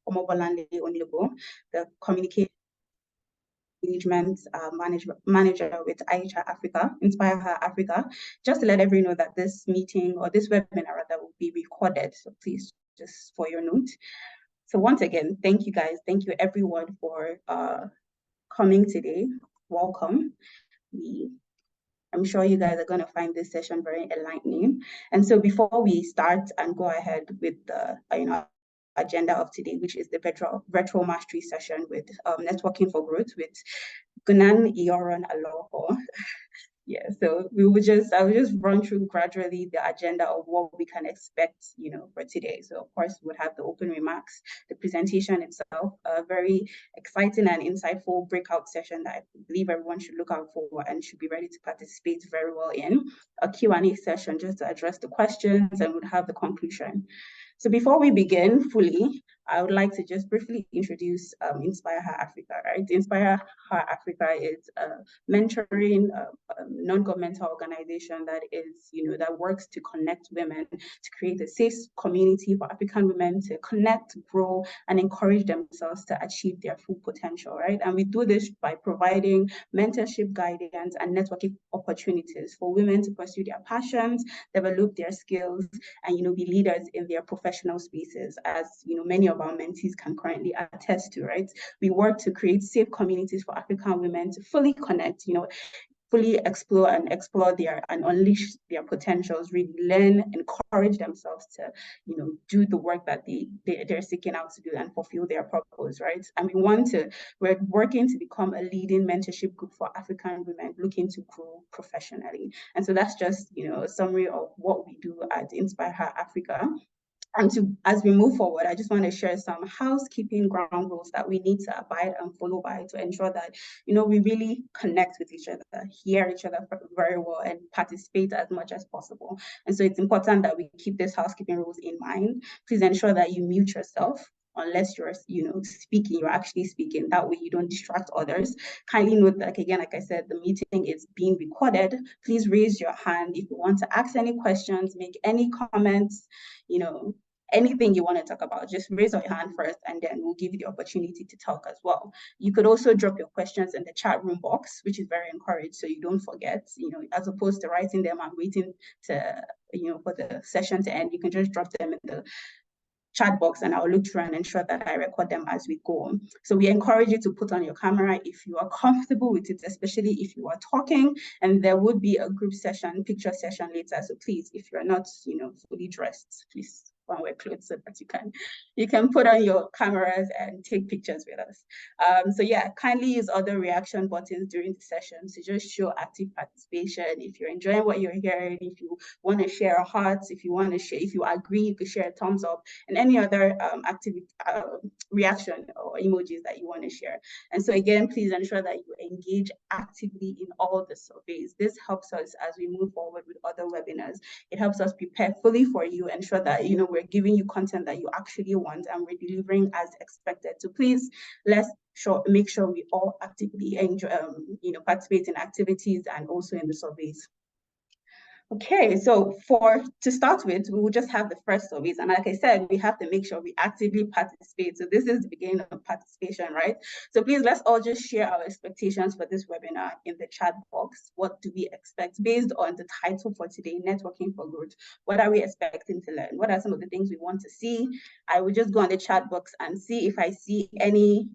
Ngunan Ioron Aloho, the communication engagement manager with Inspire Her Africa. Just to let everyone know that this meeting or this webinar rather will be recorded. So please, just for your note. So once again, thank you guys. Thank you everyone for coming today. Welcome. I'm sure you guys are going to find this session very enlightening. And so before we start and go ahead with the agenda of today, which is the virtual mastery session with networking for growth with Ngunan Ioron Aloho. Yeah, so I will just run through gradually the agenda of what we can expect, for today. So of course, we'll have the open remarks, the presentation itself, a very exciting and insightful breakout session that I believe everyone should look out for and should be ready to participate very well in. A Q&A session just to address the questions, and we'll have the conclusion. So before we begin fully, I would like to just briefly introduce Inspire Her Africa, right? Inspire Her Africa is a mentoring non-governmental organization that is, that works to connect women, to create a safe community for African women to connect, grow, and encourage themselves to achieve their full potential, right? And we do this by providing mentorship, guidance, and networking opportunities for women to pursue their passions, develop their skills, and be leaders in their professional spaces, as many of our mentees can currently attest to, right? We work to create safe communities for African women to fully connect, fully explore and unleash their potentials, really learn, encourage themselves to, do the work that they're seeking out to do and fulfill their purpose, right? And we're working to become a leading mentorship group for African women looking to grow professionally. And so that's just, a summary of what we do at Inspire Her Africa. And as we move forward, I just want to share some housekeeping ground rules that we need to abide and follow by to ensure that, we really connect with each other, hear each other very well, and participate as much as possible. And so it's important that we keep these housekeeping rules in mind. Please ensure that you mute yourself unless you're, speaking, you're actually speaking. That way you don't distract others. Kindly note that, again, like I said, the meeting is being recorded. Please raise your hand if you want to ask any questions, make any comments, anything you want to talk about. Just raise your hand first, and then we'll give you the opportunity to talk as well. You could also drop your questions in the chat room box, which is very encouraged, so you don't forget, as opposed to writing them and waiting to, for the session to end. You can just drop them in the chat box, and I'll look through and ensure that I record them as we go. So we encourage you to put on your camera if you are comfortable with it, especially if you are talking, and there would be a group session, picture session later. So please, if you're not, fully dressed, please and wear clothes so that you can put on your cameras and take pictures with us. So yeah, kindly use other reaction buttons during the session to just show active participation. If you're enjoying what you're hearing, if you want to share hearts, if you want to share, if you agree, you could share a thumbs up, and any other activity reaction or emojis that you want to share. And so again, please ensure that you engage actively in all the surveys. This helps us as we move forward with other webinars. It helps us prepare fully for you, ensure that we're giving you content that you actually want, and we're delivering as expected. So please, let's make sure we all actively enjoy, participate in activities and also in the surveys. Okay, so to start with, we will just have the first surveys. And like I said, we have to make sure we actively participate. So this is the beginning of participation, right? So please, let's all just share our expectations for this webinar in the chat box. What do we expect based on the title for today, Networking for Growth? What are we expecting to learn? What are some of the things we want to see? I will just go on the chat box and see if I see any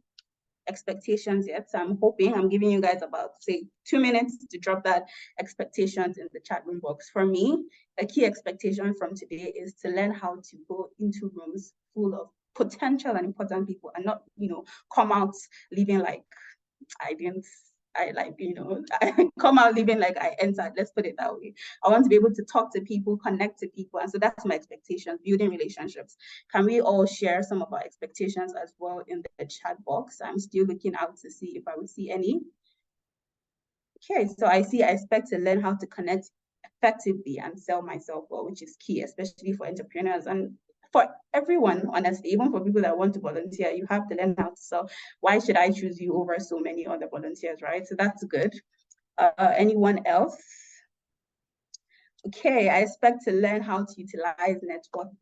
expectations yet. So I'm giving you guys about, say, 2 minutes to drop that expectations in the chat room box. For me, a key expectation from today is to learn how to go into rooms full of potential and important people and not, come out living like I come out living like I entered. Let's put it that way. I want to be able to talk to people, connect to people. And so that's my expectations, building relationships. Can we all share some of our expectations as well in the chat box? I'm still looking out to see if I would see any. Okay, so I expect to learn how to connect effectively and sell myself well, which is key, especially for entrepreneurs and for everyone, honestly. Even for people that want to volunteer, you have to learn how to sell. Why should I choose you over so many other volunteers, right? So that's good. Anyone else? Okay, I expect to learn how to utilize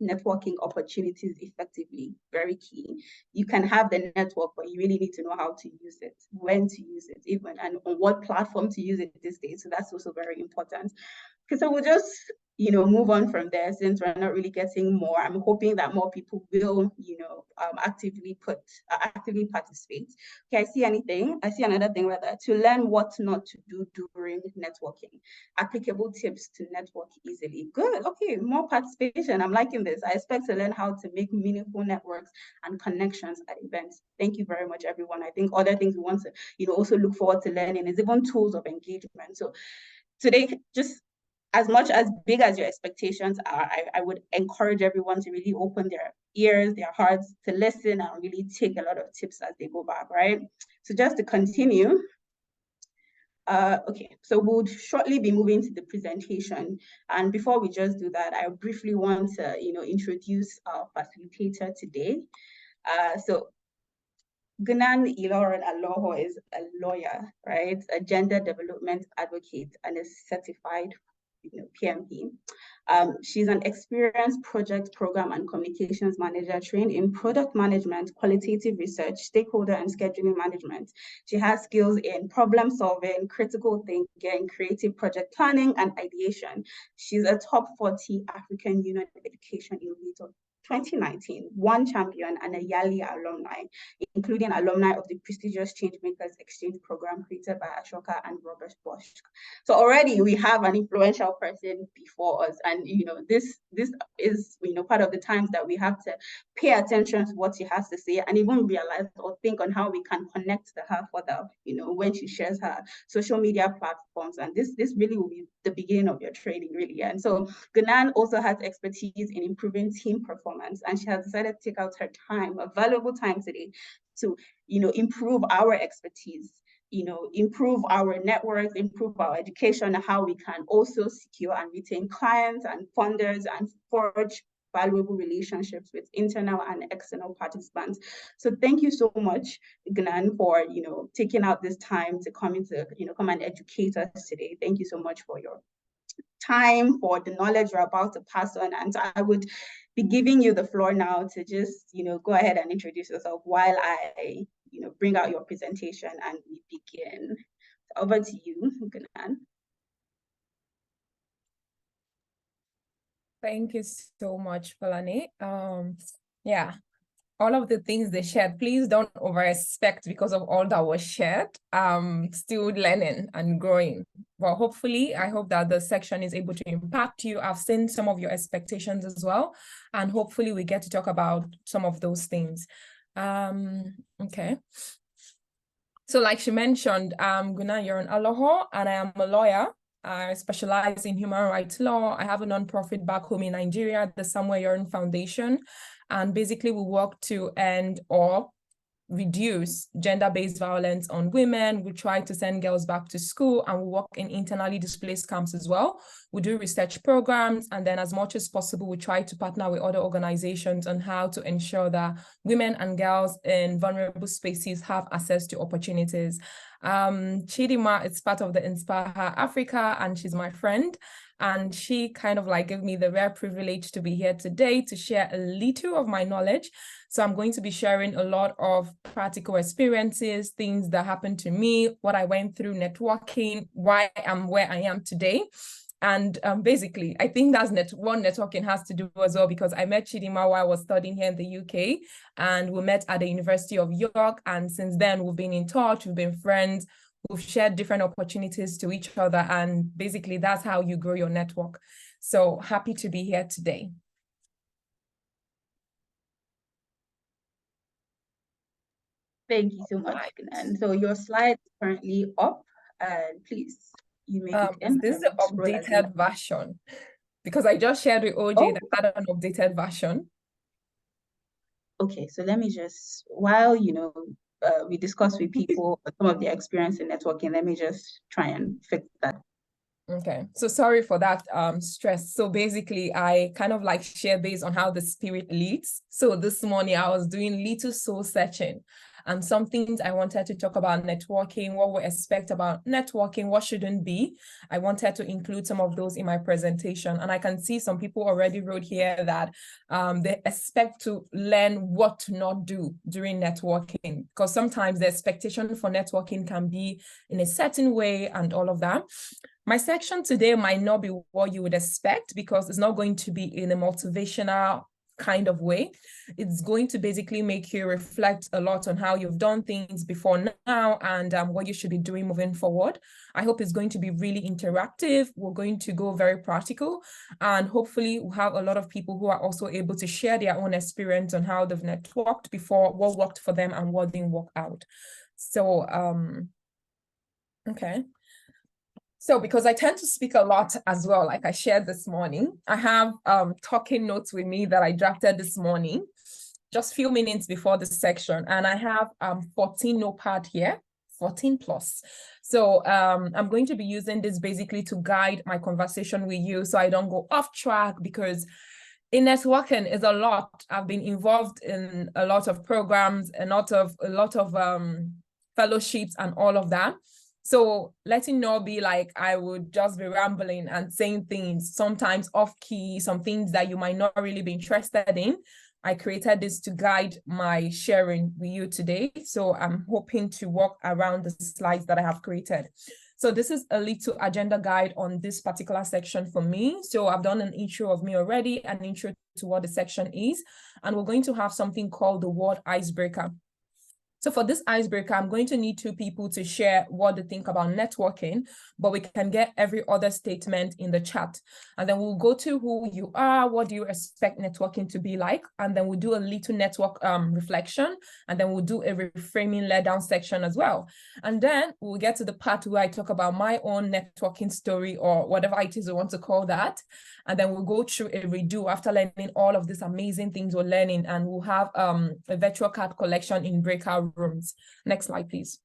networking opportunities effectively. Very key. You can have the network, but you really need to know how to use it, when to use it, even, and on what platform to use it these days. So that's also very important. Okay, so we'll just, move on from there since we're not really getting more. I'm hoping that more people will, actively participate. Okay, I see another thing rather, to learn what not to do during networking. Applicable tips to network easily. Good, okay, more participation. I'm liking this. I expect to learn how to make meaningful networks and connections at events. Thank you very much, everyone. I think other things we want to, also look forward to learning is even tools of engagement. So today, just as much as big as your expectations are, I would encourage everyone to really open their ears, their hearts to listen and really take a lot of tips as they go back, right? So just to continue, okay, so we'll shortly be moving to the presentation. And before we just do that, I briefly want to, introduce our facilitator today. So Ngunan Ioron Aloho is a lawyer, right? A gender development advocate and a certified PMP. She's an experienced project program and communications manager trained in product management, qualitative research, stakeholder and scheduling management. She has skills in problem solving, critical thinking, creative project planning, and ideation. She's a top 40 African Union Education Innovator 2019, one champion and a Yali alumni, including alumni of the prestigious Changemakers Exchange program created by Ashoka and Robert Bosch. So already we have an influential person before us, and this is part of the times that we have to pay attention to what she has to say and even realize or think on how we can connect to her further, when she shares her social media platforms. And this really will be the beginning of your training, really. And so Ngunan also has expertise in improving team performance, and she has decided to take out her time, a valuable time today, to improve our expertise, improve our networks, improve our education, and how we can also secure and retain clients and funders and forge valuable relationships with internal and external participants. So thank you so much, Ngunan, for taking out this time to come and educate us today. Thank you so much for your time, for the knowledge you're about to pass on. And so I would be giving you the floor now to just, go ahead and introduce yourself while I, bring out your presentation and we begin. Over to you, Ngunan. Thank you so much, Palani. Yeah, all of the things they shared, please don't over-expect because of all that was shared. Still learning and growing. But hopefully, I hope that the section is able to impact you. I've seen some of your expectations as well. And hopefully we get to talk about some of those things. Okay. So like she mentioned, I'm Ngunan Ioron Aloho, and I am a lawyer. I specialize in human rights law. I have a nonprofit back home in Nigeria, the Samuel Ioron Foundation. And basically we work to end or reduce gender-based violence on women. We try to send girls back to school, and we work in internally displaced camps as well. We do research programs, and then as much as possible, we try to partner with other organizations on how to ensure that women and girls in vulnerable spaces have access to opportunities. Chidima is part of the Inspire Her Africa, and she's my friend. And she kind of like gave me the rare privilege to be here today to share a little of my knowledge. So I'm going to be sharing a lot of practical experiences, things that happened to me, what I went through networking, why I'm where I am today. And basically, I think that's what networking has to do as well, because I met Chidima while I was studying here in the UK, and we met at the University of York. And since then, we've been in touch, we've been friends, we've shared different opportunities to each other. And basically, that's how you grow your network. So happy to be here today. Thank you so much. And so your slide is currently up, and please, you may begin. This is the updated version, because I just shared with OJ that I had an updated version. Okay, so let me just, while we discuss with people some of their experience in networking, let me just try and fix that. Okay, so sorry for that stress. So basically, I kind of like share based on how the spirit leads. So this morning I was doing little soul searching, and some things I wanted to talk about networking, what we expect about networking, what shouldn't be. I wanted to include some of those in my presentation. And I can see some people already wrote here that they expect to learn what to not do during networking, because sometimes the expectation for networking can be in a certain way and all of that. My section today might not be what you would expect, because it's not going to be in a motivational kind of way. It's going to basically make you reflect a lot on how you've done things before now and what you should be doing moving forward. I hope it's going to be really interactive. We're going to go very practical, and hopefully we'll have a lot of people who are also able to share their own experience on how they've networked before, what worked for them and what didn't work out. So, okay. So because I tend to speak a lot as well, like I shared this morning, I have talking notes with me that I drafted this morning, just a few minutes before this section. And I have 14 notepad here, 14 plus. So I'm going to be using this basically to guide my conversation with you so I don't go off track, because in networking is a lot. I've been involved in a lot of programs, a lot of fellowships and all of that. So let it not be like I would just be rambling and saying things, sometimes off key, some things that you might not really be interested in. I created this to guide my sharing with you today. So I'm hoping to walk around the slides that I have created. So this is a little agenda guide on this particular section for me. So I've done an intro of me already, an intro to what the section is, and we're going to have something called the word icebreaker. So for this icebreaker, I'm going to need two people to share what they think about networking, but we can get every other statement in the chat. And then we'll go to who you are, what do you expect networking to be like? And then we'll do a little network reflection, and then we'll do a reframing let down section as well. And then we'll get to the part where I talk about my own networking story, or whatever it is we want to call that. And then we'll go through a redo after learning all of these amazing things we're learning, and we'll have a virtual card collection in breakout rooms. Next slide, please.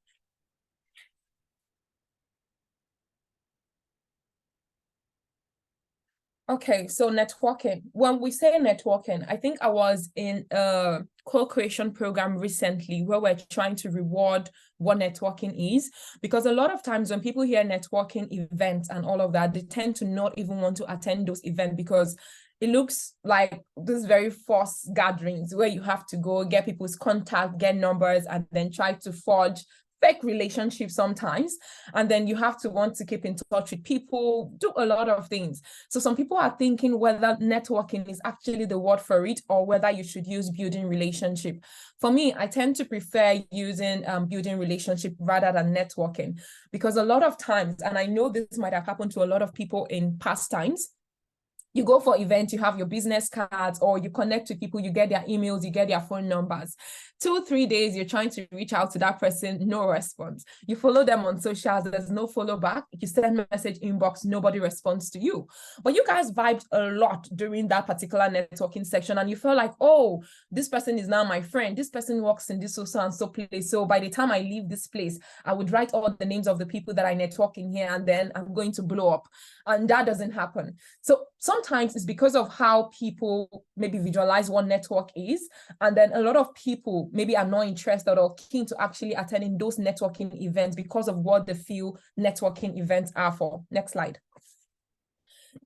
Okay, so networking. When we say networking, I think I was in a co-creation program recently where we're trying to reward what networking is, because a lot of times when people hear networking events and all of that, they tend to not even want to attend those events, because it looks like this very forced gatherings where you have to go get people's contact, get numbers, and then try to forge fake relationships sometimes. And then you have to want to keep in touch with people, do a lot of things. So some people are thinking whether networking is actually the word for it, or whether you should use building relationship. For me, I tend to prefer using building relationship rather than networking, because a lot of times, and I know this might have happened to a lot of people in past times, you go for events, you have your business cards, or you connect to people, you get their emails, you get their phone numbers. 2-3 days, you're trying to reach out to that person, no response. You follow them on socials, there's no follow back. You send message inbox, nobody responds to you. But you guys vibed a lot during that particular networking section, and you feel like, oh, this person is now my friend. This person works in this so and so place. So by the time I leave this place, I would write all the names of the people that I network in here, and then I'm going to blow up. And that doesn't happen. So sometimes it's because of how people maybe visualize what network is. And then a lot of people maybe are not interested or keen to actually attending those networking events because of what they feel networking events are for. Next slide.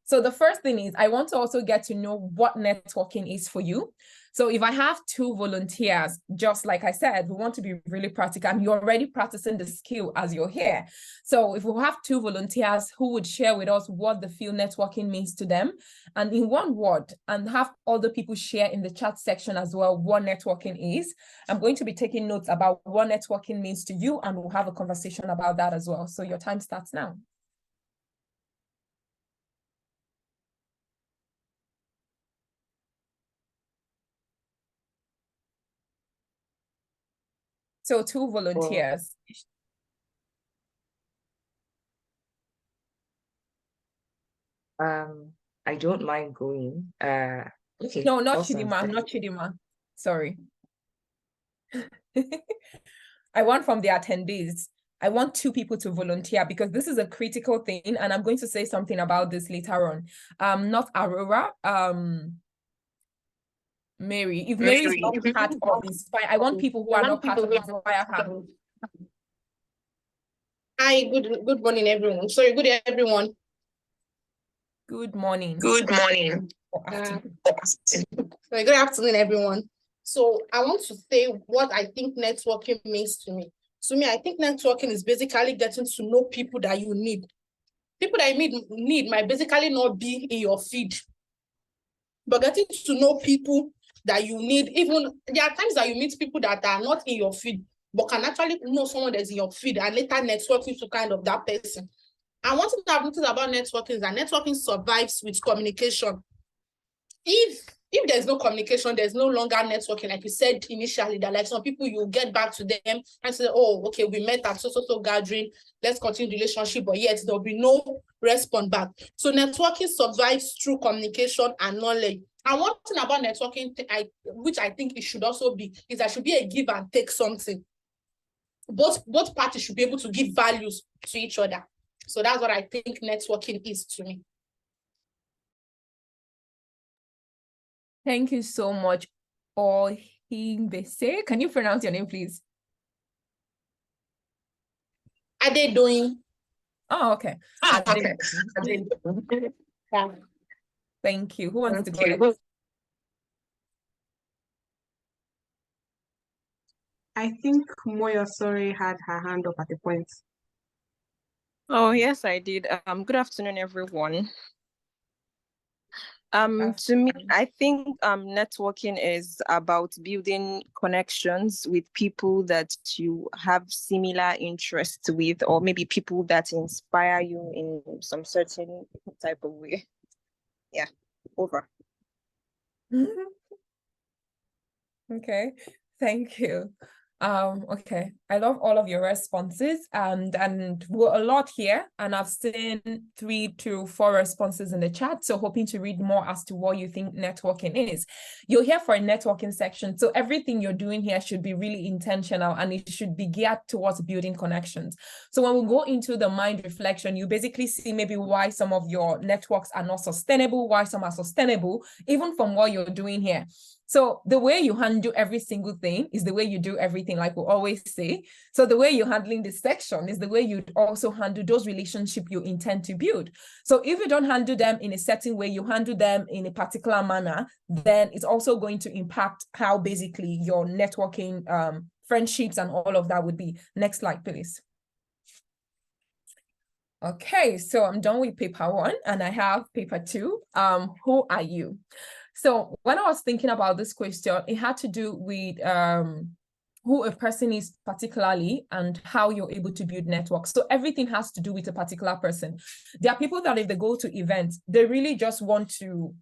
So the first thing is I want to also get to know what networking is for you. So if I have 2 volunteers, just like I said, we want to be really practical, and you're already practicing the skill as you're here. So if we have 2 volunteers who would share with us what the field networking means to them, and in one word, and have other people share in the chat section as well what networking is. I'm going to be taking notes about what networking means to you, and we'll have a conversation about that as well. So your time starts now. So 2 volunteers. I don't mind going. Okay. No, not awesome. Chidima, not Chidima. Sorry. I want from the attendees. I want 2 people to volunteer, because this is a critical thing, and I'm going to say something about this later on. Not Aurora, Mary. If Mary is not part of Inspire, I want people who are not part of Inspire her. Hi, good morning, everyone. Sorry, good day, everyone. Good morning. Good morning. Sorry, good afternoon, everyone. So I want to say what I think networking means to me. To me, I think networking is basically getting to know people that you need. People that you need might basically not be in your feed, but getting to know people that you need, even there are times that you meet people that are not in your feed, but can actually know someone that's in your feed and later network into kind of that person. And one thing I've noticed about networking is that networking survives with communication. If there's no communication, there's no longer networking, like you said initially, that like some people, you get back to them and say, oh, okay, we met at so gathering, let's continue the relationship, but yet there'll be no response back. So networking survives through communication and knowledge. And one thing about networking, which I think it should also be, is there should be a give and take something. Both parties should be able to give values to each other. So that's what I think networking is to me. Thank you so much, Ohimbese. Can you pronounce your name, please? Are they doing? Oh, okay. Okay. Yeah. Thank you. Who wants to go Okay. next? I think Moyo Sori had her hand up at the point. Oh, yes, I did. Good afternoon, everyone. To me, I think networking is about building connections with people that you have similar interests with, or maybe people that inspire you in some certain type of way. Yeah, over. Okay, thank you. Okay, I love all of your responses, and we're a lot here, and I've seen 3 to 4 responses in the chat, so hoping to read more as to what you think networking is. You're here for a networking section, so everything you're doing here should be really intentional, and it should be geared towards building connections. So when we go into the mind reflection, you basically see maybe why some of your networks are not sustainable, why some are sustainable, even from what you're doing here. So the way you handle every single thing is the way you do everything, like we always say. So the way you're handling this section is the way you'd also handle those relationships you intend to build. So if you don't handle them in a certain way, you handle them in a particular manner, then it's also going to impact how basically your networking, friendships and all of that would be. Next slide, please. Okay, so I'm done with paper 1 and I have paper 2. Who are you? So when I was thinking about this question, it had to do with who a person is particularly and how you're able to build networks. So everything has to do with a particular person. There are people that if they go to events, they really just want to,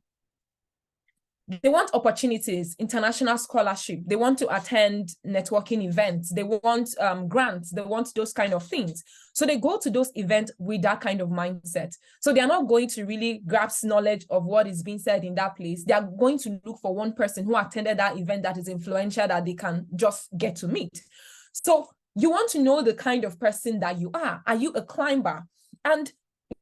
they want opportunities, international scholarship. They want to attend networking events. They want grants. They want those kind of things. So they go to those events with that kind of mindset. So they're not going to really grasp knowledge of what is being said in that place. They're going to look for one person who attended that event that is influential that they can just get to meet. So you want to know the kind of person that you are. Are you a climber? And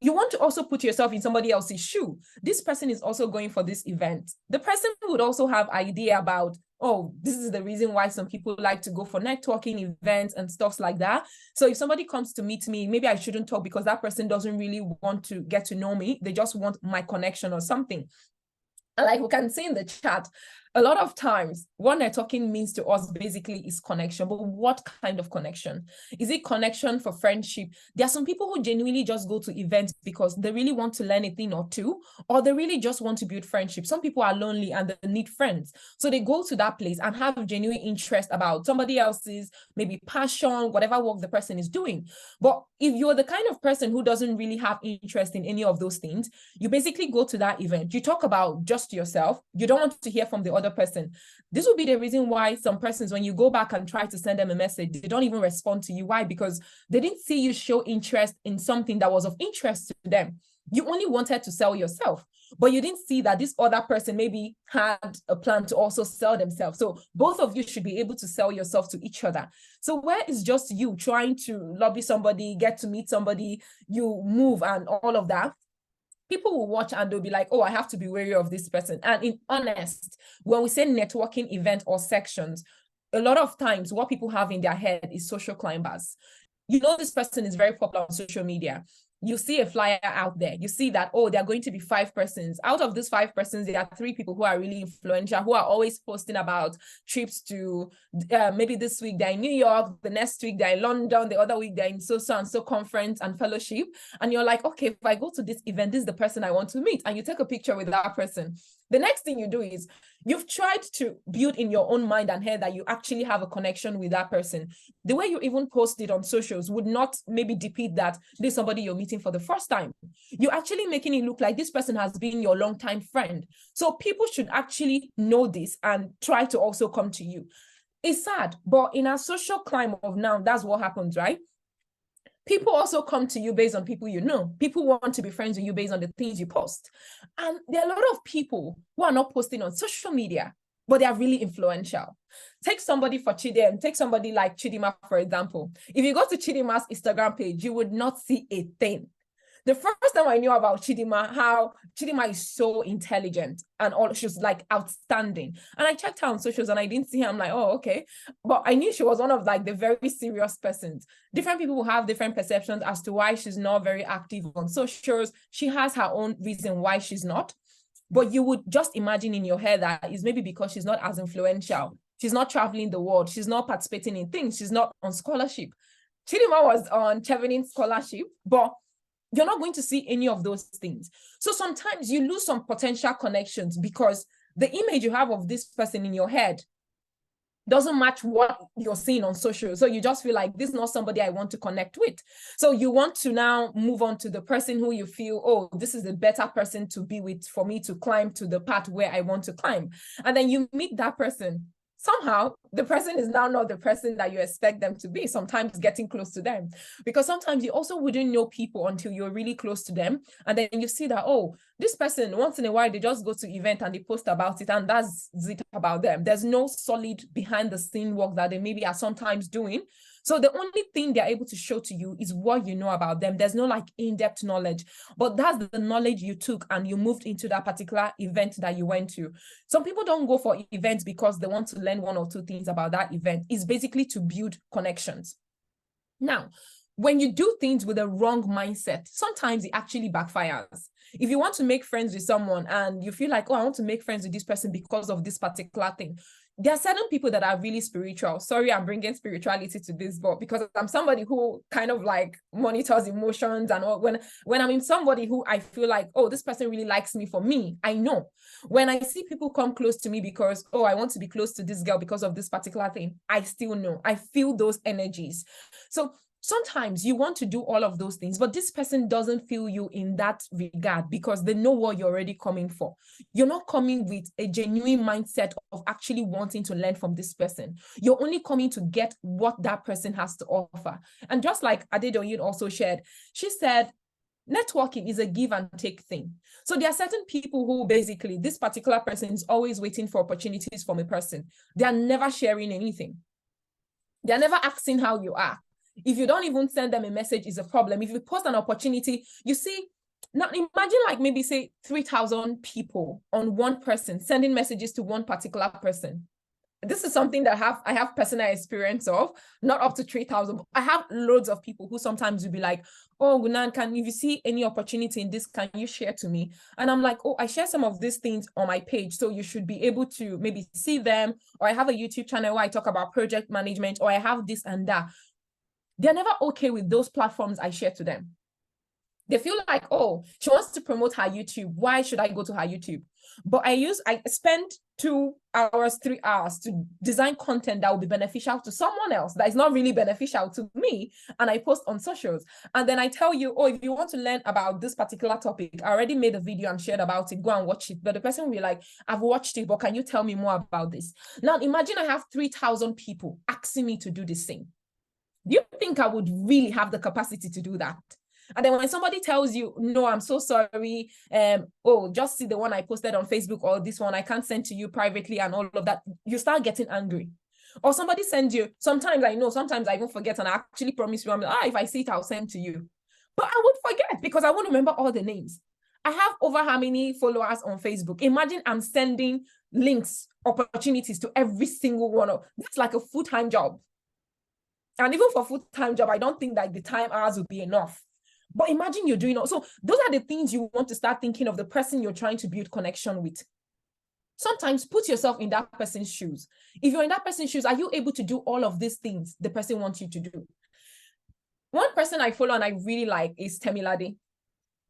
you want to also put yourself in somebody else's shoe. This person is also going for this event. The person would also have idea about, oh, this is the reason why some people like to go for networking events and stuff like that. So if somebody comes to meet me, maybe I shouldn't talk because that person doesn't really want to get to know me. They just want my connection or something. And like we can see in the chat, a lot of times what networking means to us basically is connection. But what kind of connection? Is it connection for friendship? There are some people who genuinely just go to events because they really want to learn a thing or two, or they really just want to build friendship. Some people are lonely and they need friends. So they go to that place and have genuine interest about somebody else's maybe passion, whatever work the person is doing. But if you're the kind of person who doesn't really have interest in any of those things, you basically go to that event. You talk about just yourself. You don't want to hear from the other person. This will be the reason why some persons, when you go back and try to send them a message, they don't even respond to you. Why? Because they didn't see you show interest in something that was of interest to them. You only wanted to sell yourself, but you didn't see that this other person maybe had a plan to also sell themselves. So both of you should be able to sell yourself to each other. So where is just you trying to lobby somebody, get to meet somebody, you move and all of that, people will watch and they'll be like, oh, I have to be wary of this person. And in honest, when we say networking event or sections, a lot of times what people have in their head is social climbers. You know, this person is very popular on social media. You see a flyer out there, you see that, oh, there are going to be 5 persons. Out of these 5 persons, there are 3 people who are really influential, who are always posting about trips to, maybe this week they're in New York, the next week they're in London, the other week they're in so conference and fellowship. And you're like, okay, if I go to this event, this is the person I want to meet. And you take a picture with that person. The next thing you do is you've tried to build in your own mind and head that you actually have a connection with that person. The way you even post it on socials would not maybe depict that this is somebody you're meeting for the first time. You're actually making it look like this person has been your longtime friend. So people should actually know this and try to also come to you. It's sad, but in our social climate of now, that's what happens, right? People also come to you based on people you know. People want to be friends with you based on the things you post. And there are a lot of people who are not posting on social media, but they are really influential. Take somebody for Chidem, take somebody like Chidima, for example. If you go to Chidima's Instagram page, you would not see a thing. The first time I knew about Chidima, how Chidima is so intelligent and all, she's like outstanding. And I checked her on socials and I didn't see her. I'm like, oh, okay. But I knew she was one of like the very serious persons. Different people will have different perceptions as to why she's not very active on socials. She has her own reason why she's not. But you would just imagine in your head that it's maybe because she's not as influential. She's not traveling the world. She's not participating in things. She's not on scholarship. Chidima was on Chevening scholarship, but you're not going to see any of those things. So sometimes you lose some potential connections because the image you have of this person in your head doesn't match what you're seeing on social. So you just feel like this is not somebody I want to connect with. So you want to now move on to the person who you feel, oh, this is a better person to be with for me to climb to the path where I want to climb. And then you meet that person. Somehow the person is now not the person that you expect them to be, sometimes getting close to them. Because sometimes you also wouldn't know people until you're really close to them. And then you see that, oh, this person, once in a while, they just go to event and they post about it and that's it about them. There's no solid behind the scene work that they maybe are sometimes doing. So the only thing they're able to show to you is what you know about them. There's no like in-depth knowledge, but that's the knowledge you took and you moved into that particular event that you went to. Some people don't go for events because they want to learn 1 or 2 things about that event. It's basically to build connections. Now, when you do things with a wrong mindset, sometimes it actually backfires. If you want to make friends with someone and you feel like, oh, I want to make friends with this person because of this particular thing, there are certain people that are really spiritual. Sorry, I'm bringing spirituality to this, but because I'm somebody who kind of like monitors emotions and all, when I'm in somebody who I feel like, oh, this person really likes me for me, I know. When I see people come close to me because, oh, I want to be close to this girl because of this particular thing, I still know. I feel those energies. So sometimes you want to do all of those things, but this person doesn't feel you in that regard because they know what you're already coming for. You're not coming with a genuine mindset of actually wanting to learn from this person. You're only coming to get what that person has to offer. And just like Adedoyin also shared, she said, networking is a give and take thing. So there are certain people who basically, this particular person is always waiting for opportunities from a person. They are never sharing anything. They're never asking how you are. If you don't even send them a message, is a problem. If you post an opportunity, you see, now imagine like maybe say 3,000 people on one person sending messages to one particular person. This is something that I have personal experience of, not up to 3,000. I have loads of people who sometimes will be like, oh, Ngunan, if you see any opportunity in this, can you share to me? And I'm like, oh, I share some of these things on my page, so you should be able to maybe see them, or I have a YouTube channel where I talk about project management, or I have this and that. They're never okay with those platforms I share to them. They feel like, oh, she wants to promote her YouTube. Why should I go to her YouTube? But I spend 2 hours, 3 hours to design content that will be beneficial to someone else that is not really beneficial to me. And I post on socials. And then I tell you, oh, if you want to learn about this particular topic, I already made a video and shared about it. Go and watch it. But the person will be like, I've watched it, but can you tell me more about this? Now, imagine I have 3,000 people asking me to do this thing. Do you think I would really have the capacity to do that? And then when somebody tells you, no, I'm so sorry, oh, just see the one I posted on Facebook, or this one I can't send to you privately and all of that, you start getting angry. Or somebody sends you, sometimes I even forget, and I actually promise you, I'm like, if I see it, I'll send to you. But I would forget because I won't remember all the names. I have over how many followers on Facebook? Imagine I'm sending links, opportunities to every single one of, that's like a full-time job. And even for full-time job, I don't think that the time hours would be enough. But imagine you're doing all, so those are the things you want to start thinking of the person you're trying to build connection with. Sometimes put yourself in that person's shoes. If you're in that person's shoes, are you able to do all of these things the person wants you to do? One person I follow and I really like is Temilade.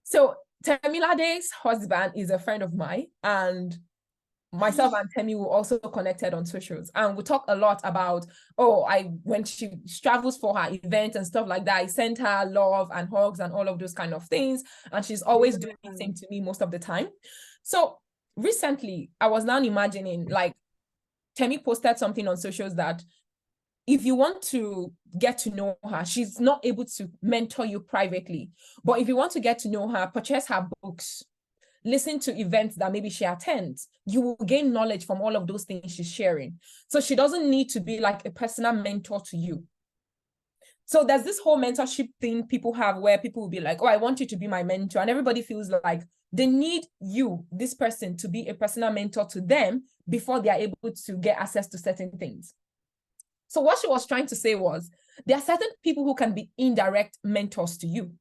So Temilade's husband is a friend of mine, and myself and Temi were also connected on socials, and we talk a lot about, when she travels for her events and stuff like that, I send her love and hugs and all of those kind of things, and she's always doing the same to me most of the time. So recently, I was now imagining, like, Temi posted something on socials that if you want to get to know her, she's not able to mentor you privately, but if you want to get to know her, purchase her books, listen to events that maybe she attends. You will gain knowledge from all of those things she's sharing. So she doesn't need to be like a personal mentor to you. So there's this whole mentorship thing people have where people will be like, oh, I want you to be my mentor. And everybody feels like they need you, this person, to be a personal mentor to them before they are able to get access to certain things. So what she was trying to say was, there are certain people who can be indirect mentors to you.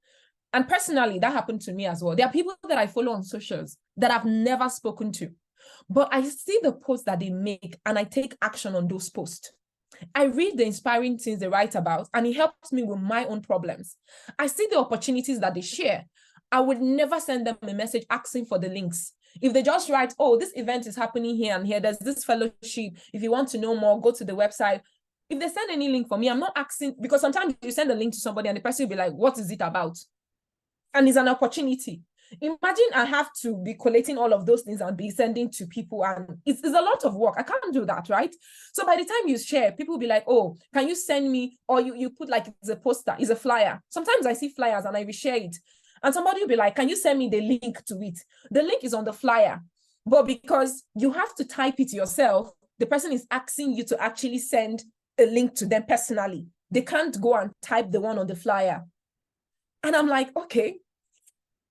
And personally, that happened to me as well. There are people that I follow on socials that I've never spoken to, but I see the posts that they make and I take action on those posts. I read the inspiring things they write about and it helps me with my own problems. I see the opportunities that they share. I would never send them a message asking for the links. If they just write, oh, this event is happening here and here, there's this fellowship. If you want to know more, go to the website. If they send any link for me, I'm not asking, because sometimes you send a link to somebody and the person will be like, what is it about? And it's an opportunity. Imagine I have to be collating all of those things and be sending to people, and it's a lot of work. I can't do that, right? So by the time you share, people will be like, oh, can you send me? Or you put like, it's a poster, it's a flyer. Sometimes I see flyers and I reshare it. And somebody will be like, can you send me the link to it? The link is on the flyer. But because you have to type it yourself, the person is asking you to actually send a link to them personally. They can't go and type the one on the flyer. And I'm like, okay.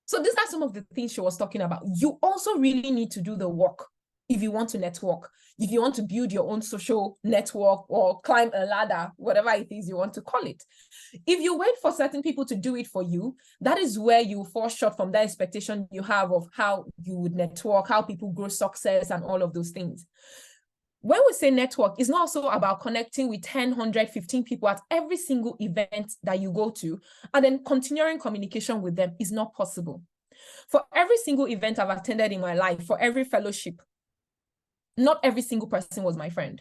So these are some of the things she was talking about. You also really need to do the work if you want to network, if you want to build your own social network or climb a ladder, whatever it is you want to call it. If you wait for certain people to do it for you, that is where you fall short from that expectation you have of how you would network, how people grow success and all of those things. When we say network, it's not also about connecting with 10, 100, 15 people at every single event that you go to, and then continuing communication with them is not possible. For every single event I've attended in my life, for every fellowship, not every single person was my friend.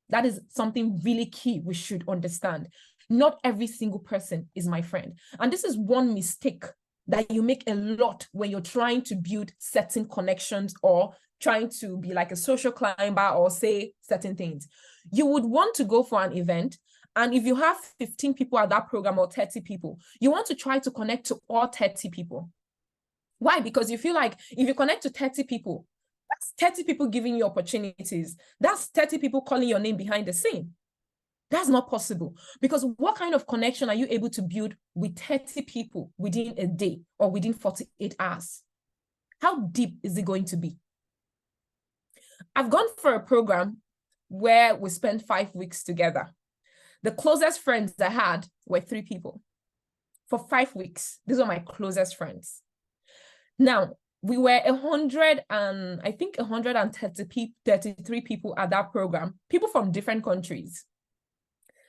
That is something really key we should understand. Not every single person is my friend. And this is one mistake that you make a lot when you're trying to build certain connections or trying to be like a social climber or say certain things. You would want to go for an event, and if you have 15 people at that program or 30 people, you want to try to connect to all 30 people. Why? Because you feel like if you connect to 30 people, that's 30 people giving you opportunities. That's 30 people calling your name behind the scene. That's not possible, because what kind of connection are you able to build with 30 people within a day or within 48 hours? How deep is it going to be? I've gone for a program where we spent 5 weeks together. The closest friends I had were 3 people. For 5 weeks, these were my closest friends. Now, we were 133 people at that program, people from different countries.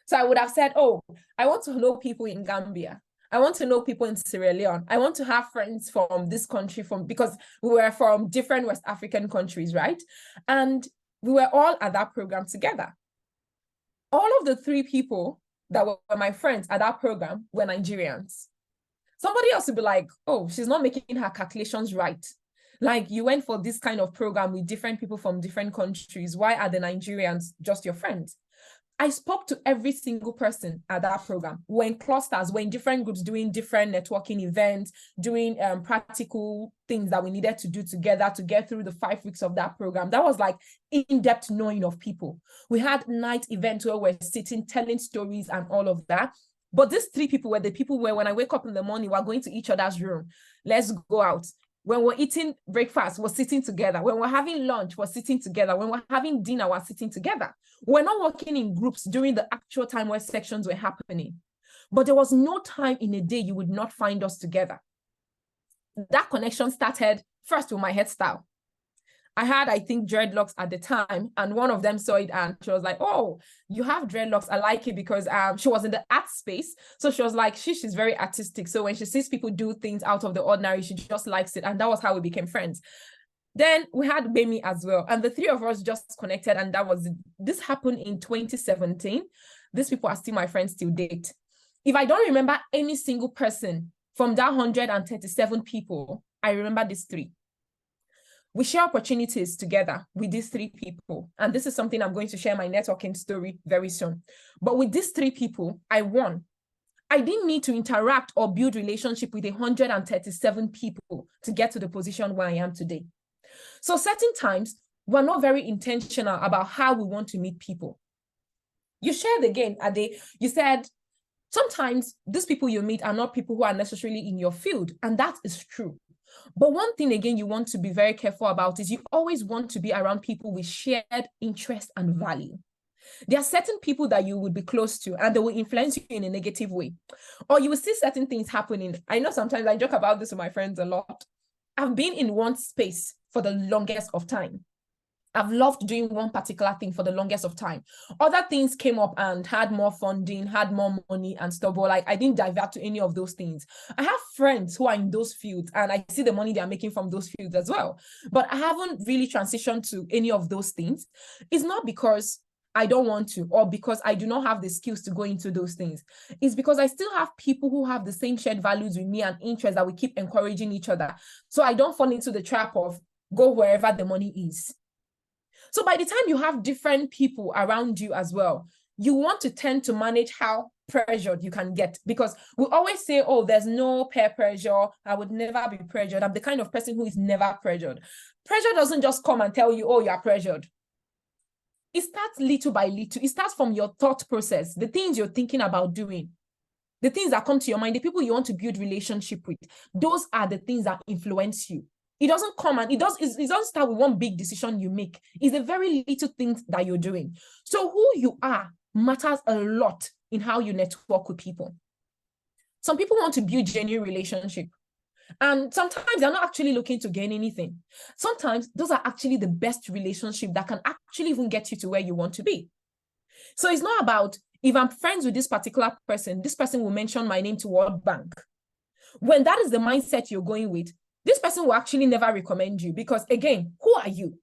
So I would have said, oh, I want to know people in Gambia. I want to know people in Sierra Leone. I want to have friends from this country, because we were from different West African countries, right? And we were all at that program together. All of the 3 people that were my friends at that program were Nigerians. Somebody else would be like, oh, she's not making her calculations right. Like, you went for this kind of program with different people from different countries. Why are the Nigerians just your friends? I spoke to every single person at that program. We're in clusters, we're in different groups doing different networking events, doing practical things that we needed to do together to get through the 5 weeks of that program. That was like in-depth knowing of people. We had night events where we're sitting, telling stories and all of that. But these three people were the people where when I wake up in the morning, we're going to each other's room. Let's go out. When we're eating breakfast, we're sitting together. When we're having lunch, we're sitting together. When we're having dinner, we're sitting together. We're not working in groups during the actual time where sections were happening. But there was no time in a day you would not find us together. That connection started first with my hairstyle. I had, I think, dreadlocks at the time, and one of them saw it and she was like, oh, you have dreadlocks. I like it because she was in the art space. So she was like, she's very artistic. So when she sees people do things out of the ordinary, she just likes it. And that was how we became friends. Then we had Bemi as well. And the three of us just connected. And this happened in 2017. These people are still my friends till date. If I don't remember any single person from that 137 people, I remember these three. We share opportunities together with these three people. And this is something I'm going to share my networking story very soon. But with these three people, I won. I didn't need to interact or build relationship with 137 people to get to the position where I am today. So certain times, we're not very intentional about how we want to meet people. You shared again, Ade, you said, sometimes these people you meet are not people who are necessarily in your field, and that is true. But one thing, again, you want to be very careful about is you always want to be around people with shared interest and value. There are certain people that you would be close to and they will influence you in a negative way. Or you will see certain things happening. I know sometimes I joke about this with my friends a lot. I've been in one space for the longest of time. I've loved doing one particular thing for the longest of time. Other things came up and had more funding, had more money and stuff, but like I didn't divert to any of those things. I have friends who are in those fields and I see the money they're making from those fields as well. But I haven't really transitioned to any of those things. It's not because I don't want to or because I do not have the skills to go into those things. It's because I still have people who have the same shared values with me and interests that we keep encouraging each other. So I don't fall into the trap of go wherever the money is. So by the time you have different people around you as well, you want to tend to manage how pressured you can get, because we always say, oh, there's no peer pressure. I would never be pressured. I'm the kind of person who is never pressured. Pressure doesn't just come and tell you, oh, you're pressured. It starts little by little. It starts from your thought process, the things you're thinking about doing, the things that come to your mind, the people you want to build relationship with. Those are the things that influence you. It doesn't come and it doesn't start with one big decision you make. It's the very little things that you're doing. So who you are matters a lot in how you network with people. Some people want to build genuine relationship. And sometimes they're not actually looking to gain anything. Sometimes those are actually the best relationship that can actually even get you to where you want to be. So it's not about, if I'm friends with this particular person, this person will mention my name to World Bank. When that is the mindset you're going with, this person will actually never recommend you because, again, who are you?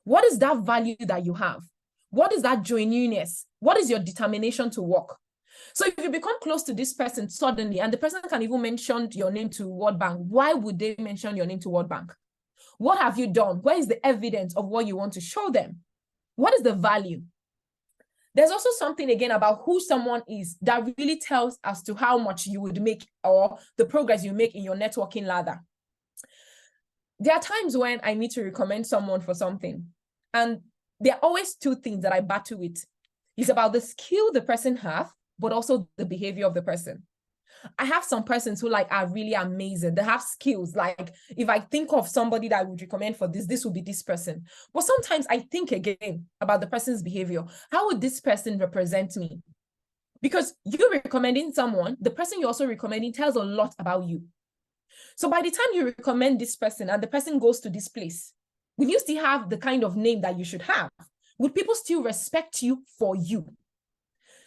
What is that value that you have? What is that genuineness? What is your determination to work? So if you become close to this person suddenly, and the person can even mention your name to World Bank, why would they mention your name to World Bank? What have you done? Where is the evidence of what you want to show them? What is the value? There's also something, again, about who someone is that really tells as to how much you would make or the progress you make in your networking ladder. There are times when I need to recommend someone for something, and there are always two things that I battle with. It's about the skill the person has, but also the behavior of the person. I have some persons who are really amazing. They have skills. Like if I think of somebody that I would recommend for this would be this person. But sometimes I think again about the person's behavior. How would this person represent me? Because you're recommending someone, the person you're also recommending tells a lot about you. So by the time you recommend this person and the person goes to this place, will you still have the kind of name that you should have? Will people still respect you for you?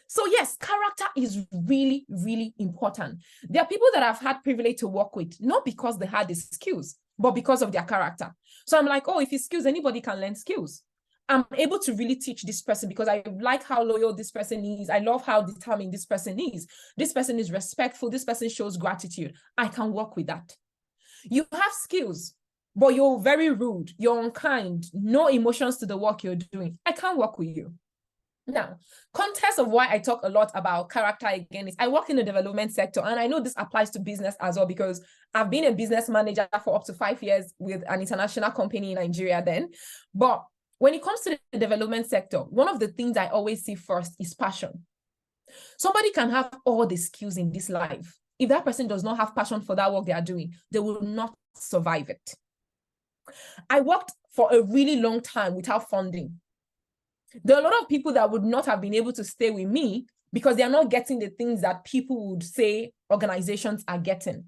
So yes, character is really, really important. There are people that I've had privilege to work with, not because they had the skills, but because of their character. So I'm like, oh, if it's skills, anybody can learn skills. I'm able to really teach this person because I like how loyal this person is. I love how determined this person is. This person is respectful. This person shows gratitude. I can work with that. You have skills, but you're very rude. You're unkind. No emotions to the work you're doing. I can't work with you. Now, context of why I talk a lot about character again is I work in the development sector, and I know this applies to business as well because I've been a business manager for up to 5 years with an international company in Nigeria then. But when it comes to the development sector, one of the things I always see first is passion. Somebody can have all the skills in this life. If that person does not have passion for that work they are doing, they will not survive it. I worked for a really long time without funding. There are a lot of people that would not have been able to stay with me because they are not getting the things that people would say organizations are getting.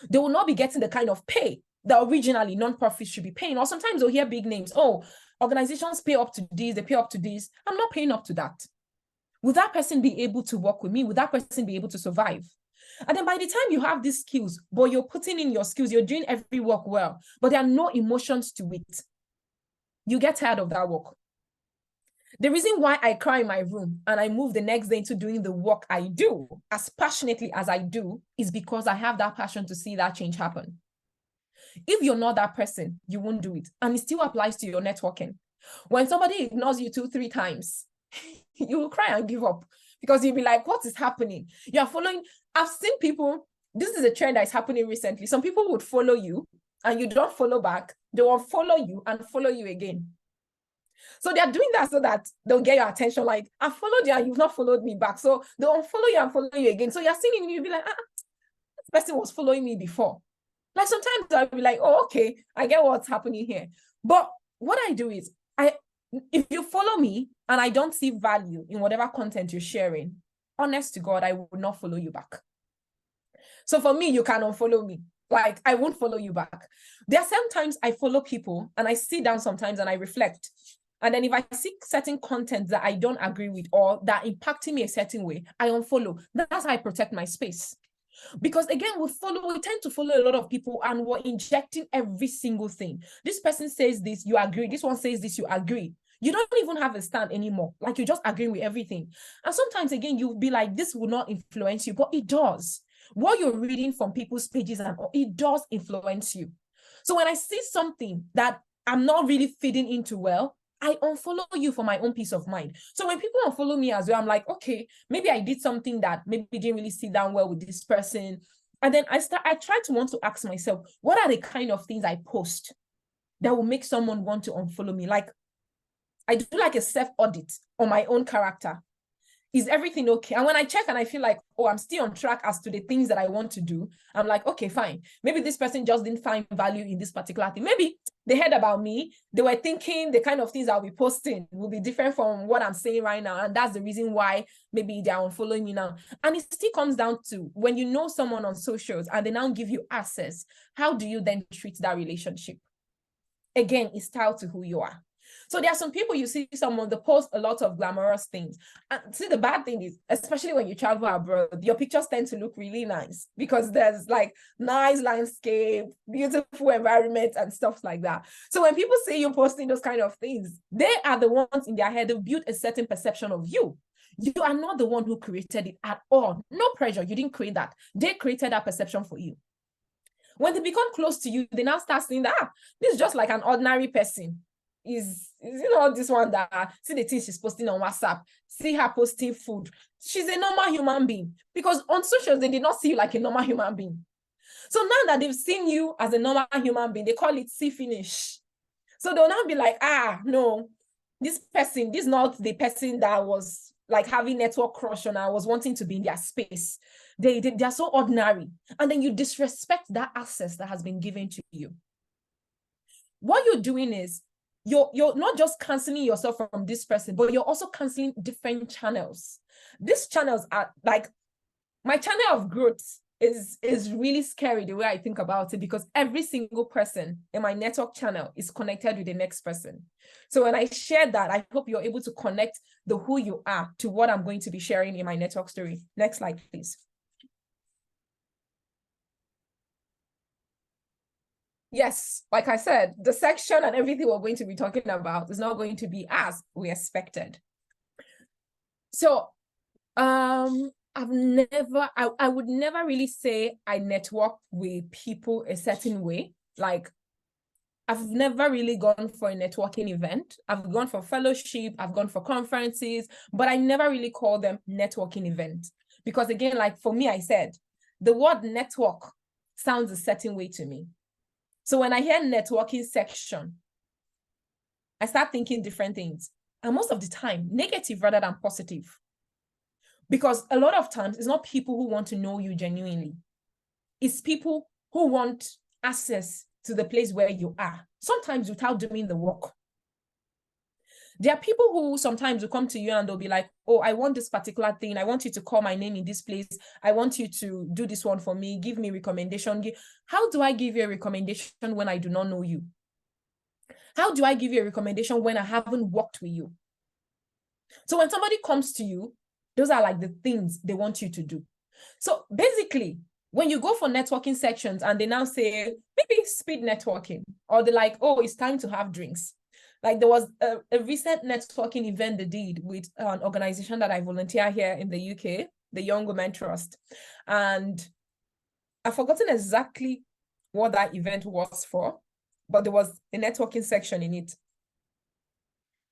They will not be getting the kind of pay that originally nonprofits should be paying. Or sometimes they'll hear big names. Oh, organizations pay up to this, they pay up to this. I'm not paying up to that. Would that person be able to work with me? Would that person be able to survive? And then by the time you have these skills, but you're putting in your skills, you're doing every work well, but there are no emotions to it, you get tired of that work. The reason why I cry in my room and I move the next day into doing the work I do as passionately as I do is because I have that passion to see that change happen. If you're not that person, you won't do it. And it still applies to your networking. When somebody ignores you 2-3 times, you will cry and give up because you'll be like, what is happening? You're following. I've seen people, this is a trend that is happening recently. Some people would follow you and you don't follow back. They will follow you and follow you again. So they're doing that so that they'll get your attention. Like, I followed you and you've not followed me back. So they'll unfollow you and follow you again. So you're seeing it and you'll be like, this person was following me before. Like sometimes I'll be like, oh, okay, I get what's happening here. But what I do is, if you follow me and I don't see value in whatever content you're sharing, honest to God, I will not follow you back. So for me, you can unfollow me. Like, I won't follow you back. There are sometimes I follow people and I sit down sometimes and I reflect. And then if I see certain content that I don't agree with or that impacting me a certain way, I unfollow. That's how I protect my space. Because again, we tend to follow a lot of people and we're injecting every single thing. This person says this, you agree. This one says this, you agree. You don't even have a stand anymore. Like, you're just agreeing with everything. And sometimes again, you'll be like, this will not influence you, but it does. What you're reading from people's pages, and it does influence you. So when I see something that I'm not really fitting into well, I unfollow you for my own peace of mind. So when people unfollow me as well, I'm like, okay, maybe I did something that maybe didn't really sit down well with this person. And then I try to want to ask myself, what are the kind of things I post that will make someone want to unfollow me? Like, I do like a self-audit on my own character. Is everything okay? And when I check and I feel like, oh, I'm still on track as to the things that I want to do, I'm like, okay, fine. Maybe this person just didn't find value in this particular thing. Maybe they heard about me. They were thinking the kind of things I'll be posting will be different from what I'm saying right now. And that's the reason why maybe they're unfollowing me now. And it still comes down to when you know someone on socials and they now give you access, how do you then treat that relationship? Again, it's tied to who you are. So there are some people, you see someone, they post a lot of glamorous things. And see, the bad thing is, especially when you travel abroad, your pictures tend to look really nice because there's like nice landscape, beautiful environment and stuff like that. So when people see you posting those kind of things, they are the ones in their head who build a certain perception of you. You are not the one who created it at all. No pressure. You didn't create that. They created that perception for you. When they become close to you, they now start saying that this is just like an ordinary person. Is this one that see the things she's posting on WhatsApp, see her posting food. She's a normal human being, because on socials they did not see you like a normal human being. So now that they've seen you as a normal human being, they call it see finish. So they'll now be like, no, this is not the person that was like having network crush on, I was wanting to be in their space. They are so ordinary. And then you disrespect that access that has been given to you. What you're doing is you're not just canceling yourself from this person, but you're also canceling different channels. These channels are like, my channel of growth is really scary the way I think about it, because every single person in my network channel is connected with the next person. So when I share that, I hope you're able to connect the who you are to what I'm going to be sharing in my network story. Next slide, please. Yes, like I said, the section and everything we're going to be talking about is not going to be as we expected. So I would never really say I network with people a certain way. Like, I've never really gone for a networking event. I've gone for fellowship, I've gone for conferences, but I never really call them networking events. Because again, like for me, I said, the word network sounds a certain way to me. So when I hear networking section, I start thinking different things. And most of the time, negative rather than positive. Because a lot of times it's not people who want to know you genuinely. It's people who want access to the place where you are, sometimes without doing the work. There are people who sometimes will come to you and they'll be like, oh, I want this particular thing. I want you to call my name in this place. I want you to do this one for me. Give me a recommendation. How do I give you a recommendation when I do not know you? How do I give you a recommendation when I haven't worked with you? So when somebody comes to you, those are like the things they want you to do. So basically, when you go for networking sections and they now say, maybe speed networking, or they're like, oh, it's time to have drinks. Like there was a recent networking event they did with an organization that I volunteer here in the UK, the Young Women Trust. And I've forgotten exactly what that event was for, but there was a networking section in it.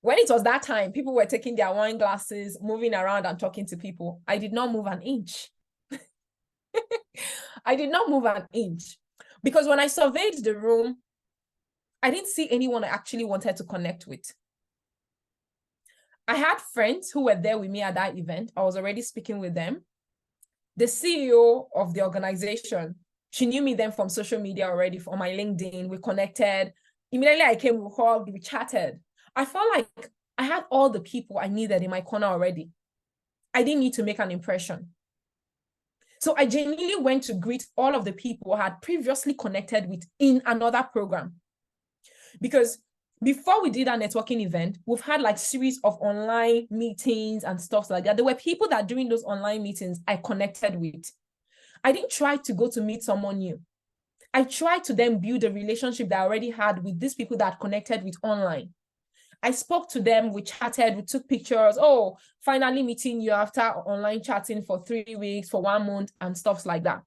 When it was that time, people were taking their wine glasses, moving around and talking to people. I did not move an inch. I did not move an inch because when I surveyed the room, I didn't see anyone I actually wanted to connect with. I had friends who were there with me at that event. I was already speaking with them. The CEO of the organization, she knew me then from social media already, from my LinkedIn. We connected. Immediately I came, we hugged, we chatted. I felt like I had all the people I needed in my corner already. I didn't need to make an impression. So I genuinely went to greet all of the people I had previously connected with in another program. Because before we did our networking event, we've had like series of online meetings and stuff like that. There were people that during those online meetings I connected with. I didn't try to go to meet someone new. I tried to then build a relationship that I already had with these people that I connected with online. I spoke to them, we chatted, we took pictures. Oh, finally meeting you after online chatting for 3 weeks, for 1 month and stuff like that.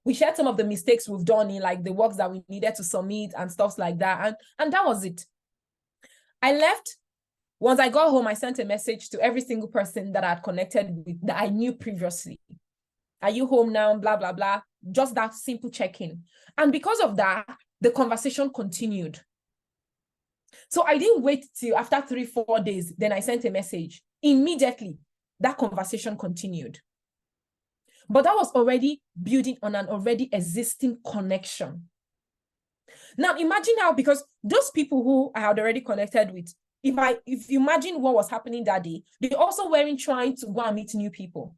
We shared some of the mistakes we've done in like the works that we needed to submit and stuff like that. And that was it. I left. Once I got home, I sent a message to every single person that I had connected with that I knew previously. Are you home now? Blah, blah, blah. Just that simple check-in. And because of that, the conversation continued. So I didn't wait till after 3-4 days, then I sent a message. Immediately, that conversation continued. But that was already building on an already existing connection. Now imagine how, because those people who I had already connected with, if you imagine what was happening that day, they also weren't trying to go and meet new people.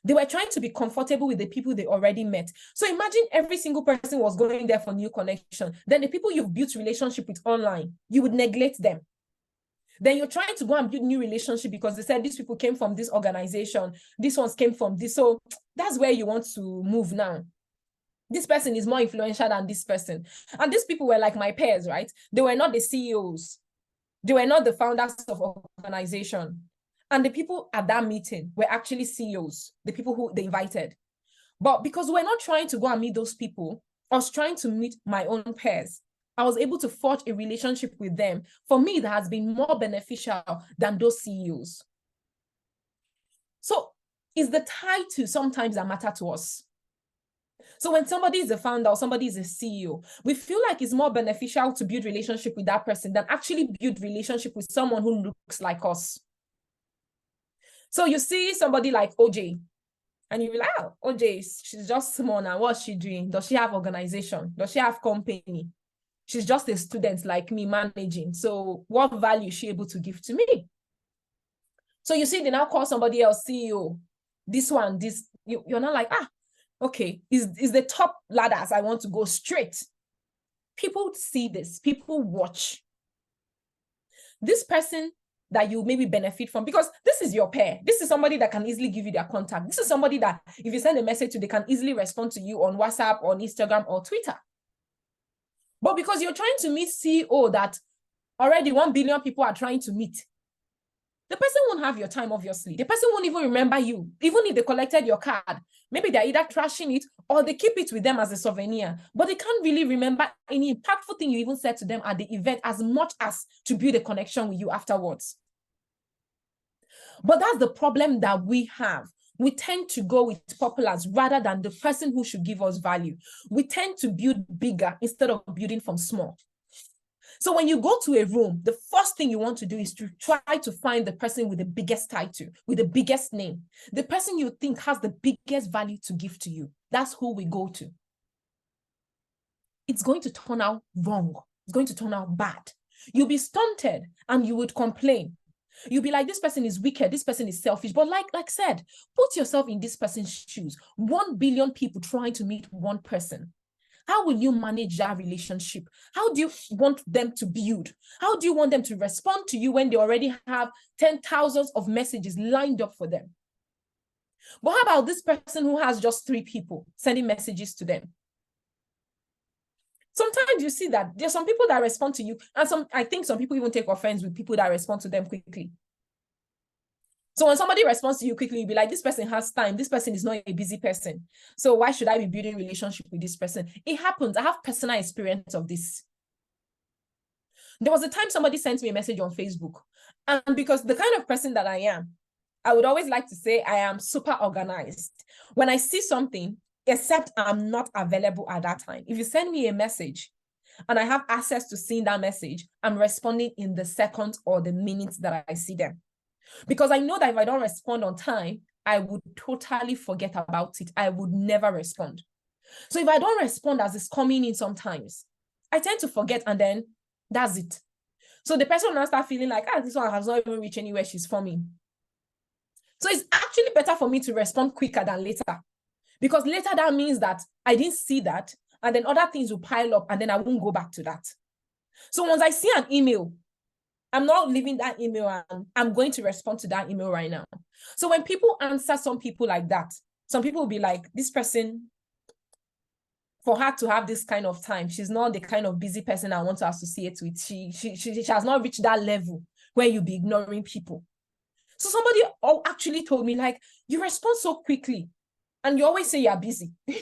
They were trying to be comfortable with the people they already met. So imagine every single person was going there for new connection. Then the people you've built relationship with online, you would neglect them. Then you're trying to go and build new relationship because they said these people came from this organization. These ones came from this. So that's where you want to move now. This person is more influential than this person. And these people were like my peers, right? They were not the CEOs. They were not the founders of organization. And the people at that meeting were actually CEOs, the people who they invited. But because we're not trying to go and meet those people, I was trying to meet my own peers. I was able to forge a relationship with them. For me, that has been more beneficial than those CEOs. So it's the title sometimes that matter to us. So when somebody is a founder or somebody is a CEO, we feel like it's more beneficial to build relationship with that person than actually build relationship with someone who looks like us. So you see somebody like OJ, and you're like, oh, OJ, she's just small now. What's she doing? Does she have organization? Does she have company? She's just a student like me managing. So what value is she able to give to me? So you see, they now call somebody else CEO. This one, this, you're not like, okay, is the top ladders I want to go straight. People see this, people watch. This person that you maybe benefit from, because this is your pair. This is somebody that can easily give you their contact. This is somebody that if you send a message to, they can easily respond to you on WhatsApp, on Instagram or Twitter. But because you're trying to meet CEO that already 1 billion people are trying to meet, the person won't have your time, obviously. The person won't even remember you. Even if they collected your card, maybe they're either trashing it or they keep it with them as a souvenir. But they can't really remember any impactful thing you even said to them at the event as much as to build a connection with you afterwards. But that's the problem that we have. We tend to go with populars rather than the person who should give us value. We tend to build bigger instead of building from small. So when you go to a room, the first thing you want to do is to try to find the person with the biggest title, with the biggest name, the person you think has the biggest value to give to you. That's who we go to. It's going to turn out wrong. It's going to turn out bad. You'll be stunted and you would complain. You'll be like, this person is wicked, this person is selfish. But like I said, put yourself in this person's shoes. 1 billion people trying to meet one person. How will you manage that relationship? How do you want them to build? How do you want them to respond to you when they already have 10,000 of messages lined up for them? But how about this person who has just 3 people sending messages to them? Sometimes you see that there's some people that respond to you, and I think some people even take offense with people that respond to them quickly. So when somebody responds to you quickly, you'll be like, this person has time. This person is not a busy person. So why should I be building a relationship with this person? It happens. I have personal experience of this. There was a time somebody sent me a message on Facebook. And because the kind of person that I am, I would always like to say I am super organized. When I see something, except I'm not available at that time, if you send me a message and I have access to seeing that message, I'm responding in the second or the minute that I see them. Because I know that if I don't respond on time, I would totally forget about it. I would never respond. So if I don't respond as it's coming in sometimes, I tend to forget, and then that's it. So the person will now start feeling like, this one has not even reached anywhere she's forming. So it's actually better for me to respond quicker than later. Because later that means that I didn't see that, and then other things will pile up, and then I won't go back to that. So once I see an email, I'm not leaving that email, and I'm going to respond to that email right now. So when people answer some people like that, some people will be like, this person, for her to have this kind of time, she's not the kind of busy person I want to associate with. She has not reached that level where you'll be ignoring people. So somebody actually told me, like, you respond so quickly and you always say you're busy. And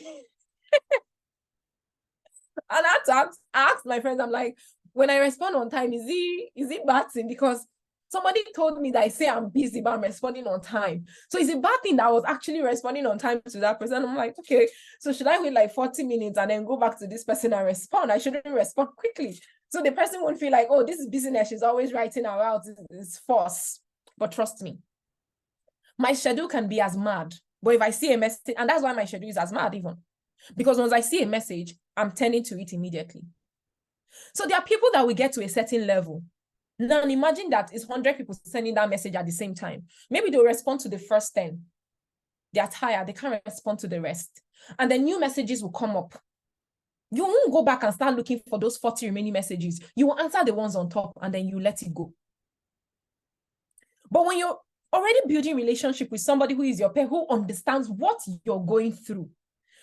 I had to ask my friends, I'm like, when I respond on time, is it bad thing? Because somebody told me that I say I'm busy, but I'm responding on time. So is it bad thing that I was actually responding on time to that person? I'm like, okay, so should I wait like 40 minutes and then go back to this person and respond? I shouldn't respond quickly. So the person won't feel like, oh, this is business. She's always writing her out. It's force. But trust me, my schedule can be as mad. But if I see a message, and that's why my schedule is as mad even. Because once I see a message, I'm turning to it immediately. So there are people that will get to a certain level. Now imagine that it's 100 people sending that message at the same time. Maybe they'll respond to the first 10. They're tired. They can't respond to the rest. And then new messages will come up. You won't go back and start looking for those 40 remaining messages. You will answer the ones on top and then you let it go. But when you're already building relationship with somebody who is your peer, who understands what you're going through,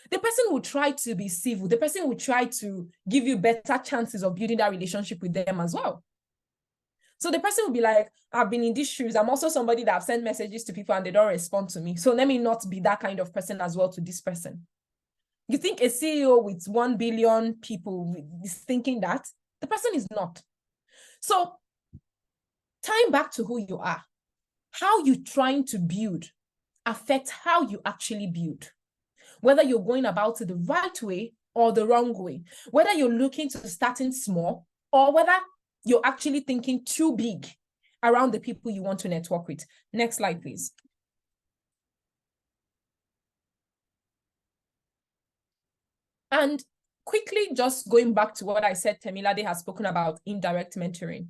the person will try to be civil. The person will try to give you better chances of building that relationship with them as well. So the person will be like, I've been in these shoes. I'm also somebody that I've sent messages to people and they don't respond to me. So let me not be that kind of person as well to this person. You think a CEO with 1 billion people is thinking that? The person is not. So tying back to who you are, how you're trying to build affects how you actually build. Whether you're going about it the right way or the wrong way, whether you're looking to starting small or whether you're actually thinking too big around the people you want to network with. Next slide, please. And quickly, just going back to what I said, Temilade has spoken about indirect mentoring.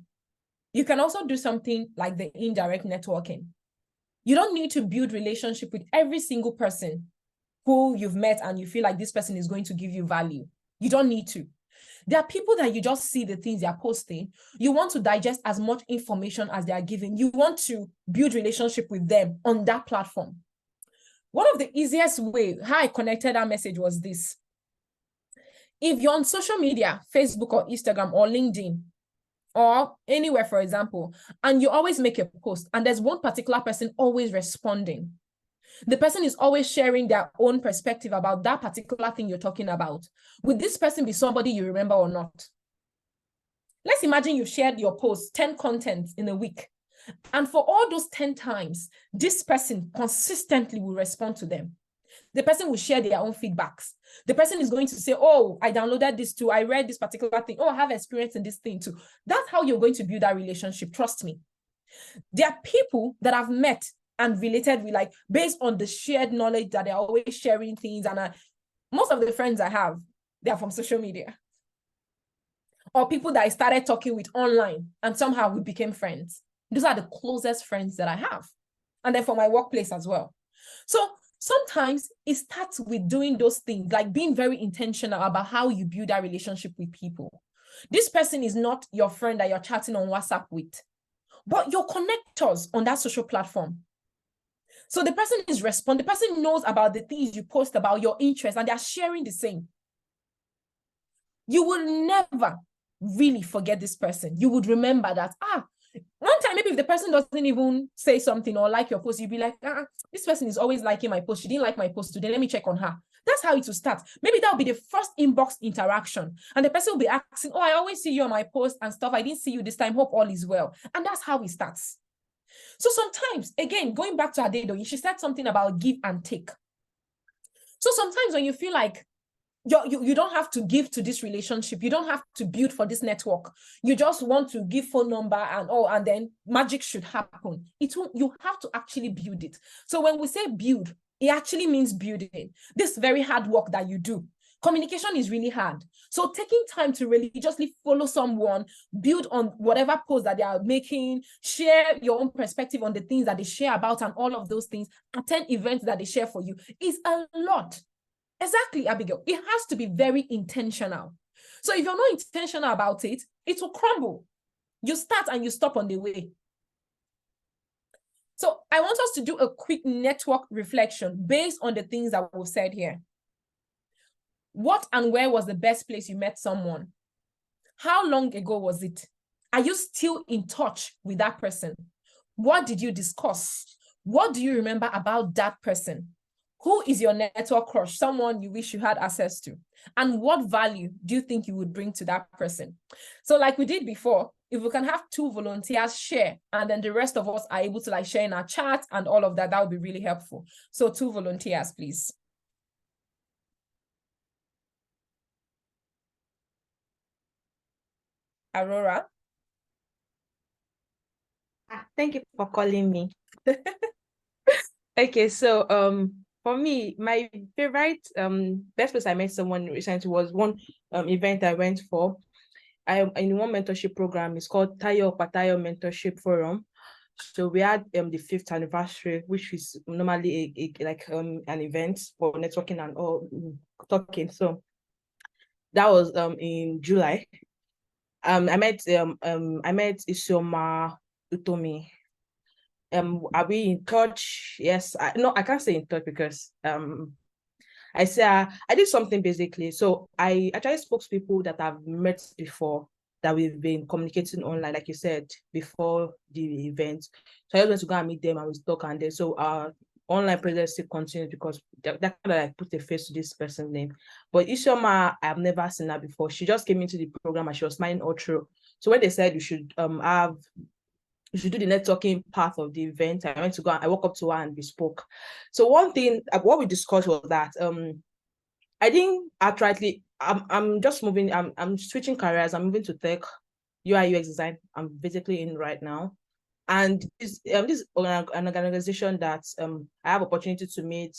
You can also do something like the indirect networking. You don't need to build relationship with every single person who you've met and you feel like this person is going to give you value. You don't need to. There are people that you just see the things they are posting. You want to digest as much information as they are giving. You want to build relationship with them on that platform. One of the easiest way how I connected that message was this. If you're on social media, Facebook or Instagram or LinkedIn, or anywhere, for example, and you always make a post and there's one particular person always responding, the person is always sharing their own perspective about that particular thing you're talking about. Would this person be somebody you remember or not? Let's imagine you've shared your post 10 contents in a week. And for all those 10 times, this person consistently will respond to them. The person will share their own feedbacks. The person is going to say, oh, I downloaded this too. I read this particular thing. Oh, I have experience in this thing too. That's how you're going to build that relationship. Trust me. There are people that I've met and related with, like, based on the shared knowledge that they're always sharing things. And most of the friends I have, they're from social media. Or people that I started talking with online and somehow we became friends. Those are the closest friends that I have. And then for my workplace as well. So sometimes it starts with doing those things, like being very intentional about how you build that relationship with people. This person is not your friend that you're chatting on WhatsApp with, but your connectors on that social platform. So the person is the person knows about the things you post about your interests and they're sharing the same. You will never really forget this person. You would remember that, one time, maybe if the person doesn't even say something or like your post, you'd be like, this person is always liking my post. She didn't like my post today. Let me check on her. That's how it will start. Maybe that'll be the first inbox interaction. And the person will be asking, oh, I always see you on my post and stuff. I didn't see you this time. Hope all is well. And that's how it starts. So sometimes, again, going back to Adedo, she said something about give and take. So sometimes when you feel like you don't have to give to this relationship, you don't have to build for this network, you just want to give phone number and then magic should happen. You have to actually build it. So when we say build, it actually means building. This very hard work that you do. Communication is really hard. So taking time to religiously follow someone, build on whatever post that they are making, share your own perspective on the things that they share about and all of those things, attend events that they share for you is a lot. Exactly, Abigail. It has to be very intentional. So if you're not intentional about it, it will crumble. You start and you stop on the way. So I want us to do a quick network reflection based on the things that we've said here. What and where was the best place you met someone? How long ago was it? Are you still in touch with that person? What did you discuss? What do you remember about that person? Who is your network crush? Someone you wish you had access to? And what value do you think you would bring to that person? So like we did before, if we can have 2 volunteers share, and then the rest of us are able to like share in our chat and all of that, that would be really helpful. So 2 volunteers, please. Aurora. Thank you for calling me. Okay, so for me, my favorite best place I met someone recently was one event I went for. I in one mentorship program. It's called Tayo Patayo Mentorship Forum. So we had the 5th anniversary, which is normally an event for networking and all talking. So that was in July. I met Isioma Utomi. Are we in touch? Yes. I can't say in touch because I say I did something basically. So I actually spoke to people that I've met before that we've been communicating online, like you said, before the event. So I just went to go and meet them and we talk, and then so our online presence still continues because that kind of like put a face to this person's name. But Isioma, I've never seen her before. She just came into the program and she was smiling all through. So when they said you should do the networking part of the event, I walked up to her and we spoke. So one thing, what we discussed was that I didn't outrightly, I'm just moving, I'm switching careers, I'm moving to tech, UI UX design, I'm basically in right now. And this is an organization that I have opportunity to meet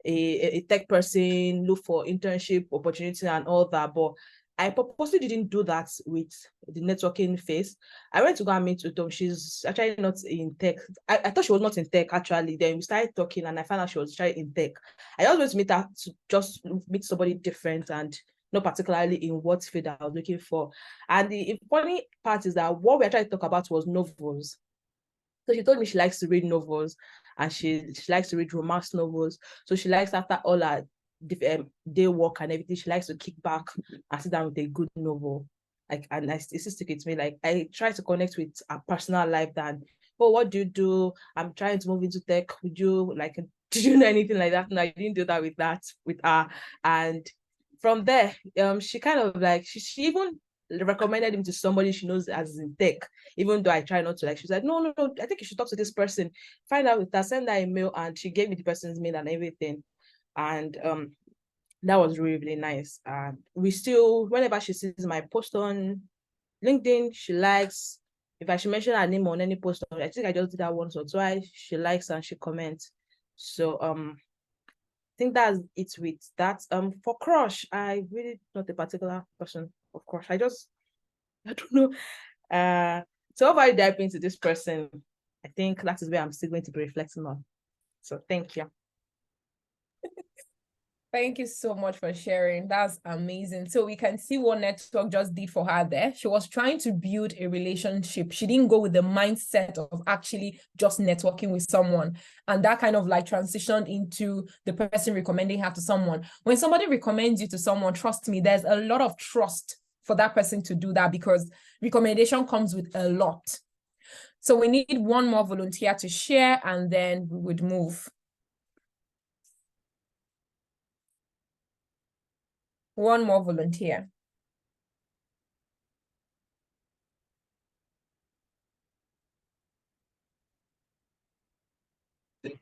a tech person, look for internship opportunity and all that, but I purposely didn't do that with the networking phase. I went to go and meet with them. She's actually not in tech. I thought she was not in tech actually. Then we started talking and I found out she was actually in tech. I always went to meet her to just meet somebody different and not particularly in what field I was looking for. And the funny part is that what we actually talked about was novels. So she told me she likes to read novels and she likes to read romance novels. So she likes, after all her day work and everything, she likes to kick back and sit down with a good novel. Like, and it still stick with me. Like, I try to connect with a personal life than, oh, what do you do? I'm trying to move into tech. Would you like, did you know anything like that? No, I didn't do that with her. And from there, she kind of like, she even recommended him to somebody she knows as in tech, even though I try not to. Like, she's like, no, I think you should talk to this person, find out with her, send her a mail, and she gave me the person's mail and everything. And that was really, really nice. We still, whenever she sees my post on LinkedIn, she likes. If I should mention her name on any post, I think I just did that once or twice. She likes and she comments. So I think that's it with that. For crush, I really not a particular person of crush. I don't know. So if I dive into this person, I think that is where I'm still going to be reflecting on. So thank you. Thank you so much for sharing. That's amazing. So we can see what network just did for her there. She was trying to build a relationship. She didn't go with the mindset of actually just networking with someone. And that kind of like transitioned into the person recommending her to someone. When somebody recommends you to someone, trust me, there's a lot of trust for that person to do that because recommendation comes with a lot. So we need one more volunteer to share and then we would move. One more volunteer.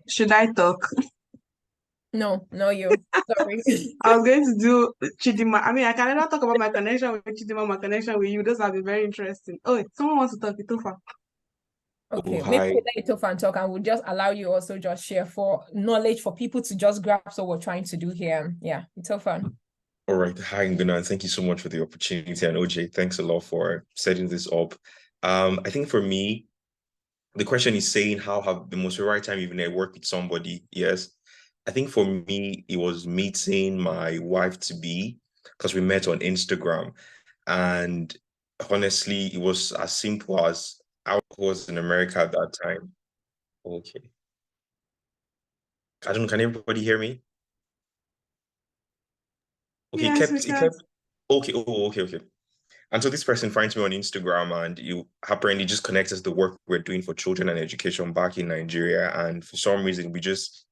Should I talk? No, you. Sorry. I was going to do Chidima. I mean, I can never talk about my connection with Chidima, my connection with you. Those have been very interesting. Oh, someone wants to talk. Itofa. Okay, Oh, maybe hi. we let it off and talk, and we'll just allow you also just share for knowledge for people to just grasp what we're trying to do here. Yeah, it's so fun. All right. Hi, Ngunan. Thank you so much for the opportunity. And OJ, thanks a lot for setting this up. I think for me, the question is saying how have the most right time you've networked with somebody? Yes. I think for me, it was meeting my wife to be because we met on Instagram. And honestly, it was as simple as I was in America at that time. Okay. I don't know, can everybody hear me? Okay, Yes, we it can. kept okay. Oh, okay. And so this person finds me on Instagram and you apparently just connect us to the work we're doing for children and education back in Nigeria. And for some reason, we just,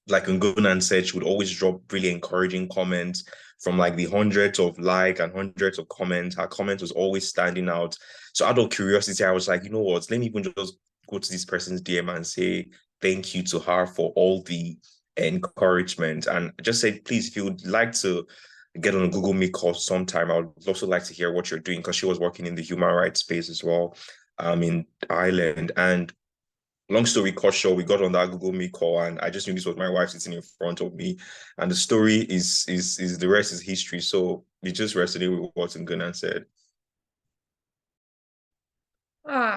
like Ngunan said, she would always drop really encouraging comments from like the hundreds of like and hundreds of comments. Her comment was always standing out. So out of curiosity, I was like, you know what, let me even just go to this person's DM and say thank you to her for all the encouragement. And I just said, please, if you would like to get on a Google Meet call sometime, I would also like to hear what you're doing because she was working in the human rights space as well, in Ireland. And long story short, we got on that Google Meet call, and I just knew this was my wife sitting in front of me. And the story is the rest is history. So we just resonated with what Ngunan said.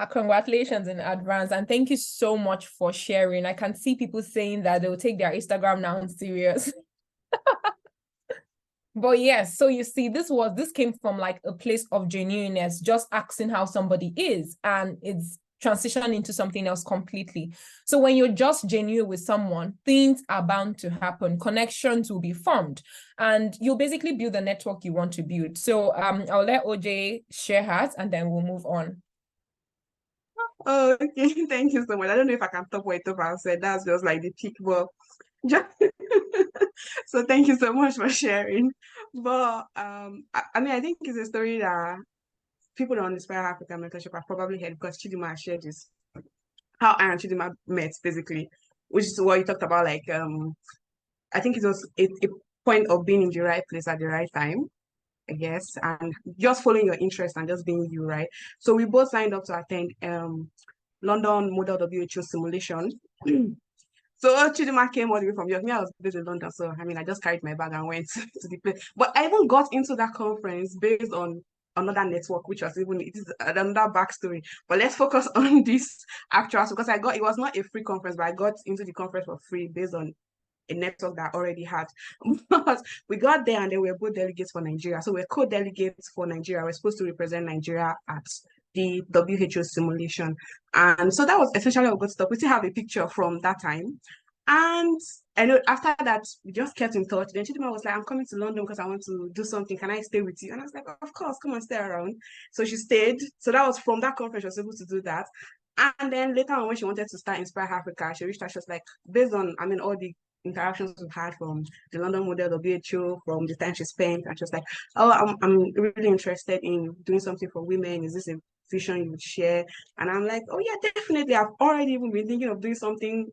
Congratulations in advance. And thank you so much for sharing. I can see people saying that they'll take their Instagram now serious. But yes, so you see, this came from like a place of genuineness, just asking how somebody is, and it's transitioned into something else completely. So when you're just genuine with someone, things are bound to happen. Connections will be formed, and you'll basically build the network you want to build. So I'll let OJ share hers, and then we'll move on. Oh, okay. Thank you so much. I don't know if I can top what Itofa said. That's just like the peak, but just so thank you so much for sharing. But I mean, I think it's a story that people on Inspire Africa mentorship have probably heard because Chidima shared this how I and Chidima met basically, which is what you talked about. Like I think it was a point of being in the right place at the right time, I guess, and just following your interest and just being you, right? So we both signed up to attend London Model WHO simulation. So Chidima came all the way from York. Me, I was based in London, so I mean, I just carried my bag and went to the place. But I even got into that conference based on another network, which was even it is another backstory. But let's focus on this actual because it was not a free conference, but I got into the conference for free based on a network that I already had. But we got there and then we were both delegates for Nigeria. So we're co-delegates for Nigeria. We're supposed to represent Nigeria at the WHO simulation. And so that was essentially a good stuff. We still have a picture from that time. And I know after that, we just kept in touch. Then Chidima was like, I'm coming to London because I want to do something. Can I stay with you? And I was like, of course, come and stay around. So she stayed. So that was from that conference, she was able to do that. And then later on, when she wanted to start Inspire Africa, she reached out. She was like, based on, I mean, all the interactions we've had from the London model, the WHO, from the time she spent, and she was like, oh, I'm really interested in doing something for women. Is this a vision you would share. And I'm like, oh yeah, definitely. I've already even been thinking of doing something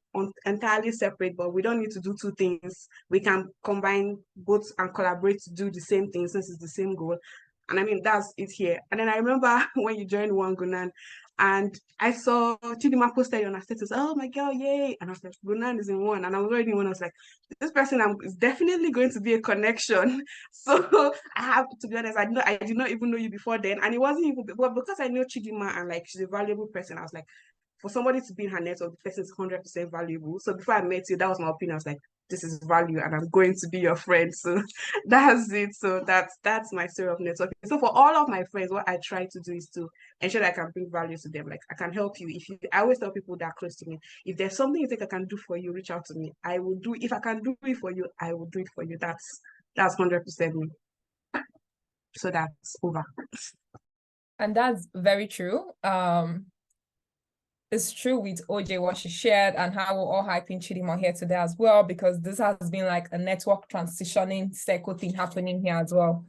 entirely separate, but we don't need to do two things. We can combine both and collaborate to do the same thing since it's the same goal. And I mean, that's it here. And then I remember when you joined Ngunan, and I saw Chidima posted on her status, oh my God, yay. And I was like, Ngunan is in one. And I was already one, I was like, this person is definitely going to be a connection. So I have to be honest, I did not even know you before then. And it wasn't even, but because I know Chidima and like she's a valuable person, I was like, for somebody to be in her network, the person is 100% valuable. So before I met you, that was my opinion. I was like, this is value and I'm going to be your friend. So that's it. So that's my story of networking. So for all of my friends, what I try to do is to ensure that I can bring value to them. Like I can help you. I always tell people that are close to me, if there's something you think I can do for you, reach out to me. I will do. If I can do it for you, I will do it for you. That's 100% me. So that's over. And that's very true. It's true with OJ what she shared, and how we're all hyping Chidima here today as well, because this has been like a network transitioning circle thing happening here as well.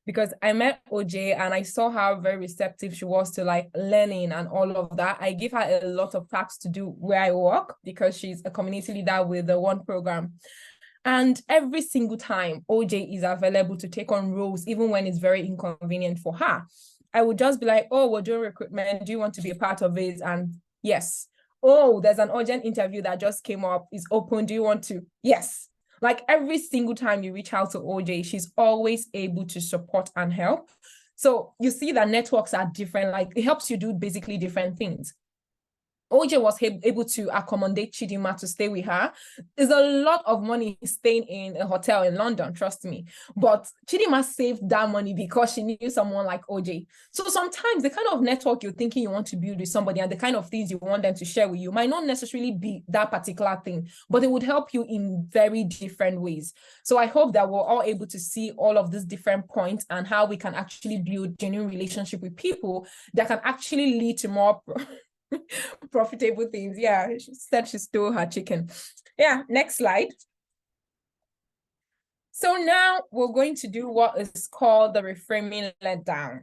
Because I met OJ and I saw how very receptive she was to like learning and all of that. I give her a lot of tasks to do where I work because she's a community leader with the One program. And every single time OJ is available to take on roles, even when it's very inconvenient for her, I would just be like, oh, we're doing recruitment. Do you want to be a part of it? And yes. Oh, there's an urgent interview that just came up. It's open. Do you want to? Yes. Like every single time you reach out to OJ, she's always able to support and help. So you see that networks are different. Like it helps you do basically different things. OJ was able to accommodate Chidima to stay with her. There's a lot of money staying in a hotel in London, trust me. But Chidima saved that money because she knew someone like OJ. So sometimes the kind of network you're thinking you want to build with somebody and the kind of things you want them to share with you might not necessarily be that particular thing, but it would help you in very different ways. So I hope that we're all able to see all of these different points and how we can actually build genuine relationship with people that can actually lead to more profitable things. Yeah, she said she stole her chicken. Yeah, next slide. So now we're going to do what is called the reframing letdown.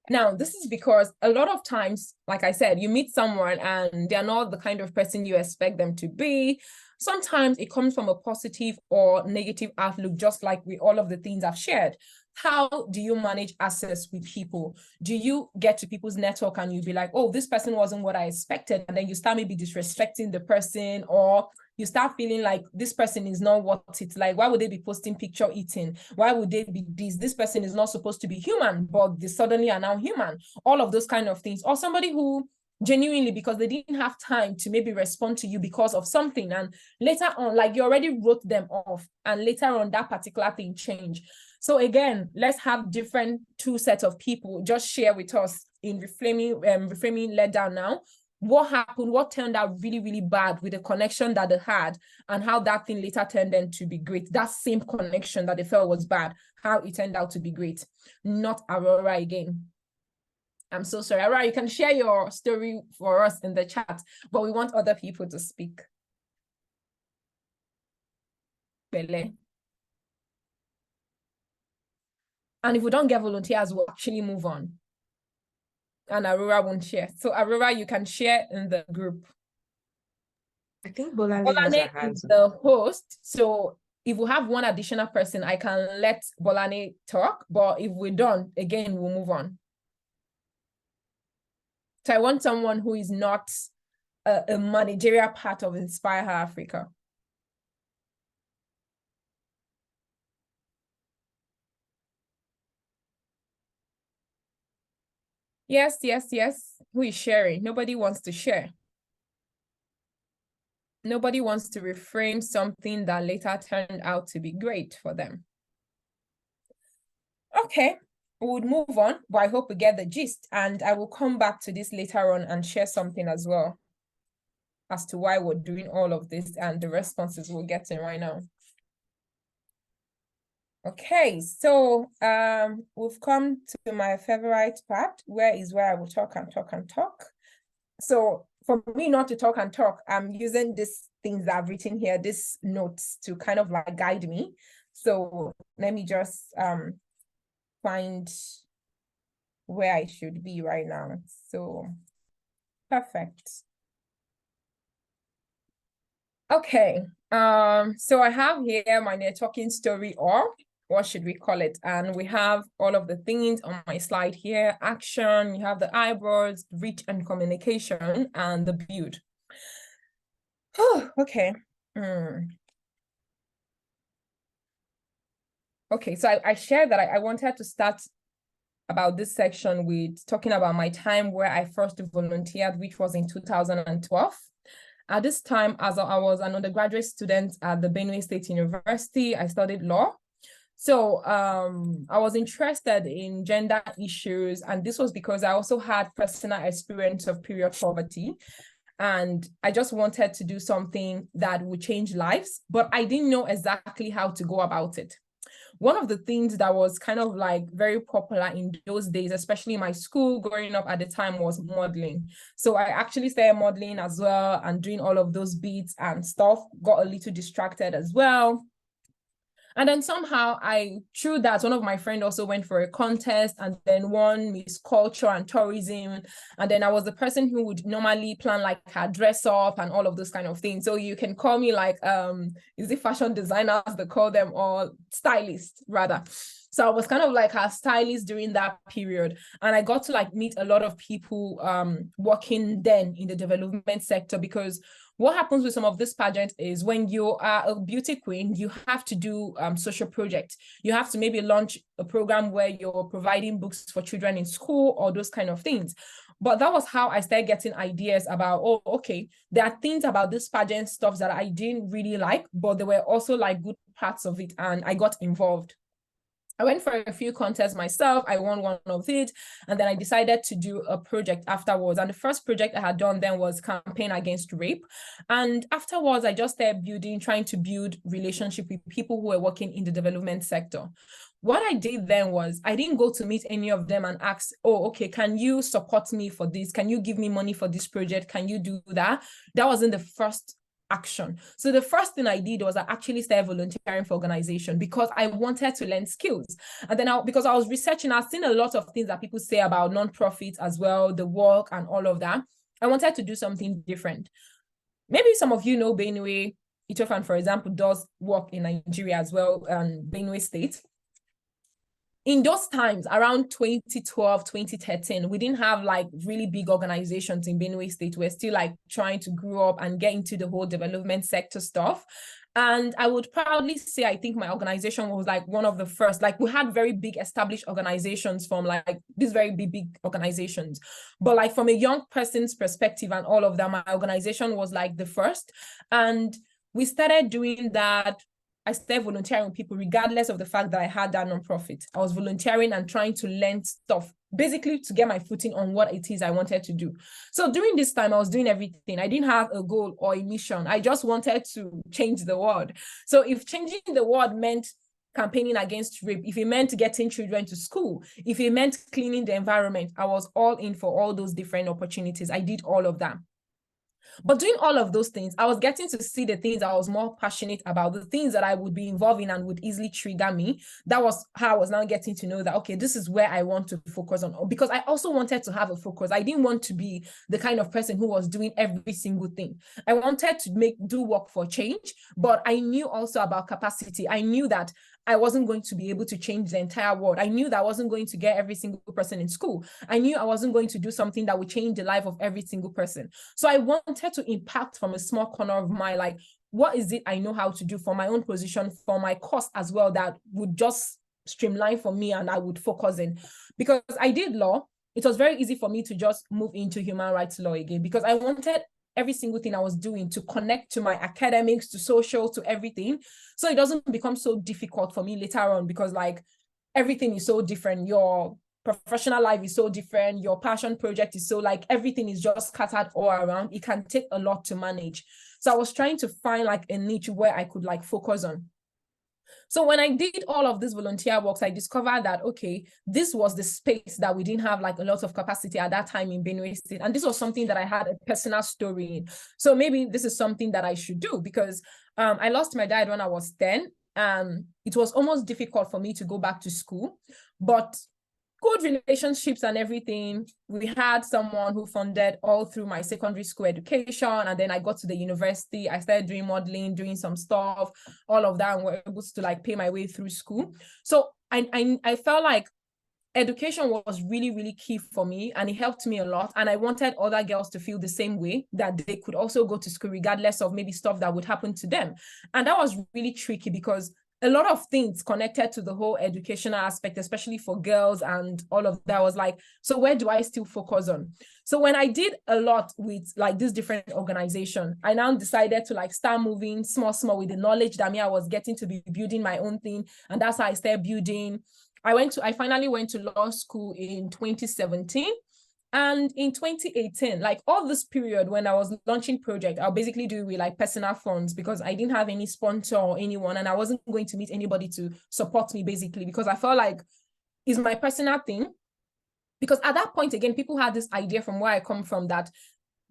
Now, this is because a lot of times, like I said, you meet someone and they're not the kind of person you expect them to be. Sometimes it comes from a positive or negative outlook, just like with all of the things I've shared. How do you manage access with people? Do you get to people's network and you be like, oh, this person wasn't what I expected, and then you start maybe disrespecting the person, or you start feeling like this person is not what it's like. Why would they be posting picture eating? Why would they be this? This person is not supposed to be human, but they suddenly are now human. All of those kind of things. Or somebody who genuinely, because they didn't have time to maybe respond to you because of something, and later on, like you already wrote them off, and later on that particular thing changed. So again, let's have different two sets of people. Just share with us in reframing letdown now. What happened, what turned out really, really bad with the connection that they had, and how that thing later turned out to be great. That same connection that they felt was bad, how it turned out to be great. Not Aurora again. I'm so sorry. Aurora, you can share your story for us in the chat, but we want other people to speak. Bele. And if we don't get volunteers, we'll actually move on. And Aurora won't share. So Aurora, you can share in the group. I think Bolane has her hands. The host. So if we have one additional person, I can let Bolane talk. But if we don't, again, we'll move on. So I want someone who is not a managerial part of Inspire Her Africa. Yes, yes, yes. Who is sharing? Nobody wants to share. Nobody wants to reframe something that later turned out to be great for them. Okay, we would move on, but I hope we get the gist, and I will come back to this later on and share something as well as to why we're doing all of this and the responses we're getting right now. Okay, so we've come to my favorite part, where I will talk and talk and talk. So for me not to talk and talk, I'm using these things that I've written here, these notes, to kind of like guide me. So let me just find where I should be right now. So perfect. Okay, so I have here my networking story, or what should we call it? And we have all of the things on my slide here: action, you have the eyebrows, reach and communication, and the build. Okay. Okay, so I shared that I wanted to start about this section with talking about my time where I first volunteered, which was in 2012. At this time, as I was an undergraduate student at the Benue State University, I studied law. So I was interested in gender issues, and this was because I also had personal experience of period poverty. And I just wanted to do something that would change lives, but I didn't know exactly how to go about it. One of the things that was kind of like very popular in those days, especially in my school growing up at the time, was modeling. So I actually started modeling as well and doing all of those beats and stuff, got a little distracted as well. And then somehow through that, one of my friends also went for a contest and then won Miss Culture and Tourism. And then I was the person who would normally plan like her dress up and all of those kind of things. So you can call me like, is it fashion designers they call them, or stylist rather. So I was kind of like her stylist during that period. And I got to like meet a lot of people working then in the development sector, because what happens with some of this pageant is when you are a beauty queen, you have to do social projects. You have to maybe launch a program where you're providing books for children in school or those kind of things. But that was how I started getting ideas about, oh, okay, there are things about this pageant stuff that I didn't really like, but there were also like good parts of it, and I got involved. I went for a few contests myself. I won one of it. And then I decided to do a project afterwards. And the first project I had done then was campaign against rape. And afterwards, I just started trying to build relationship with people who were working in the development sector. What I did then was I didn't go to meet any of them and ask, oh, okay, can you support me for this? Can you give me money for this project? Can you do that? That wasn't the first action. So the first thing I did was I actually started volunteering for organization because I wanted to learn skills. And then because I was researching, I've seen a lot of things that people say about nonprofits as well, the work and all of that. I wanted to do something different. Maybe some of you know Benue, Itofan, for example, does work in Nigeria as well, and Benue State. In those times, around 2012, 2013, we didn't have like really big organizations in Benue State. We're still like trying to grow up and get into the whole development sector stuff. And I would proudly say, I think my organization was like one of the first. Like we had very big established organizations from like these very big organizations. But like from a young person's perspective and all of that, my organization was like the first. And we started doing that. I started volunteering with people regardless of the fact that I had that nonprofit. I was volunteering and trying to learn stuff, basically to get my footing on what it is I wanted to do. So during this time, I was doing everything. I didn't have a goal or a mission. I just wanted to change the world. So if changing the world meant campaigning against rape, if it meant getting children to school, if it meant cleaning the environment, I was all in for all those different opportunities. I did all of that. But doing all of those things, I was getting to see the things I was more passionate about, the things that I would be involved in and would easily trigger me. That was how I was now getting to know that, okay, this is where I want to focus on. Because I also wanted to have a focus. I didn't want to be the kind of person who was doing every single thing. I wanted to do work for change, but I knew also about capacity. I knew that I wasn't going to be able to change the entire world. I knew that I wasn't going to get every single person in school. I knew I wasn't going to do something that would change the life of every single person. So I wanted to impact from a small corner of my, like, what is it I know how to do for my own position, for my course as well, that would just streamline for me and I would focus in. Because I did law, it was very easy for me to just move into human rights law again, because I wanted every single thing I was doing to connect to my academics, to social, to everything. So it doesn't become so difficult for me later on, because like everything is so different. Your professional life is so different. Your passion project is so, like, everything is just scattered all around. It can take a lot to manage. So I was trying to find like a niche where I could like focus on. So when I did all of these volunteer works, I discovered that, okay, this was the space that we didn't have like a lot of capacity at that time in Benue State. And this was something that I had a personal story in. So maybe this is something that I should do, because I lost my dad when I was 10. It was almost difficult for me to go back to school. But good relationships and everything. We had someone who funded all through my secondary school education. And then I got to the university. I started doing modeling, doing some stuff, all of that, and were able to like pay my way through school. So I felt like education was really, really key for me, and it helped me a lot. And I wanted other girls to feel the same way, that they could also go to school regardless of maybe stuff that would happen to them. And that was really tricky because a lot of things connected to the whole educational aspect, especially for girls and all of that, was like, so where do I still focus on? So when I did a lot with like this different organization, I now decided to like start moving small with the knowledge that I was getting to be building my own thing. And that's how I started building. I finally went to law school in 2017. And in 2018, like all this period when I was launching project, I'll basically do it with like personal funds because I didn't have any sponsor or anyone, and I wasn't going to meet anybody to support me basically, because I felt like it's my personal thing. Because at that point, again, people had this idea from where I come from that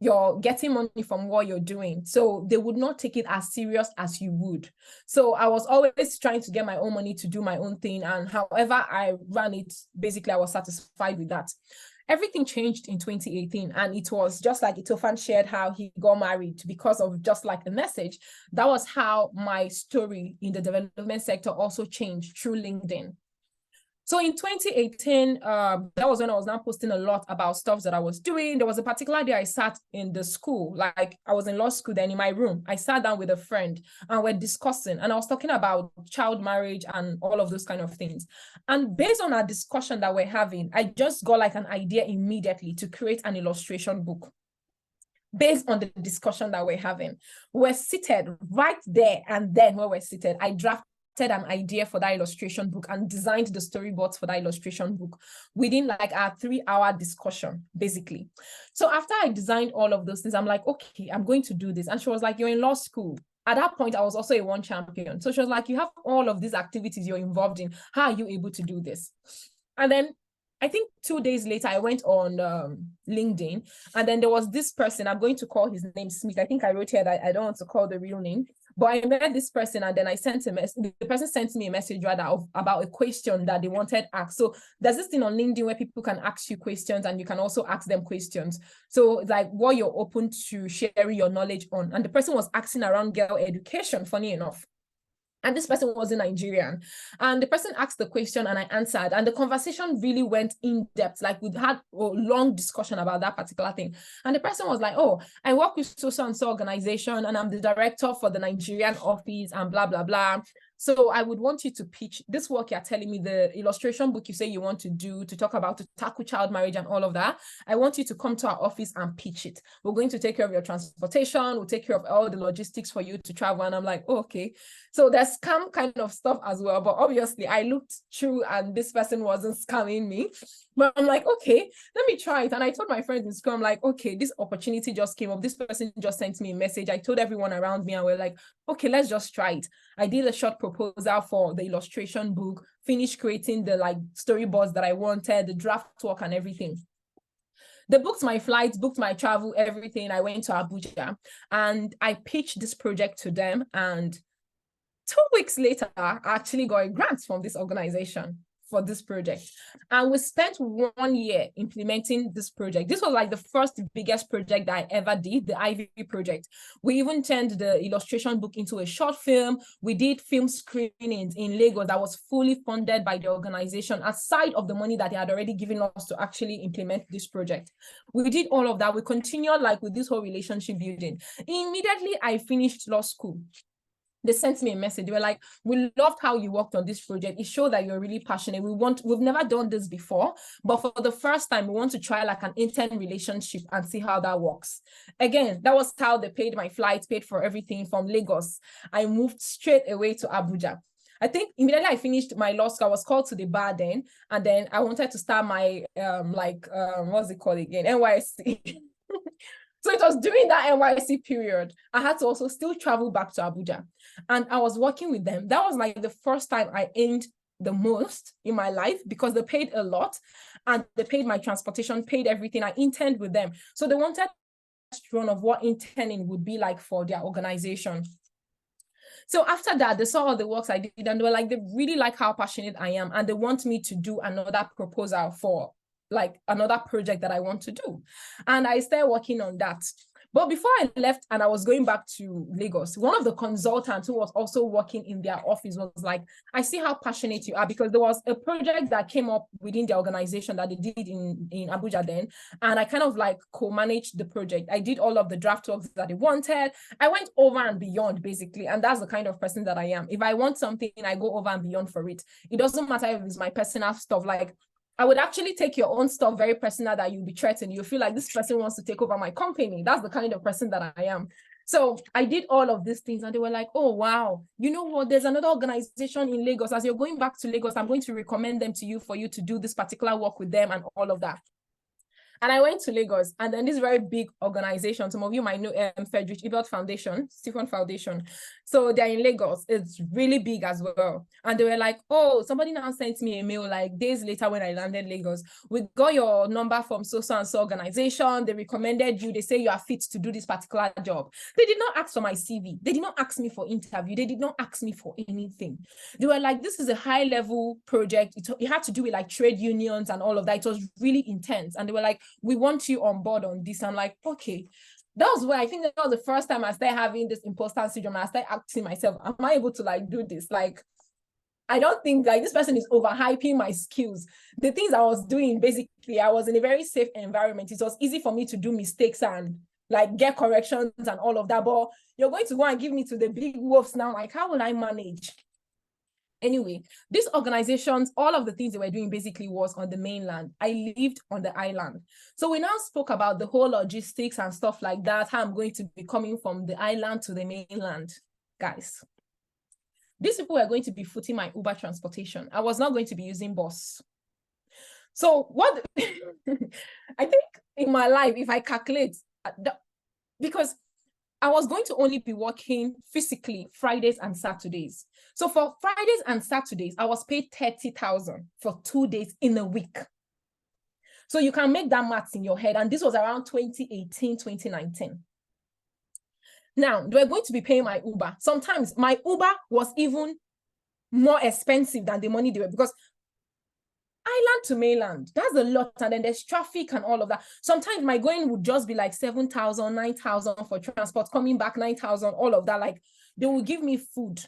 you're getting money from what you're doing. So they would not take it as serious as you would. So I was always trying to get my own money to do my own thing. And however I ran it, basically I was satisfied with that. Everything changed in 2018. And it was just like Itofan shared how he got married because of just like the message. That was how my story in the development sector also changed through LinkedIn. So in 2018, that was when I was now posting a lot about stuff that I was doing. There was a particular day I sat in the school, like I was in law school then in my room. I sat down with a friend and we're discussing, and I was talking about child marriage and all of those kind of things. And based on our discussion that we're having, I just got like an idea immediately to create an illustration book. Based on the discussion that we're having, we're seated right there, and then when we're seated, I drafted an idea for that illustration book and designed the storyboards for that illustration book within like our 3-hour discussion, basically. So after I designed all of those things, I'm like, okay, I'm going to do this. And she was like, you're in law school. At that point, I was also a one champion. So she was like, you have all of these activities you're involved in. How are you able to do this? And then I think 2 days later, I went on LinkedIn, and then there was this person, I'm going to call his name Smith. I think I wrote here that I don't want to call the real name, but I met this person, and then I sent a message. The person sent me a message rather about a question that they wanted asked. So there's this thing on LinkedIn where people can ask you questions, and you can also ask them questions. So it's like what you're open to sharing your knowledge on. And the person was asking around girl education, funny enough. And this person wasn't Nigerian. And the person asked the question and I answered. And the conversation really went in depth. Like we had a long discussion about that particular thing. And the person was like, oh, I work with so-and-so organization and I'm the director for the Nigerian office and blah, blah, blah. So I would want you to pitch this work you're telling me, the illustration book you say you want to do to talk about, to tackle child marriage and all of that. I want you to come to our office and pitch it. We're going to take care of your transportation. We'll take care of all the logistics for you to travel. And I'm like, oh, okay. So there's scam kind of stuff as well. But obviously I looked through and this person wasn't scamming me. But I'm like, okay, let me try it. And I told my friends in school, I'm like, okay, this opportunity just came up. This person just sent me a message. I told everyone around me and we're like, okay, let's just try it. I did a short proposal for the illustration book, finished creating the like storyboards that I wanted, the draft work and everything. They booked my flights, booked my travel, everything. I went to Abuja and I pitched this project to them. And 2 weeks later, I actually got a grant from this organization for this project. And we spent 1 year implementing this project. This was like the first biggest project that I ever did, the Ivy project. We even turned the illustration book into a short film. We did film screenings in Lagos that was fully funded by the organization, aside of the money that they had already given us to actually implement this project. We did all of that. We continued like with this whole relationship building. Immediately, I finished law school. They sent me a message. They were like, we loved how you worked on this project. It showed that you're really passionate. We've never done this before, but for the first time, we want to try like an intern relationship and see how that works. Again, that was how they paid my flights, paid for everything from Lagos. I moved straight away to Abuja. I think immediately I finished my law school, I was called to the bar then, and then I wanted to start my, what's it called again? NYSC. So it was during that NYC period, I had to also still travel back to Abuja. And I was working with them. That was like the first time I earned the most in my life because they paid a lot and they paid my transportation, paid everything. I interned with them. So they wanted to run of what interning would be like for their organization. So after that, they saw all the works I did and they were like, they really like how passionate I am. And they want me to do another proposal for like another project that I want to do. And I started working on that. But before I left and I was going back to Lagos, one of the consultants who was also working in their office was like, I see how passionate you are, because there was a project that came up within the organization that they did in Abuja then. And I kind of like co-managed the project. I did all of the draft works that they wanted. I went over and beyond basically. And that's the kind of person that I am. If I want something, I go over and beyond for it. It doesn't matter if it's my personal stuff. Like, I would actually take your own stuff very personal that you'll be threatened. You feel like this person wants to take over my company. That's the kind of person that I am. So I did all of these things and they were like, oh, wow. You know what? There's another organization in Lagos. As you're going back to Lagos, I'm going to recommend them to you for you to do this particular work with them and all of that. And I went to Lagos, and then this very big organization, some of you might know Frederick Ebert Foundation, Stephen Foundation. So they're in Lagos. It's really big as well. And they were like, oh, somebody now sent me a mail like days later when I landed Lagos. We got your number from so-and-so organization. They recommended you. They say you are fit to do this particular job. They did not ask for my CV. They did not ask me for interview. They did not ask me for anything. They were like, this is a high-level project. It had to do with like trade unions and all of that. It was really intense. And they were like, we want you on board on this. I'm like, okay. That was where I think that was the first time I started having this imposter syndrome. I started asking myself, am I able to like do this? Like, I don't think like this person is overhyping my skills. The things I was doing, basically, I was in a very safe environment. It was easy for me to do mistakes and like get corrections and all of that. But you're going to go and give me to the big wolves now. Like, how will I manage? Anyway, these organizations, all of the things they were doing basically was on the mainland. I lived on the island. So we now spoke about the whole logistics and stuff like that, how I'm going to be coming from the island to the mainland. Guys, these people were going to be footing my Uber transportation. I was not going to be using bus. So what, I think in my life, if I calculate, because I was going to only be working physically Fridays and Saturdays. So for Fridays and Saturdays, I was paid 30,000 for 2 days in a week. So you can make that maths in your head. And this was around 2018, 2019. Now, they were going to be paying my Uber. Sometimes my Uber was even more expensive than the money they were, because island to mainland, that's a lot. And then there's traffic and all of that. Sometimes my going would just be like 7,000, 9,000 for transport, coming back 9,000, all of that. Like they will give me food,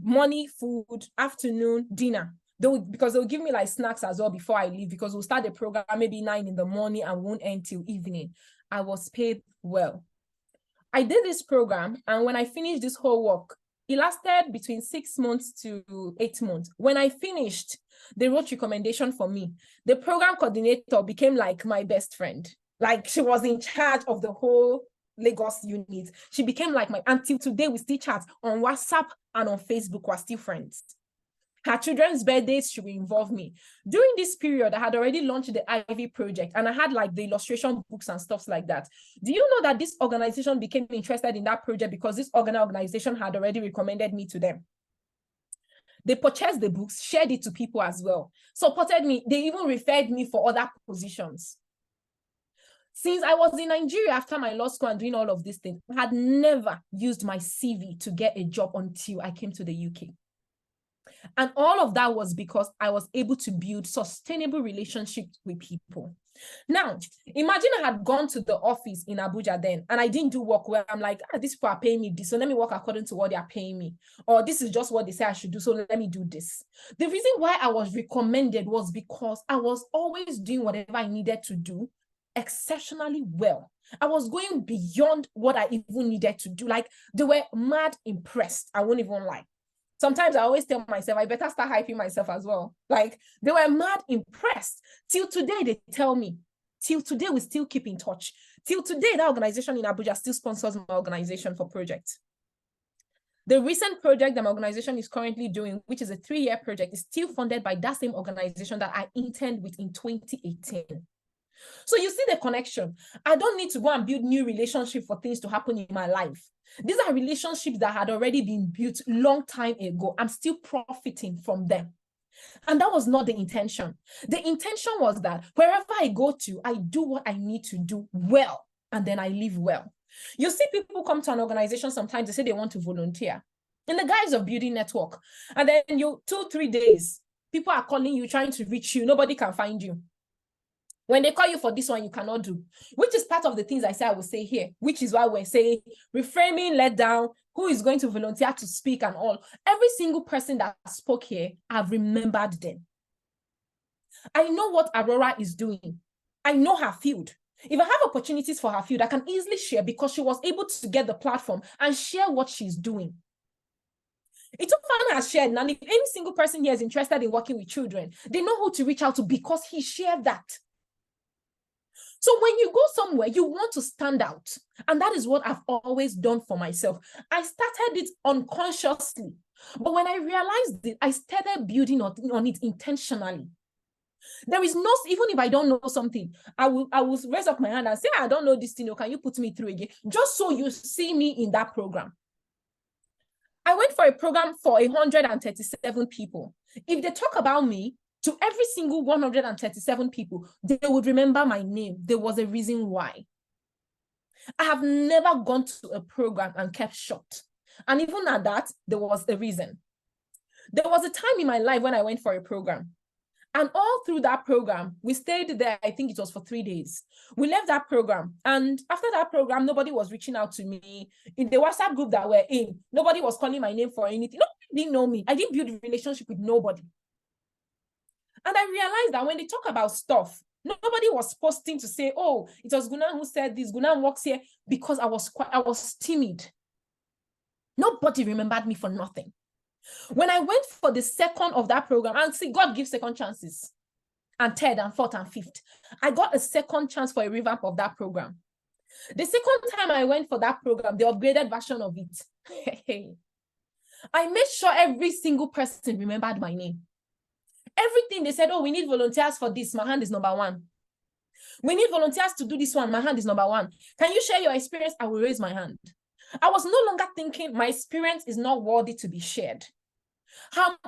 money, food, afternoon, dinner. Because they'll give me like snacks as well before I leave, because we'll start the program maybe 9 in the morning and won't end till evening. I was paid well. I did this program, and when I finished this whole work, it lasted between 6 months to 8 months. When I finished, they wrote recommendation for me. The program coordinator became like my best friend. Like she was in charge of the whole Lagos unit. She became like my, until today we still chat on WhatsApp and on Facebook, we're still friends. Her children's birthdays, she will involve me. During this period, I had already launched the Ivy project, and I had like the illustration books and stuff like that. Do you know that this organization became interested in that project because this organization had already recommended me to them? They purchased the books, shared it to people as well, supported me. They even referred me for other positions. Since I was in Nigeria after my law school and doing all of these things, I had never used my CV to get a job until I came to the UK. And all of that was because I was able to build sustainable relationships with people. Now, imagine I had gone to the office in Abuja then, and I didn't do work where I'm like, these people are paying me this, so let me work according to what they are paying me. Or this is just what they say I should do, so let me do this. The reason why I was recommended was because I was always doing whatever I needed to do exceptionally well. I was going beyond what I even needed to do. Like, they were mad impressed. I won't even lie. Sometimes I always tell myself, I better start hyping myself as well. Like, they were mad impressed. Till today, they tell me. Till today, we still keep in touch. Till today, that organization in Abuja still sponsors my organization for projects. The recent project that my organization is currently doing, which is a 3-year project, is still funded by that same organization that I interned with in 2018. So you see the connection. I don't need to go and build new relationships for things to happen in my life. These are relationships that had already been built long time ago. I'm still profiting from them. And that was not the intention. The intention was that wherever I go to, I do what I need to do well, and then I live well. You see people come to an organization sometimes, they say they want to volunteer. in the guise of building network. And then 2-3 days, people are calling you, trying to reach you. Nobody can find you. When they call you for this one, you cannot do, which is part of the things I say I will say here, which is why we're saying reframing, let down, who is going to volunteer to speak and all. Every single person that spoke here, I've remembered them. I know what Aurora is doing. I know her field. If I have opportunities for her field, I can easily share because she was able to get the platform and share what she's doing. Itofan has shared, and if any single person here is interested in working with children, they know who to reach out to because he shared that. So when you go somewhere, you want to stand out. And that is what I've always done for myself. I started it unconsciously. But when I realized it, I started building on it intentionally. There is no, even if I don't know something, I will raise up my hand and say, I don't know this thing. Can you put me through again? Just so you see me in that program. I went for a program for 137 people. If they talk about me, to every single 137 people, they would remember my name. There was a reason why. I have never gone to a program and kept short. And even at that, there was a reason. There was a time in my life when I went for a program. And all through that program, we stayed there, I think it was for 3 days. We left that program. And after that program, nobody was reaching out to me. In the WhatsApp group that we're in, nobody was calling my name for anything. Nobody didn't know me. I didn't build a relationship with nobody. And I realized that when they talk about stuff, nobody was posting to say, oh, it was Ngunan who said this, Ngunan works here, because I was timid. Nobody remembered me for nothing. When I went for the second of that program, and see, God gives second chances, and third and fourth and fifth, I got a second chance for a revamp of that program. The second time I went for that program, the upgraded version of it, I made sure every single person remembered my name. Everything they said, oh, we need volunteers for this, my hand is number one. We need volunteers to do this one, my hand is number one. Can you share your experience? I will raise my hand. I was no longer thinking my experience is not worthy to be shared. However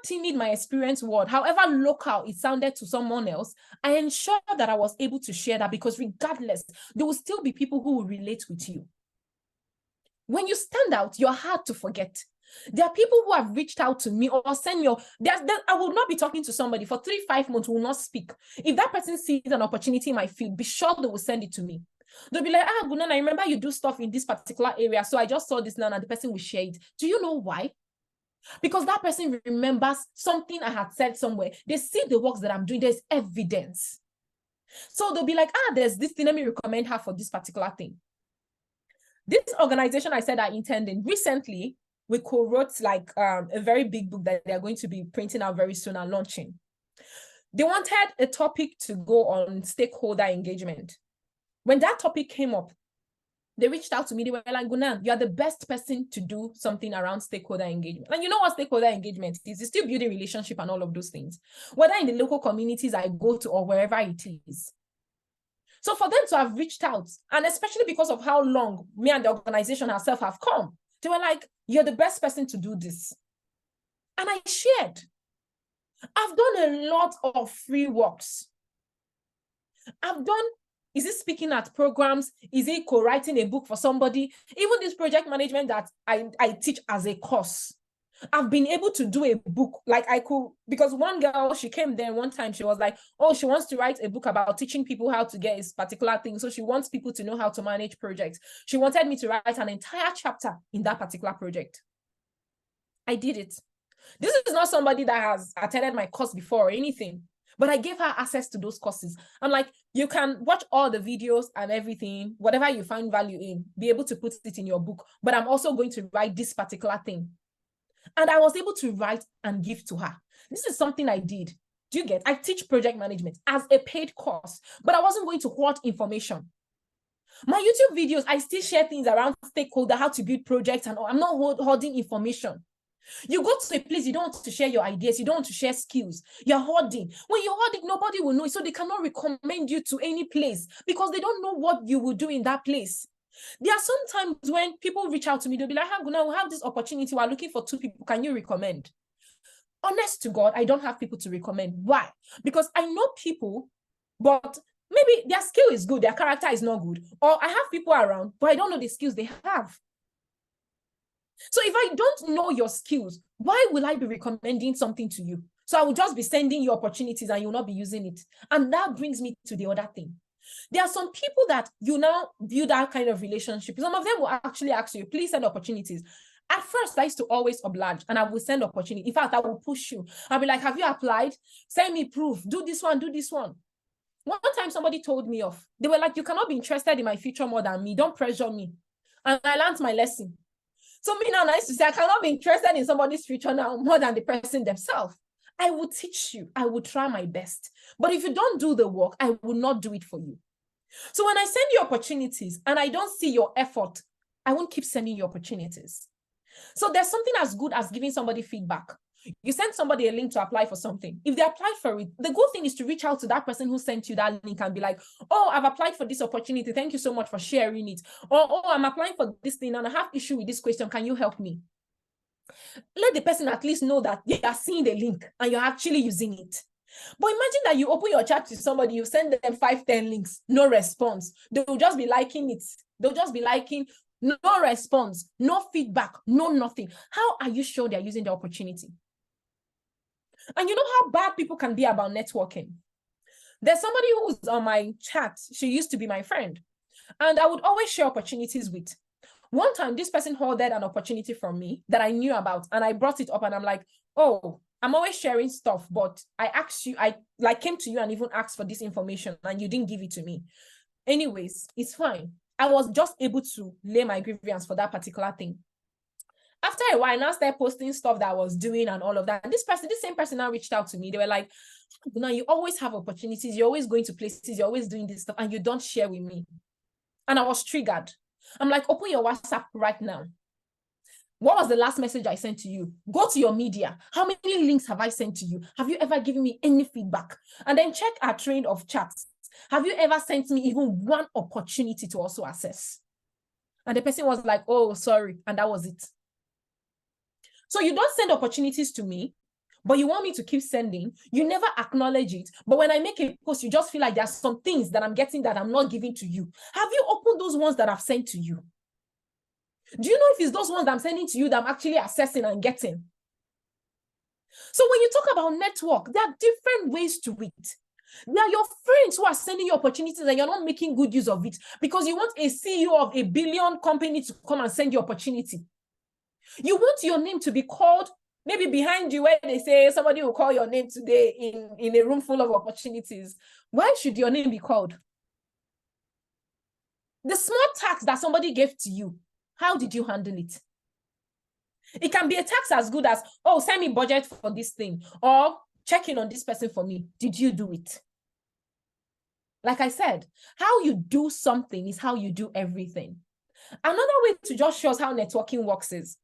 timid my experience was, however local it sounded to someone else, I ensured that I was able to share that, because regardless, there will still be people who will relate with you. When you stand out, you're hard to forget. There are people who have reached out to me or sent me, I will not be talking to somebody for 3-5 months, will not speak. If that person sees an opportunity in my field, be sure they will send it to me. They'll be like, Ngunan, I remember you do stuff in this particular area, so I just saw this now, and the person will share it. Do you know why? Because that person remembers something I had said somewhere. They see the works that I'm doing, there's evidence. So they'll be like, there's this thing, let me recommend her for this particular thing. This organization I said I intended recently, we co-wrote like a very big book that they're going to be printing out very soon and launching. They wanted a topic to go on stakeholder engagement. When that topic came up, they reached out to me. They were like, Ngunan, you are the best person to do something around stakeholder engagement. And you know what stakeholder engagement is? It's still building relationship and all of those things, whether in the local communities I go to or wherever it is. So for them to have reached out, and especially because of how long me and the organization herself have come, they were like, you're the best person to do this. And I shared. I've done a lot of free works. I've done, is it speaking at programs? Is it co-writing a book for somebody? Even this project management that I teach as a course. I've been able to do a book, like I could, because one girl, she came there one time, she was like, oh, she wants to write a book about teaching people how to get this particular thing. So she wants people to know how to manage projects. She wanted me to write an entire chapter in that particular project. I did it. This is not somebody that has attended my course before or anything, but I gave her access to those courses. I'm like, you can watch all the videos and everything, whatever you find value in, be able to put it in your book. But I'm also going to write this particular thing. And I was able to write and give to her. This is something I did. Do you get? I teach project management as a paid course, but I wasn't going to hoard information. My YouTube videos, I still share things around stakeholder, how to build projects, and all. I'm not hoarding information. You go to a place, you don't want to share your ideas, you don't want to share skills, you're hoarding. When you're hoarding, nobody will know it, so they cannot recommend you to any place because they don't know what you will do in that place. There are some times when people reach out to me, they'll be like, Ngunan, we have this opportunity, we're looking for 2 people, can you recommend? Honest to God, I don't have people to recommend. Why? Because I know people, but maybe their skill is good, their character is not good, or I have people around, but I don't know the skills they have. So if I don't know your skills, why will I be recommending something to you? So I will just be sending you opportunities and you will not be using it. And that brings me to the other thing. There are some people that you now view that kind of relationship. Some of them will actually ask you, please send opportunities. At first, I used to always oblige and I will send opportunity. In fact, I will push you. I'll be like, have you applied? Send me proof. Do this one, do this one. One time somebody told me off. They were like, you cannot be interested in my future more than me. Don't pressure me. And I learned my lesson. So me now, I used to say, I cannot be interested in somebody's future now more than the person themselves. I will teach you. I will try my best. But if you don't do the work, I will not do it for you. So when I send you opportunities and I don't see your effort, I won't keep sending you opportunities. So there's something as good as giving somebody feedback. You send somebody a link to apply for something. If they apply for it, the good thing is to reach out to that person who sent you that link and be like, oh, I've applied for this opportunity. Thank you so much for sharing it. Or, oh, I'm applying for this thing and I have issue with this question. Can you help me? Let the person at least know that they are seeing the link and you're actually using it. But imagine that you open your chat to somebody, you send them 5-10 links, no response. They will just be liking it. They'll just be liking, no response, no feedback, no nothing. How are you sure they're using the opportunity? And you know how bad people can be about networking. There's somebody who's on my chat. She used to be my friend. And I would always share opportunities with. One time, this person hoarded an opportunity from me that I knew about. And I brought it up and I'm like, oh, I'm always sharing stuff. But I asked you, I came to you and even asked for this information and you didn't give it to me. Anyways, it's fine. I was just able to lay my grievance for that particular thing. After a while, I now started posting stuff that I was doing and all of that. And this same person now reached out to me. They were like, now you always have opportunities. You're always going to places. You're always doing this stuff and you don't share with me. And I was triggered. I'm like, open your WhatsApp right now. What was the last message I sent to you? Go to your media. How many links have I sent to you? Have you ever given me any feedback? And then check our train of chats. Have you ever sent me even one opportunity to also access? And the person was like, oh, sorry. And that was it. So you don't send opportunities to me, but you want me to keep sending. You never acknowledge it. But when I make a post, you just feel like there's some things that I'm getting that I'm not giving to you. Have you opened those ones that I've sent to you? Do you know if it's those ones that I'm sending to you that I'm actually assessing and getting? So when you talk about network, there are different ways to it. There are your friends who are sending you opportunities and you're not making good use of it because you want a CEO of a billion company to come and send you opportunity. You want your name to be called, maybe behind you where they say somebody will call your name today in a room full of opportunities. Why should your name be called? The small tax that somebody gave to you, how did you handle it? It can be a tax as good as, oh, send me budget for this thing, or check in on this person for me. Did you do it? Like I said, how you do something is how you do everything. Another way to just show us how networking works is,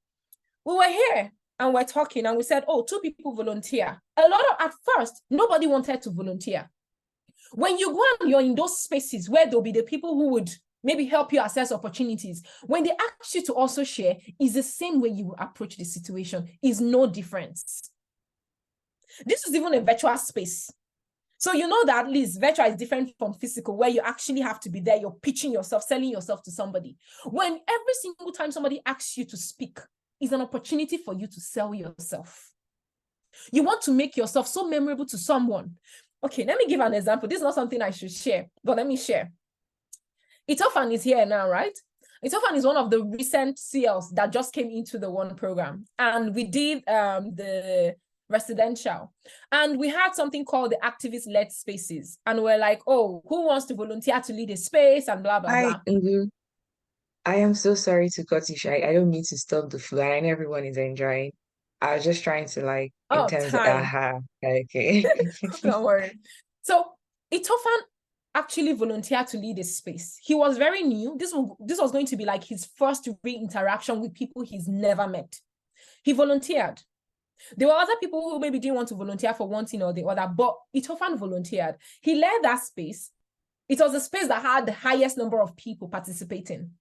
we were here and we're talking and we said, oh, 2 people volunteer. At first, nobody wanted to volunteer. When you go and you're in those spaces where there'll be the people who would maybe help you assess opportunities, when they ask you to also share, is the same way you approach the situation, is no difference. This is even a virtual space. So you know that at least virtual is different from physical, where you actually have to be there, you're pitching yourself, selling yourself to somebody. When every single time somebody asks you to speak, is an opportunity for you to sell yourself. You want to make yourself so memorable to someone. Okay, let me give an example. This is not something I should share, but let me share. Itofan is here now, right? Itofan is one of the recent CLs that just came into the one program. And we did the residential. And we had something called the activist-led spaces. And we're like, oh, who wants to volunteer to lead a space and blah, blah, blah. I am so sorry to cut you short. I don't mean to stop the flow. I know everyone is enjoying. I was just trying to okay. Don't worry. So Itofan actually volunteered to lead a space. He was very new. This was going to be like his first re-interaction with people he's never met. He volunteered. There were other people who maybe didn't want to volunteer for one thing or the other, but Itofan volunteered. He led that space. It was a space that had the highest number of people participating.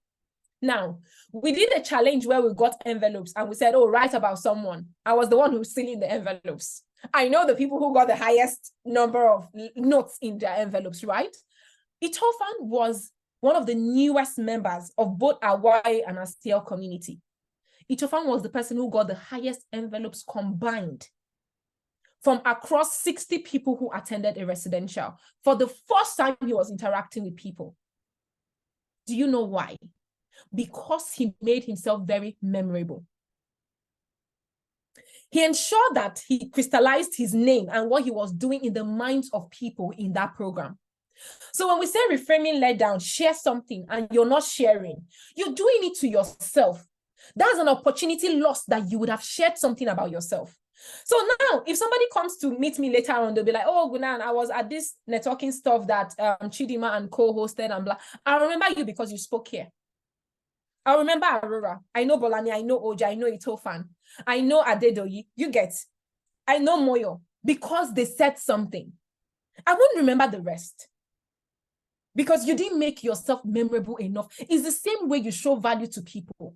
Now, we did a challenge where we got envelopes and we said, oh, write about someone. I was the one who was sealing the envelopes. I know the people who got the highest number of notes in their envelopes, right? Itofan was one of the newest members of both our YA and our CL community. Itofan was the person who got the highest envelopes combined from across 60 people who attended a residential. For the first time, he was interacting with people. Do you know why? Because he made himself very memorable. He ensured that he crystallized his name and what he was doing in the minds of people in that program. So when we say reframing let down, share something and you're not sharing, you're doing it to yourself. That's an opportunity lost that you would have shared something about yourself. So now, if somebody comes to meet me later on, they'll be like, oh, Ngunan, I was at this networking stuff that Chidima and co-hosted and blah. I remember you because you spoke here. I remember Aurora. I know Bolani. I know Oja. I know Itofan. I know Adedoyi. You get. I know Moyo because they said something. I wouldn't remember the rest because you didn't make yourself memorable enough. It's the same way you show value to people.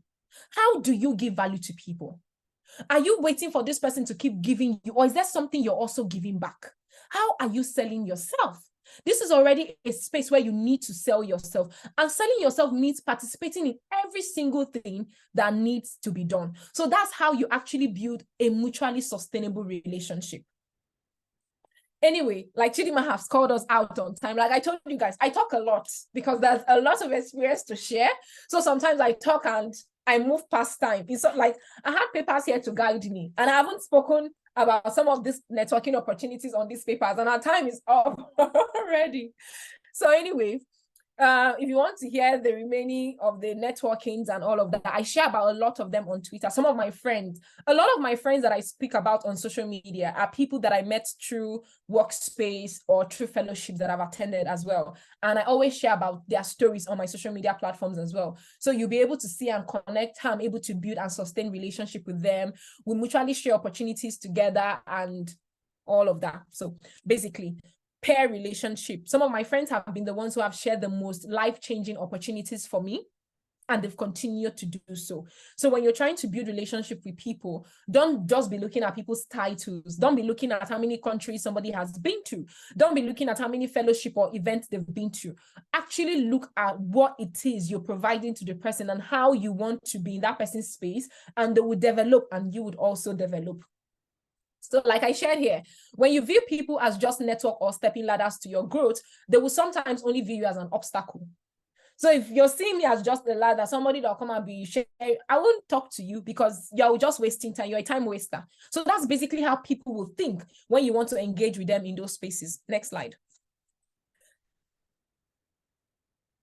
How do you give value to people? Are you waiting for this person to keep giving you, or is there something you're also giving back? How are you selling yourself? This is already a space where you need to sell yourself. And selling yourself means participating in every single thing that needs to be done. So that's how you actually build a mutually sustainable relationship. Anyway, like Chidima has called us out on time. Like I told you guys, I talk a lot because there's a lot of experience to share. So sometimes I talk and I move past time. It's not like I had papers here to guide me, and I haven't spoken about some of these networking opportunities on these papers, and our time is up already. So anyway, if you want to hear the remaining of the networkings and all of that, I share about a lot of them on Twitter. Some of my friends, a lot of my friends that I speak about on social media are people that I met through workspace or through fellowships that I've attended as well. And I always share about their stories on my social media platforms as well. So you'll be able to see and connect how I'm able to build and sustain relationship with them. We mutually share opportunities together and all of that. So basically, pair relationship. Some of my friends have been the ones who have shared the most life-changing opportunities for me, and they've continued to do so. So when you're trying to build relationship with people, don't just be looking at people's titles. Don't be looking at how many countries somebody has been to. Don't be looking at how many fellowship or events they've been to. Actually look at what it is you're providing to the person and how you want to be in that person's space, and they will develop and you would also develop. So like I shared here, when you view people as just network or stepping ladders to your growth, they will sometimes only view you as an obstacle. So if you're seeing me as just a ladder, somebody that'll come and be sharing, I won't talk to you because you're just wasting time. You're a time waster. So that's basically how people will think when you want to engage with them in those spaces. Next slide.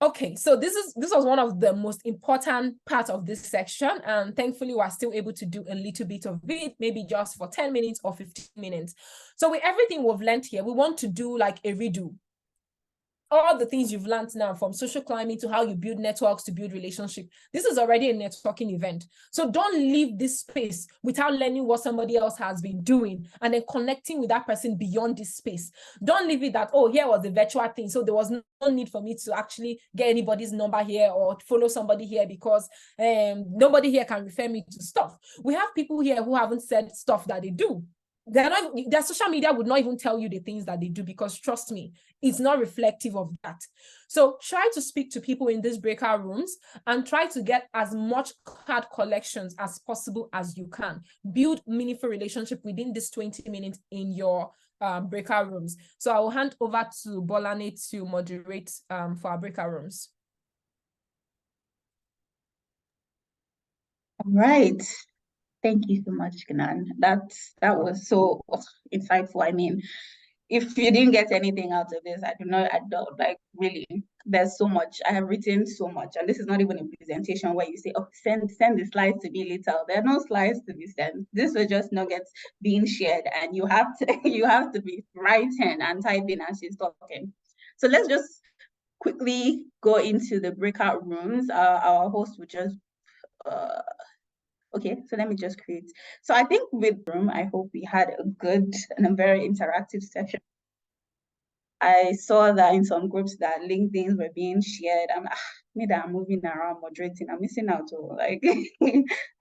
Okay, so this was one of the most important parts of this section, and thankfully we're still able to do a little bit of it, maybe just for 10 minutes or 15 minutes. So with everything we've learned here, we want to do like a redo. All the things you've learned now, from social climbing to how you build networks to build relationship, this is already a networking event. So don't leave this space without learning what somebody else has been doing and then connecting with that person beyond this space. Don't leave it that, oh, here was the virtual thing, so there was no need for me to actually get anybody's number here or follow somebody here because nobody here can refer me to stuff. We have people here who haven't said stuff that they do. Their social media would not even tell you the things that they do because, trust me, it's not reflective of that. So try to speak to people in these breakout rooms and try to get as much card collections as possible as you can. Build meaningful relationship within this 20 minutes in your breakout rooms. So I will hand over to Bolani to moderate for our breakout rooms. All right. Thank you so much, Ngunan. That was so insightful. I mean, if you didn't get anything out of this, I don't like, really, there's so much. I have written so much, and this is not even a presentation where you say, oh, send the slides to me later. There are no slides to be sent. This was just nuggets being shared, and you have to be writing and typing as she's talking. So let's just quickly go into the breakout rooms. Our host would just okay, so let me just create. So I think with room, I hope we had a good and a very interactive session. I saw that in some groups that LinkedIn's were being shared. me that I'm moving around moderating, I'm missing out. So like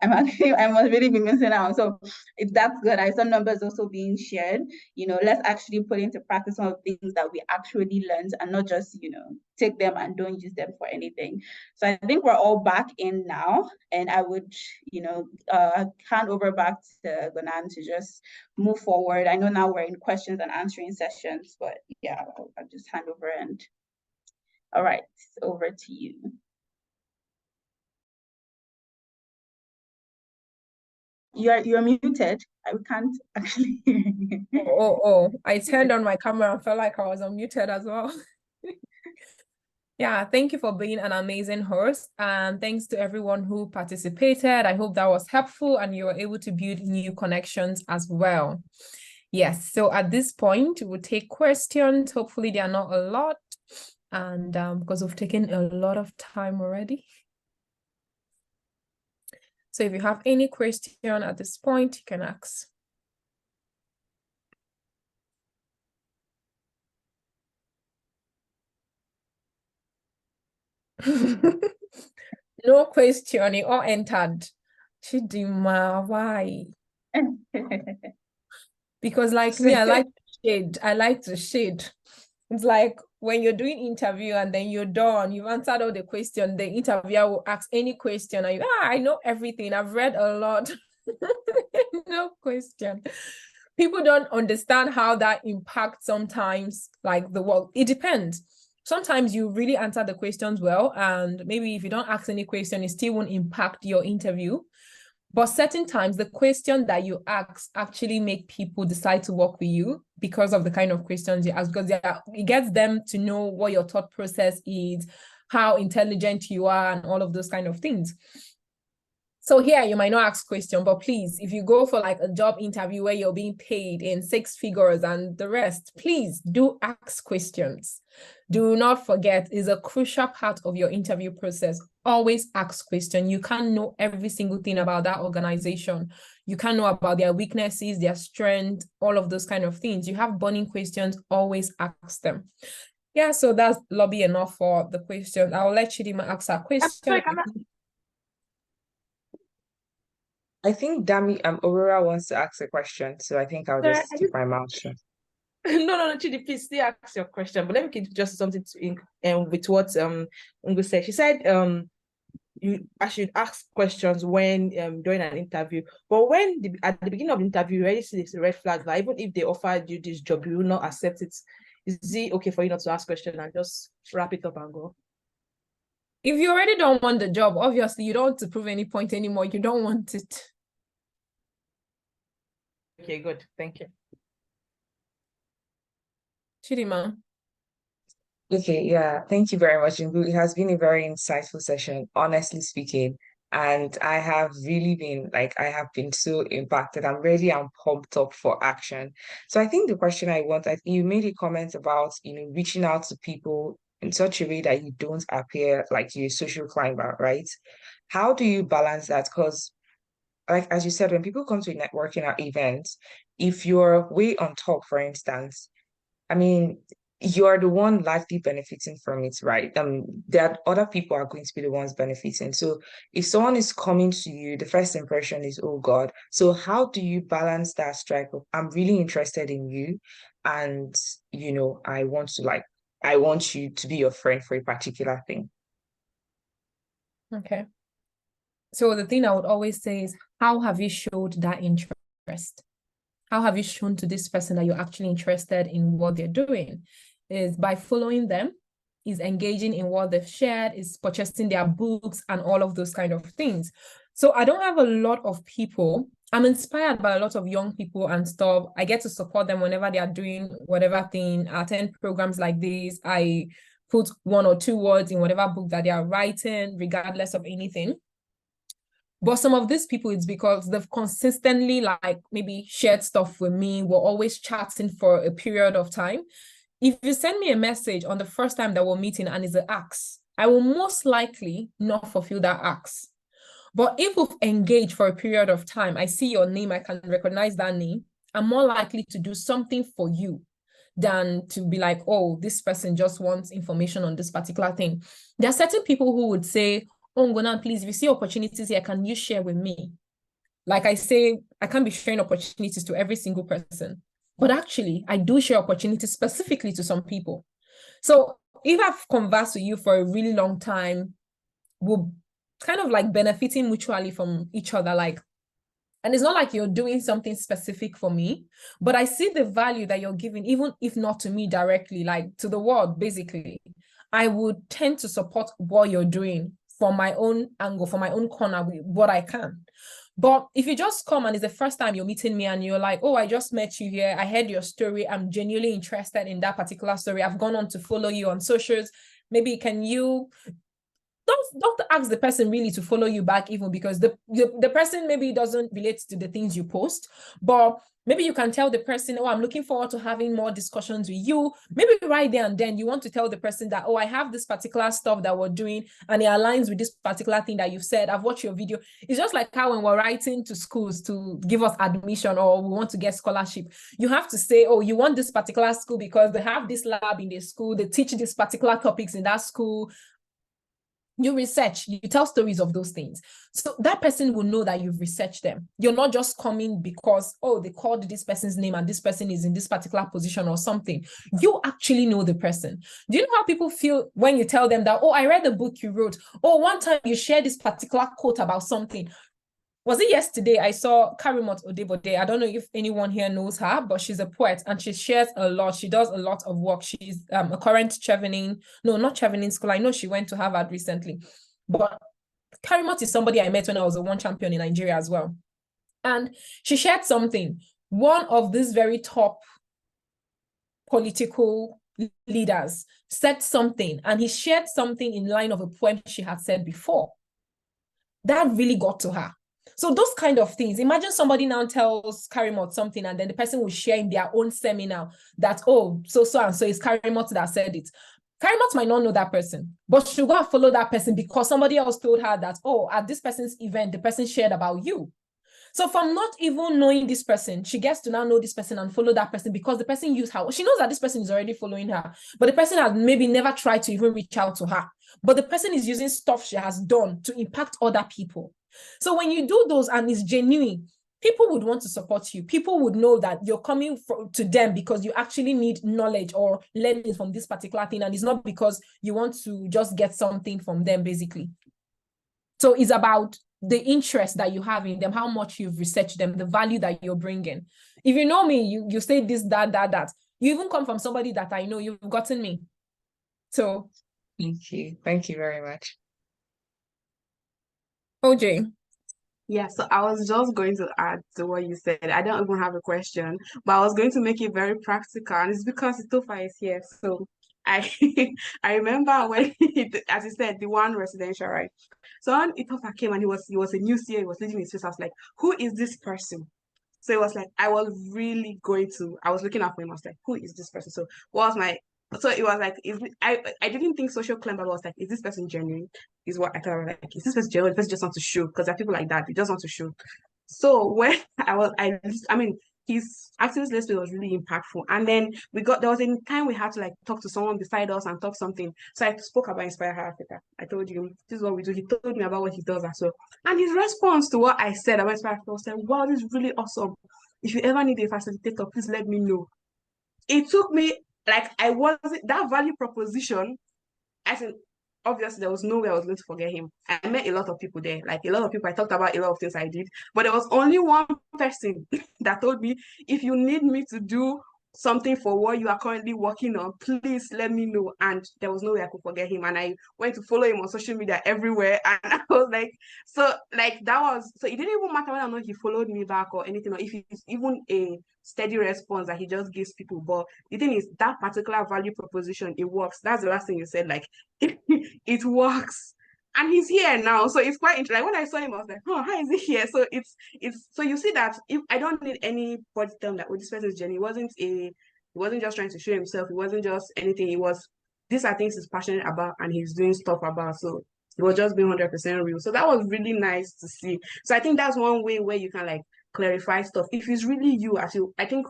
I must really be missing out. So if that's good, I saw numbers also being shared. Let's actually put into practice some of the things that we actually learned and not just, take them and don't use them for anything. So I think we're all back in now, and I would, hand over back to Ngunan to just move forward. I know now we're in questions and answering sessions, but yeah, I'll just hand over and all right, over to you. You're muted. I can't actually hear you. Oh, I turned on my camera and felt like I was unmuted as well. Yeah, thank you for being an amazing host, and thanks to everyone who participated. I hope that was helpful and you were able to build new connections as well. Yes, so at this point, we'll take questions. Hopefully they are not a lot, and because we've taken a lot of time already. So if you have any question at this point, you can ask. No question, it all entered. Chidima, why? Because like me, I like to shade. I like to shade. It's like when you're doing interview and then you're done, you've answered all the questions, the interviewer will ask any question and I know everything. I've read a lot. No question. People don't understand how that impacts sometimes, like the work. It depends. Sometimes you really answer the questions well, and maybe if you don't ask any question, it still won't impact your interview. But certain times, the question that you ask actually make people decide to work with you because of the kind of questions you ask, because it gets them to know what your thought process is, how intelligent you are, and all of those kind of things. So here, you might not ask question, but please, if you go for like a job interview where you're being paid in 6 figures and the rest, please do ask questions. Do not forget, is a crucial part of your interview process. Always ask questions. You can't know every single thing about that organization. You can't know about their weaknesses, their strength, all of those kind of things. You have burning questions, always ask them. Yeah, so that's lobby enough for the question. I'll let Chidima ask her question. I think Aurora wants to ask a question, so I think I'll just keep my mouth shut. No, Chidi, please still ask your question. But let me get just something with what Ungu said. She said I should ask questions when during an interview. But when at the beginning of the interview, you already see this red flag, like even if they offered you this job, you will not accept it. Is it okay for you not to ask questions and just wrap it up and go? If you already don't want the job, obviously you don't want to prove any point anymore. You don't want it. Okay, good. Thank you. Chidima. Okay, yeah, thank you very much, Ngunan. It has been a very insightful session, honestly speaking. And I have been so impacted. I'm pumped up for action. So I think the question you made a comment about, reaching out to people in such a way that you don't appear like you're a social climber, right? How do you balance that? Because like as you said, when people come to a networking event, if you're way on top, for instance, I mean, you're the one likely benefiting from it, right? There are other people are going to be the ones benefiting. So if someone is coming to you, the first impression is, oh God. So how do you balance that strike of I'm really interested in you, and I want you to be your friend for a particular thing. Okay. So the thing I would always say is, how have you showed that interest? How have you shown to this person that you're actually interested in what they're doing? Is by following them, is engaging in what they've shared, is purchasing their books and all of those kind of things. So I don't have a lot of people. I'm inspired by a lot of young people and stuff. I get to support them whenever they are doing whatever thing. I attend programs like this. I put 1 or 2 words in whatever book that they are writing, regardless of anything. But some of these people, it's because they've consistently like maybe shared stuff with me. We're always chatting for a period of time. If you send me a message on the first time that we're meeting and it's an ask, I will most likely not fulfill that ask. But if we've engaged for a period of time, I see your name, I can recognize that name, I'm more likely to do something for you than to be like, oh, this person just wants information on this particular thing. There are certain people who would say, oh, Ngunan, please, if you see opportunities here, can you share with me? Like I say, I can't be sharing opportunities to every single person, but actually I do share opportunities specifically to some people. So if I've conversed with you for a really long time, we'll kind of like benefiting mutually from each other. Like, and it's not like you're doing something specific for me, but I see the value that you're giving, even if not to me directly, like to the world, basically. I would tend to support what you're doing from my own angle, from my own corner, with what I can. But if you just come and it's the first time you're meeting me and you're like, oh, I just met you here, I heard your story, I'm genuinely interested in that particular story, I've gone on to follow you on socials, maybe can you don't ask the person really to follow you back, even because the person maybe doesn't relate to the things you post, but maybe you can tell the person, oh, I'm looking forward to having more discussions with you. Maybe right there and then you want to tell the person that, oh, I have this particular stuff that we're doing and it aligns with this particular thing that you've said. I've watched your video. It's just like how when we're writing to schools to give us admission or we want to get scholarship, you have to say, oh, you want this particular school because they have this lab in their school, they teach these particular topics in that school. You research, you tell stories of those things. So that person will know that you've researched them. You're not just coming because, oh, they called this person's name and this person is in this particular position or something. You actually know the person. Do you know how people feel when you tell them that, oh, I read the book you wrote. Oh, one time you shared this particular quote about something. Was it yesterday? I saw Karimot Odebode. I don't know if anyone here knows her, but she's a poet and she shares a lot. She does a lot of work. She's a current not Chevening school. I know she went to Harvard recently, but Karimot is somebody I met when I was a one champion in Nigeria as well. And she shared something. One of these very top political leaders said something, and he shared something in line of a poem she had said before. That really got to her. So those kind of things, imagine somebody now tells Karimot something and then the person will share in their own seminar that, oh, so and so it's Karimot that said it. Karimot might not know that person, but she'll go and follow that person because somebody else told her that, oh, at this person's event, the person shared about you. So from not even knowing this person, she gets to now know this person and follow that person because the person used her. She knows that this person is already following her, but the person has maybe never tried to even reach out to her. But the person is using stuff she has done to impact other people. So when you do those and it's genuine, people would want to support you. People would know that you're coming to them because you actually need knowledge or learning from this particular thing. And it's not because you want to just get something from them, basically. So it's about the interest that you have in them, how much you've researched them, the value that you're bringing. If you know me, you say this, that. You even come from somebody that I know, you've gotten me. So. Thank you. Thank you very much. OJ. Yeah, so I was just going to add to what you said. I don't even have a question, but I was going to make it very practical, and it's because Itofa is here. So I I remember when as you said, the one residential, right? So when Itofa came and he was a new CA, he was leading his face, I was like, who is this person? So it was like I was looking out for him. I was like, who is this person? So what was my so it was like, I didn't think social climb, but I was like, is this person genuine? Is what I thought. I was like, is this person genuine? This person just want to show, because there are people like that. They just want to show. So when I mean, his activist list was really impactful. And then there was a time we had to like talk to someone beside us and talk something. So I spoke about Inspire Her Africa. I told you, this is what we do. He told me about what he does as well. And his response to what I said about Inspire Africa was like, wow, this is really awesome. If you ever need a facilitator, please let me know. It took me, like, I wasn't, that value proposition, I think, obviously there was no way I was going to forget him. I met a lot of people there, like a lot of people. I talked about a lot of things I did, but there was only one person that told me, if you need me to do something for what you are currently working on, please let me know. And there was no way I could forget him. And I went to follow him on social media everywhere. And I was like, so it didn't even matter whether or not he followed me back or anything, or if it's even a steady response that he just gives people. But the thing is, that particular value proposition, it works. That's the last thing you said, like, it works. And he's here now, so it's quite interesting. Like, when I saw him, I was like, "Oh, how is he here?" So it's so you see that if I don't need anybody to tell him that, oh, this person's journey. He wasn't just trying to show himself. It wasn't just anything. It was, these are things he's passionate about and he's doing stuff about. So it was just being 100% real. So that was really nice to see. So I think that's one way where you can like clarify stuff. If it's really you, I think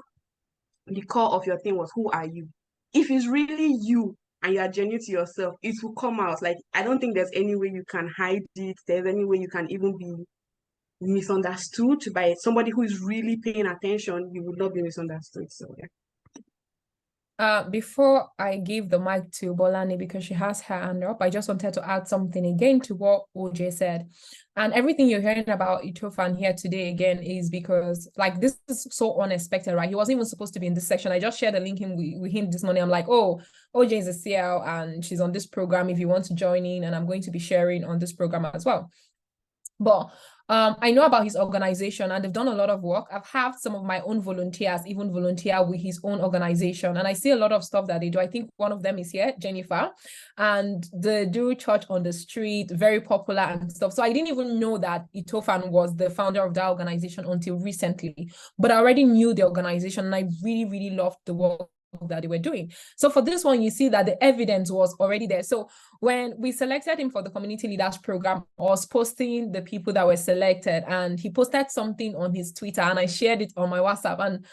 the core of your thing was, who are you? If it's really you and you are genuine to yourself, it will come out. Like, I don't think there's any way you can hide it. There's any way you can even be misunderstood by somebody who is really paying attention. You would not be misunderstood. So yeah. Before I give the mic to Bolani because she has her hand up, I just wanted to add something again to what OJ said. And everything you're hearing about Itofan here today again is because, like, this is so unexpected, right? He wasn't even supposed to be in this section. I just shared a link with him this morning. I'm like, oh, OJ is a CL and she's on this program if you want to join in, and I'm going to be sharing on this program as well. But I know about his organization and they've done a lot of work. I've had some of my own volunteers even volunteer with his own organization, and I see a lot of stuff that they do. I think one of them is here, Jennifer, and they do church on the street, very popular and stuff. So I didn't even know that Itofan was the founder of that organization until recently, but I already knew the organization and I really, really loved the work that they were doing. So for this one, you see that the evidence was already there. So when we selected him for the community leaders program, I was posting the people that were selected, and he posted something on his Twitter and I shared it on my WhatsApp, and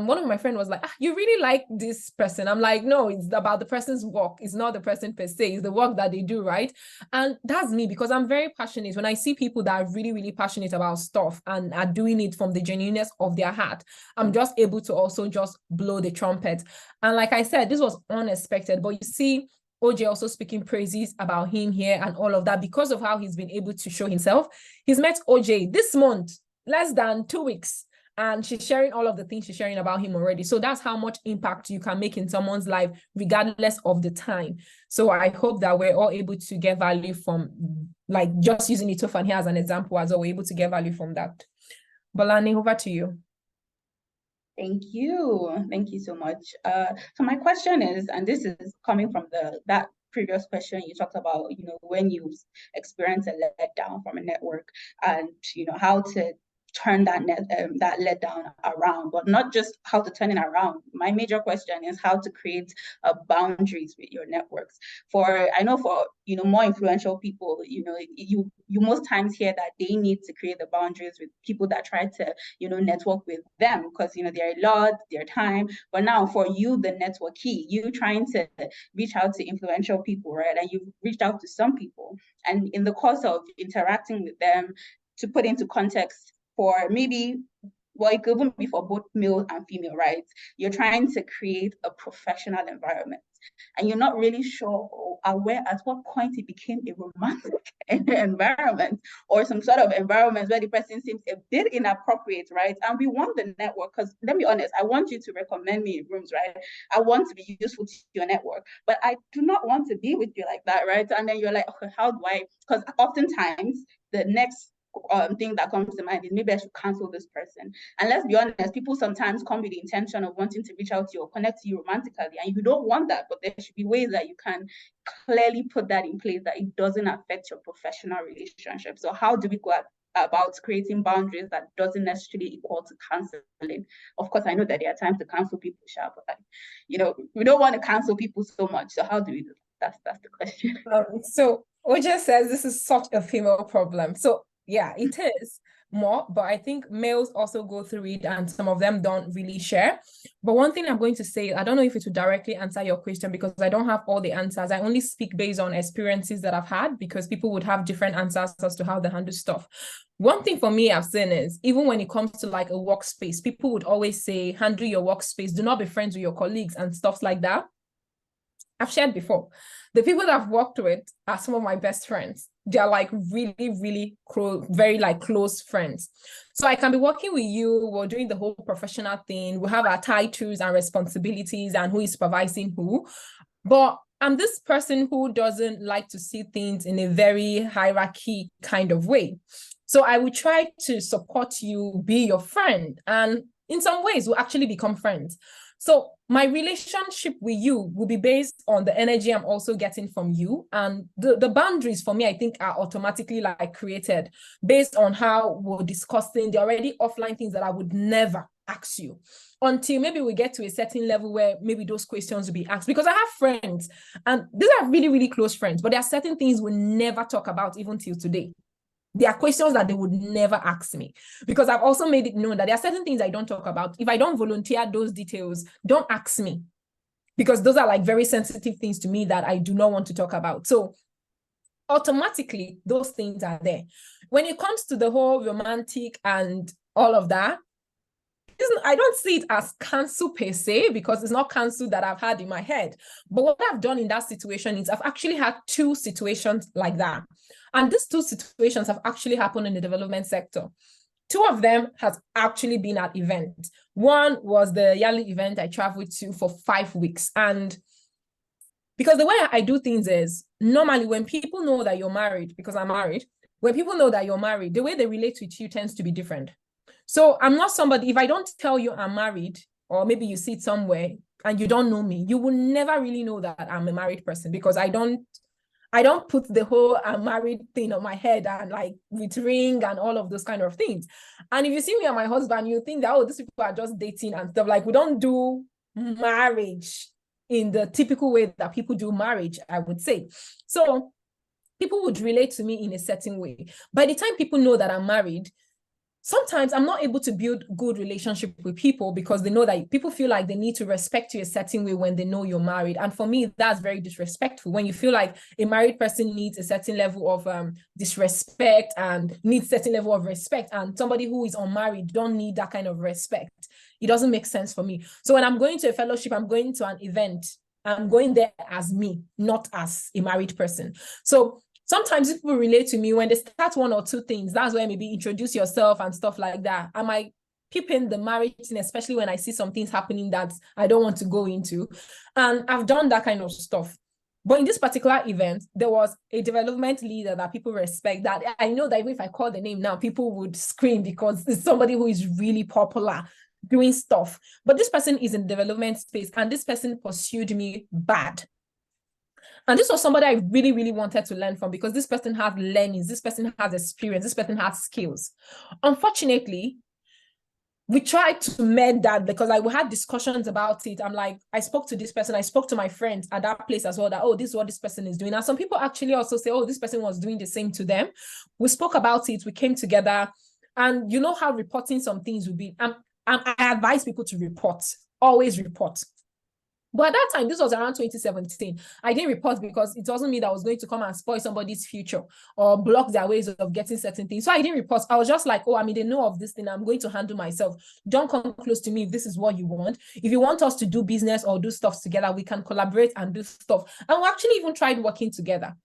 one of my friends was like, you really like this person? I'm like, no, it's about the person's work. It's not the person per se, it's the work that they do, right? And that's me, because I'm very passionate. When I see people that are really, really passionate about stuff and are doing it from the genuineness of their heart, I'm just able to also just blow the trumpet. And like I said, this was unexpected, but you see OJ also speaking praises about him here and all of that because of how he's been able to show himself. He's met OJ this month, less than 2 weeks, and she's sharing all of the things she's sharing about him already. So that's how much impact you can make in someone's life, regardless of the time. So I hope that we're all able to get value from, like, just using Itofan here as an example, as well, we're able to get value from that. Bolani, over to you. Thank you. Thank you so much. So my question is, and this is coming from that previous question you talked about, when you experience a letdown from a network, and how to turn that letdown around, but not just how to turn it around. My major question is how to create boundaries with your networks. I know for more influential people, you most times hear that they need to create the boundaries with people that try to network with them, because they're a lot, their time. But now for you, the network key, you trying to reach out to influential people, right? And you've reached out to some people, and in the course of interacting with them, to put into context, for maybe, well, it could even be for both male and female, right? You're trying to create a professional environment, and you're not really sure or aware at what point it became a romantic environment, or some sort of environment where the person seems a bit inappropriate, right? And we want the network, because let me be honest, I want you to recommend me in rooms, right? I want to be useful to your network, but I do not want to be with you like that, right? And then you're like, okay, how do I? Because oftentimes the next thing that comes to mind is, maybe I should cancel this person. And let's be honest, people sometimes come with the intention of wanting to reach out to you or connect to you romantically, and you don't want that, but there should be ways that you can clearly put that in place, that it doesn't affect your professional relationship. So how do we go about creating boundaries that doesn't necessarily equal to canceling? Of course, I know that there are times to cancel people, but we don't want to cancel people so much. So how do we do that? That's the question. So Oja says this is such a female problem. So yeah, it is more, but I think males also go through it and some of them don't really share. But one thing I'm going to say, I don't know if it will directly answer your question because I don't have all the answers. I only speak based on experiences that I've had, because people would have different answers as to how they handle stuff. One thing for me I've seen is, even when it comes to like a workspace, people would always say, handle your workspace, do not be friends with your colleagues and stuff like that. I've shared before. The people that I've worked with are some of my best friends. They're like really, really close, very like close friends. So I can be working with you, we're doing the whole professional thing, we have our titles and responsibilities and who is supervising who. But I'm this person who doesn't like to see things in a very hierarchy kind of way. So I will try to support you, be your friend, and in some ways we'll actually become friends. So my relationship with you will be based on the energy I'm also getting from you. And the boundaries for me, I think, are automatically like created based on how we're discussing the already offline things that I would never ask you, until maybe we get to a certain level where maybe those questions will be asked. Because I have friends, and these are really, really close friends, but there are certain things we never talk about even till today. There are questions that they would never ask me, because I've also made it known that there are certain things I don't talk about. If I don't volunteer those details, don't ask me, because those are like very sensitive things to me that I do not want to talk about. So automatically, those things are there. When it comes to the whole romantic and all of that, I don't see it as cancel per se, because it's not cancel that I've had in my head. But what I've done in that situation is I've actually had 2 situations like that. And these 2 situations have actually happened in the development sector. 2 of them has actually been at event. One was the yearly event I traveled to for 5 weeks. And because the way I do things is, normally when people know that you're married, because I'm married, when people know that you're married, the way they relate with you tends to be different. So I'm not somebody, if I don't tell you I'm married, or maybe you see it somewhere and you don't know me, you will never really know that I'm a married person, because I don't put the whole I'm married thing on my head and like with ring and all of those kind of things. And if you see me and my husband, you think that, oh, these people are just dating and stuff. Like, we don't do marriage in the typical way that people do marriage, I would say. So people would relate to me in a certain way. By the time people know that I'm married, sometimes I'm not able to build good relationship with people, because they know that people feel like they need to respect you a certain way when they know you're married. And for me, that's very disrespectful. When you feel like a married person needs a certain level of disrespect and needs a certain level of respect, and somebody who is unmarried don't need that kind of respect, it doesn't make sense for me. So when I'm going to a fellowship, I'm going to an event, I'm going there as me, not as a married person. So sometimes people relate to me when they start 1 or 2 things. That's where maybe introduce yourself and stuff like that. I might peep in the marriage thing, especially when I see some things happening that I don't want to go into. And I've done that kind of stuff. But in this particular event, there was a development leader that people respect, that I know that even if I call the name now, people would scream, because it's somebody who is really popular doing stuff. But this person is in development space, and this person pursued me bad. And this was somebody I really, really wanted to learn from, because this person has learnings, this person has experience, this person has skills. Unfortunately, we tried to mend that, because I had discussions about it. I'm like, I spoke to this person, I spoke to my friends at that place as well, that, oh, this is what this person is doing. And some people actually also say, oh, this person was doing the same to them. We spoke about it, we came together, and you know how reporting some things will be. I advise people to report, always report. But at that time, this was around 2017, I didn't report, because it wasn't me that was going to come and spoil somebody's future or block their ways of getting certain things. So I didn't report. I was just like, oh, I mean, they know of this thing, I'm going to handle myself. Don't come close to me if this is what you want. If you want us to do business or do stuff together, we can collaborate and do stuff. And we actually even tried working together.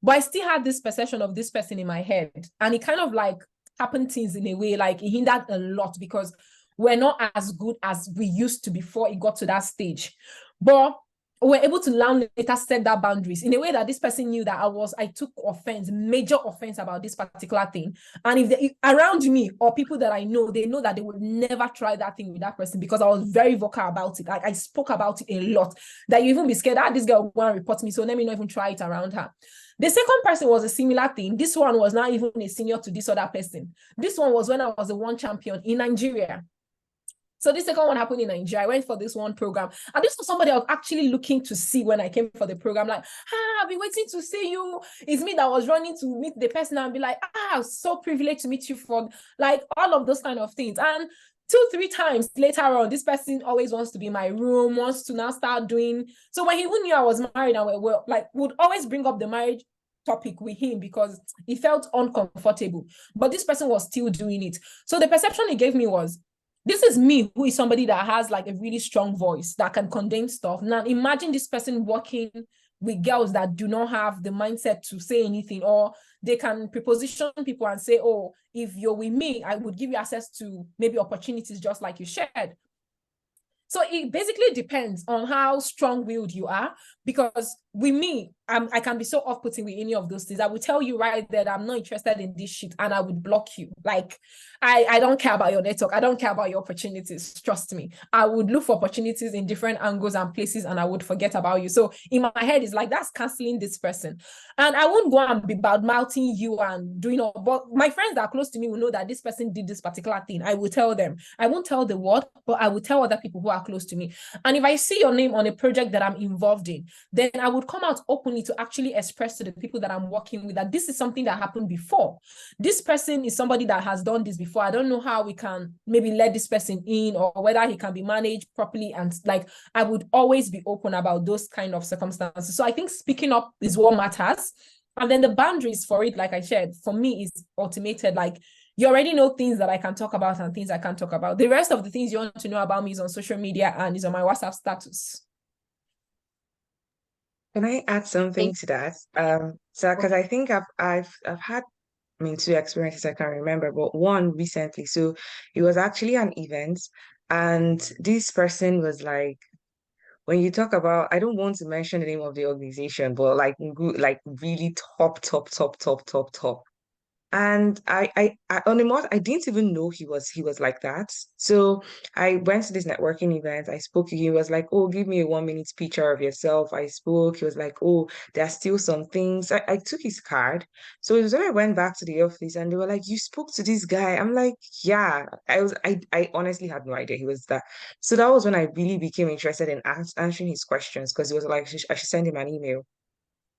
But I still had this perception of this person in my head. And it kind of like happened things in a way, like it hindered a lot, because we're not as good as we used to before it got to that stage. But we're able to now later set that boundaries in a way that this person knew that I took offense, major offense about this particular thing. And if they around me or people that I know, they know that they would never try that thing with that person, because I was very vocal about it. Like, I spoke about it a lot, that you even be scared that this girl will report me, so let me not even try it around her. The second person was a similar thing. This one was not even a senior to this other person. This one was when I was a 1 champion in Nigeria. So this second one happened in Nigeria. I went for this one program. And this was somebody I was actually looking to see when I came for the program. Like, I've been waiting to see you. It's me that was running to meet the person and be like, I'm so privileged to meet you, for like all of those kind of things. And 2-3 times later on, this person always wants to be in my room, wants to now start doing. So when he even knew I was married, and we like would always bring up the marriage topic with him, because he felt uncomfortable. But this person was still doing it. So the perception he gave me was, this is me, who is somebody that has like a really strong voice that can condense stuff. Now imagine this person working with girls that do not have the mindset to say anything, or they can preposition people and say, oh, if you're with me, I would give you access to maybe opportunities just like you shared. So it basically depends on how strong-willed you are, because with me, I can be so off-putting with any of those things. I will tell you right there that I'm not interested in this shit, and I would block you. Like, I don't care about your network. I don't care about your opportunities. Trust me. I would look for opportunities in different angles and places, and I would forget about you. So in my head, it's like, that's canceling this person. And I won't go and be bad-mouthing you and doing all, but my friends that are close to me will know that this person did this particular thing. I will tell them. I won't tell the world, but I will tell other people who are close to me. And if I see your name on a project that I'm involved in, then I would come out openly to actually express to the people that I'm working with that this is something that happened before. This person is somebody that has done this before. I don't know how we can maybe let this person in, or whether he can be managed properly. And like, I would always be open about those kind of circumstances. So I think speaking up is what matters. And then the boundaries for it, like I shared, for me is automated. Like, you already know things that I can talk about and things I can't talk about. The rest of the things you want to know about me is on social media and is on my WhatsApp status. Can I add something to that? So because I think I've had, I mean, two experiences I can remember, but one recently. So it was actually an event, and this person was like, when you talk about, I don't want to mention the name of the organization, but like like really top. And I on the mod, I didn't even know he was like that. So I went to this networking event. I spoke to him. He was like, "Oh, give me a 1 minute picture of yourself." I spoke. He was like, "Oh, there are still some things." I took his card. So it was when I went back to the office, and they were like, "You spoke to this guy." I'm like, "Yeah." I honestly had no idea he was that. So that was when I really became interested in answering his questions, because he was like, I should send him an email.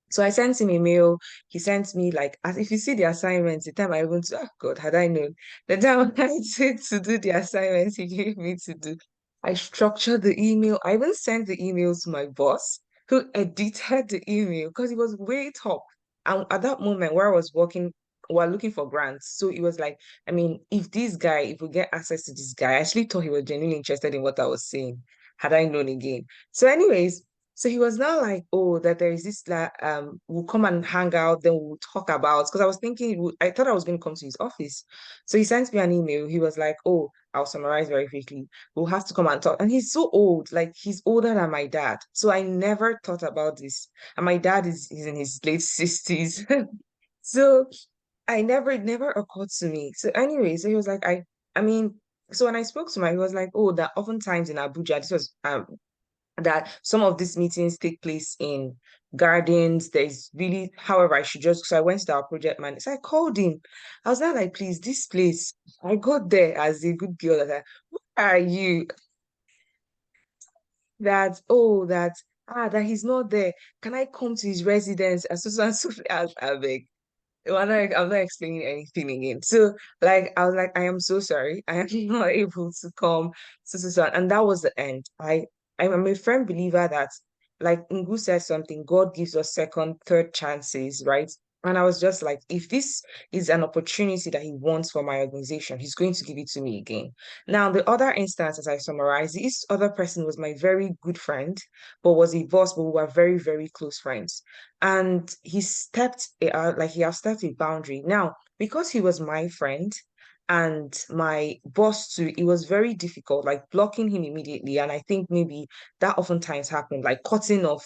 So I sent him a mail. He sent me, like, as if you see the assignments, the time I went to, oh God, had I known, the time I took to do the assignments he gave me to do, I structured the email. I even sent the email to my boss, who edited the email because it was way top. And at that moment where I was working, we're looking for grants. So it was like, I mean, if we get access to this guy, I actually thought he was genuinely interested in what I was saying, had I known again. So, anyways, so he was now like, oh, that there is this like we'll come and hang out, then we'll talk about, because I was thinking I thought I was going to come to his office. So he sent me an email. He was like, oh, I'll summarize very quickly. We'll have to come and talk. And he's so old, like he's older than my dad. So I never thought about this. And my dad is in his late 60s. So I never, it never occurred to me. So anyway, so he was like, I mean, so when I spoke to him, he was like, oh, that oftentimes in Abuja, this was that some of these meetings take place in gardens. There's really, however, I should just, so I went to our project manager. So I called him. I was not like, please, this place. I got there as a good girl. That who are you? That, oh, that he's not there. Can I come to his residence? And so I beg. I'm not explaining anything again. So, like, I was like, I am so sorry. I am not able to come. And that was the end. I'm a firm believer that, like Ngu said something, God gives us second, third chances, right? And I was just like, if this is an opportunity that he wants for my organization, he's going to give it to me again. Now, the other instance, as I summarized, this other person was my very good friend, but was a boss, but we were very, very close friends. And he stepped out, like he has stepped a boundary. Now, because he was my friend and my boss too, it was very difficult, like blocking him immediately. And I think maybe that oftentimes happened, like cutting off,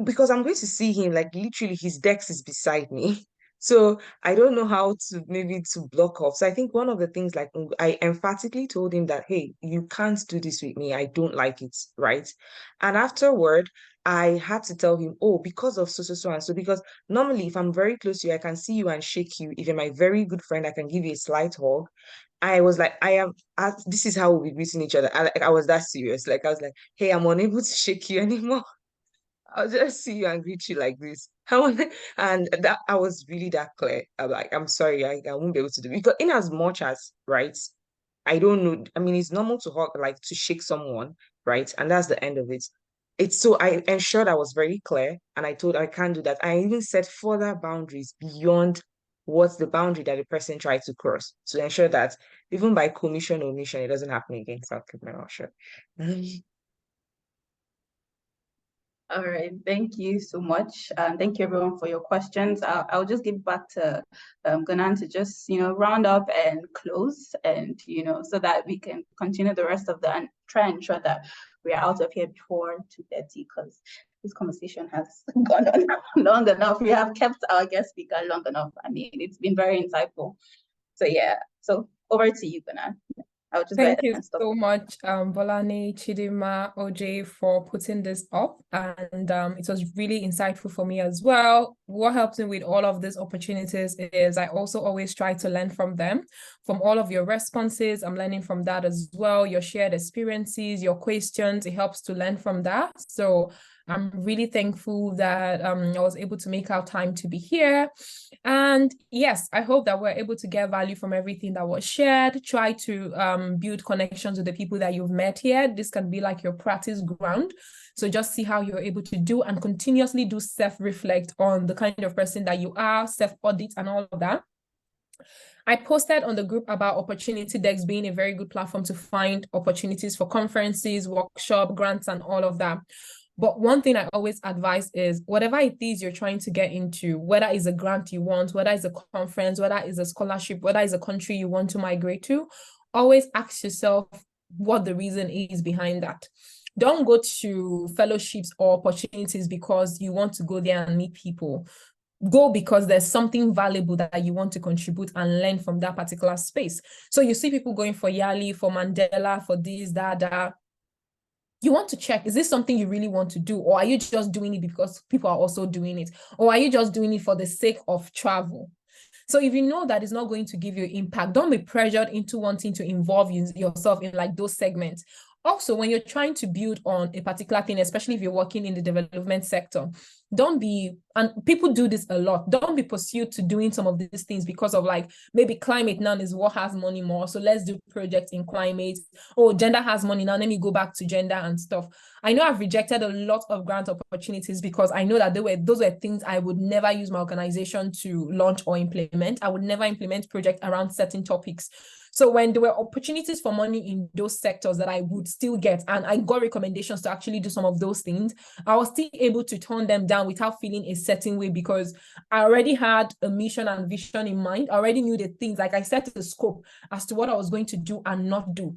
because I'm going to see him, like literally his desk is beside me. So I don't know how to maybe to block off. So I think one of the things, like I emphatically told him that, hey, you can't do this with me. I don't like it, right? And afterward, I had to tell him, oh, because of so and so, because normally if I'm very close to you, I can see you and shake you. If you're my very good friend, I can give you a slight hug. I was like, this is how we'll be greeting each other. I was that serious. Like I was like, hey, I'm unable to shake you anymore. I'll just see you and greet you like this. And that I was really that clear. I'm like, I'm sorry, I won't be able to do it. Because in as much as, right, I don't know. I mean, it's normal to hug, like to shake someone, right? And that's the end of it. It's so I ensured I was very clear, and I told I can't do that. I even set further boundaries beyond what's the boundary that the person tried to cross to ensure that even by commission or omission, it doesn't happen again. So I'll keep my mouth shut. All right, thank you so much. Thank you everyone for your questions. I'll just give back to Ngunan to just, round up and close, and, so that we can continue the rest of the, and try and ensure that we are out of here before 2:30, because this conversation has gone on long enough. We have kept our guest speaker long enough. I mean, it's been very insightful. So yeah, so over to you, Ngunan. I'll just go Thank ahead you and stop. so much, Bolani, Chidima, OJ, for putting this up. And it was really insightful for me as well. What helps me with all of these opportunities is I also always try to learn from them, from all of your responses. I'm learning from that as well. Your shared experiences, your questions, it helps to learn from that. So I'm really thankful that I was able to make our time to be here. And yes, I hope that we're able to get value from everything that was shared. Try to build connections with the people that you've met here. This can be like your practice ground. So just see how you're able to do and continuously do self-reflect on the kind of person that you are, self-audit and all of that. I posted on the group about Opportunity Dex being a very good platform to find opportunities for conferences, workshop, grants, and all of that. But one thing I always advise is whatever it is you're trying to get into, whether it's a grant you want, whether it's a conference, whether it's a scholarship, whether it's a country you want to migrate to, always ask yourself what the reason is behind that. Don't go to fellowships or opportunities because you want to go there and meet people. Go because there's something valuable that you want to contribute and learn from that particular space. So you see people going for Yali, for Mandela, for this, that. You want to check, is this something you really want to do? Or are you just doing it because people are also doing it? Or are you just doing it for the sake of travel? So if you know that it's not going to give you impact, don't be pressured into wanting to involve yourself in like those segments. Also, when you're trying to build on a particular thing, especially if you're working in the development sector, don't be, and people do this a lot, don't be pursued to doing some of these things because of like, maybe climate now is what has money more. So let's do projects in climate. Oh, gender has money now, let me go back to gender and stuff. I know I've rejected a lot of grant opportunities because I know that those were things I would never use my organization to launch or implement. I would never implement projects around certain topics. So when there were opportunities for money in those sectors that I would still get, and I got recommendations to actually do some of those things, I was still able to turn them down without feeling a certain way because I already had a mission and vision in mind. I already knew the things, like I set the scope as to what I was going to do and not do.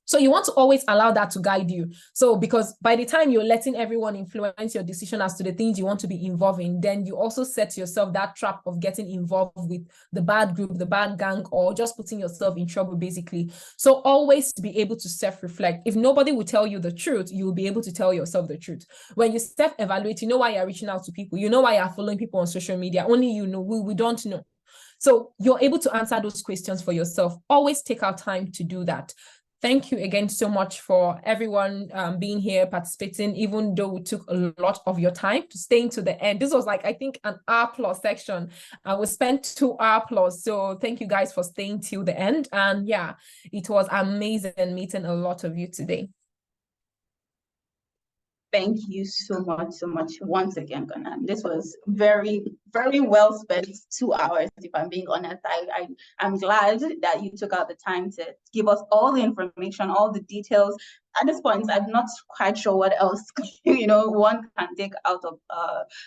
So you want to always allow that to guide you. So because by the time you're letting everyone influence your decision as to the things you want to be involved in, then you also set yourself that trap of getting involved with the bad group, the bad gang, or just putting yourself in trouble, basically. So always be able to self-reflect. If nobody will tell you the truth, you will be able to tell yourself the truth. When you self-evaluate, you know why you're reaching out to people. You know why you're following people on social media. Only you know, we don't know. So you're able to answer those questions for yourself. Always take out time to do that. Thank you again so much for everyone being here, participating, even though we took a lot of your time to staying to the end. This was like, I think, an hour+ section. We spent 2 hours+. So thank you guys for staying till the end. And yeah, it was amazing meeting a lot of you today. Thank you so much once again, Ngunan. This was very, very well spent 2 hours, if I'm being honest. I'm glad that you took out the time to give us all the information, all the details. At this point, I'm not quite sure what else one can take out of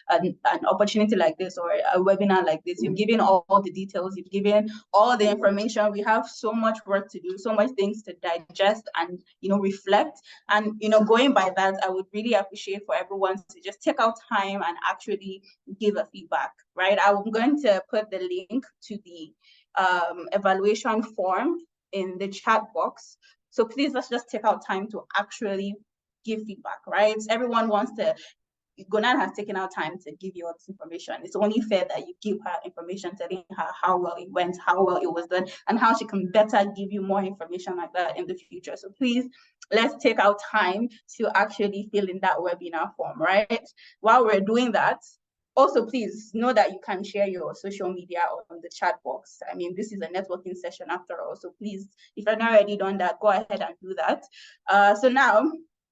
an opportunity like this or a webinar like this. You've given all the details, you've given all the information. We have so much work to do, so much things to digest and reflect. And going by that, I would really appreciate for everyone to just take out time and actually give a feedback, right? I'm going to put the link to the evaluation form in the chat box. So please, let's just take out time to actually give feedback, right? Everyone wants to, Ngunan has taken out time to give you all this information. It's only fair that you give her information, telling her how well it went, how well it was done, and how she can better give you more information like that in the future. So please, let's take out time to actually fill in that webinar form, right? While we're doing that, also, please know that you can share your social media on the chat box. I mean, this is a networking session after all. So please, if you're not already done that, go ahead and do that. So now,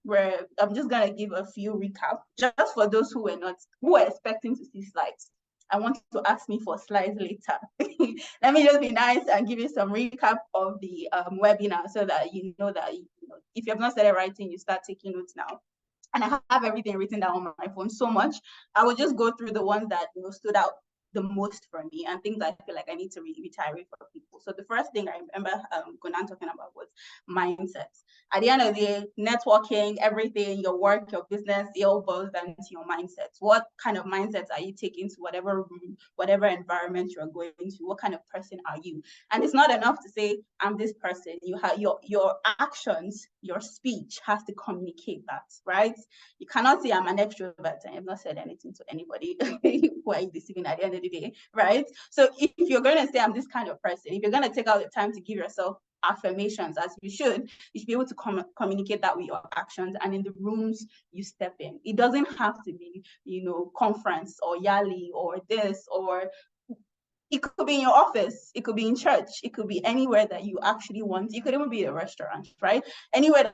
I'm just gonna give a few recap, just for those who were expecting to see slides. I want you to ask me for slides later. Let me just be nice and give you some recap of the webinar so that you know that if you have not started writing, you start taking notes now. And I have everything written down on my phone so much. I will just go through the ones that stood out the most for me, and things I feel like I need to reiterate for people. So the first thing I remember Ngunan talking about was mindsets. At the end of the day, networking, everything, your work, your business, it all boils down to your mindsets. What kind of mindsets are you taking to whatever room, whatever environment you're going to? What kind of person are you? And it's not enough to say, I'm this person. You have your actions, your speech has to communicate that, right? You cannot say I'm an extrovert and I've not said anything to anybody who are you deceiving at the end of the day, right? So if you're going to say I'm this kind of person, if you're going to take out the time to give yourself affirmations as you should be able to communicate that with your actions and in the rooms you step in. It doesn't have to be, conference or yali or this, or it could be in your office, it could be in church, it could be anywhere that you actually want. It could even be a restaurant, right? Anywhere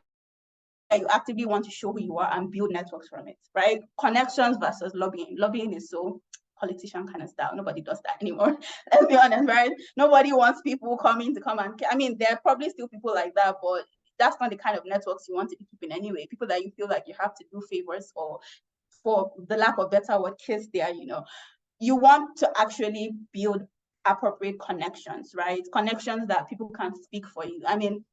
that you actively want to show who you are and build networks from it, right? Connections versus lobbying. Lobbying is so politician kind of style. Nobody does that anymore. Let's be honest, right? Nobody wants people coming to come and, I mean, there are probably still people like that, but that's not the kind of networks you want to be keeping anyway. People that you feel like you have to do favors or, for the lack of better word, kiss their, you want to actually build appropriate connections, right? Connections that people can speak for you. I mean,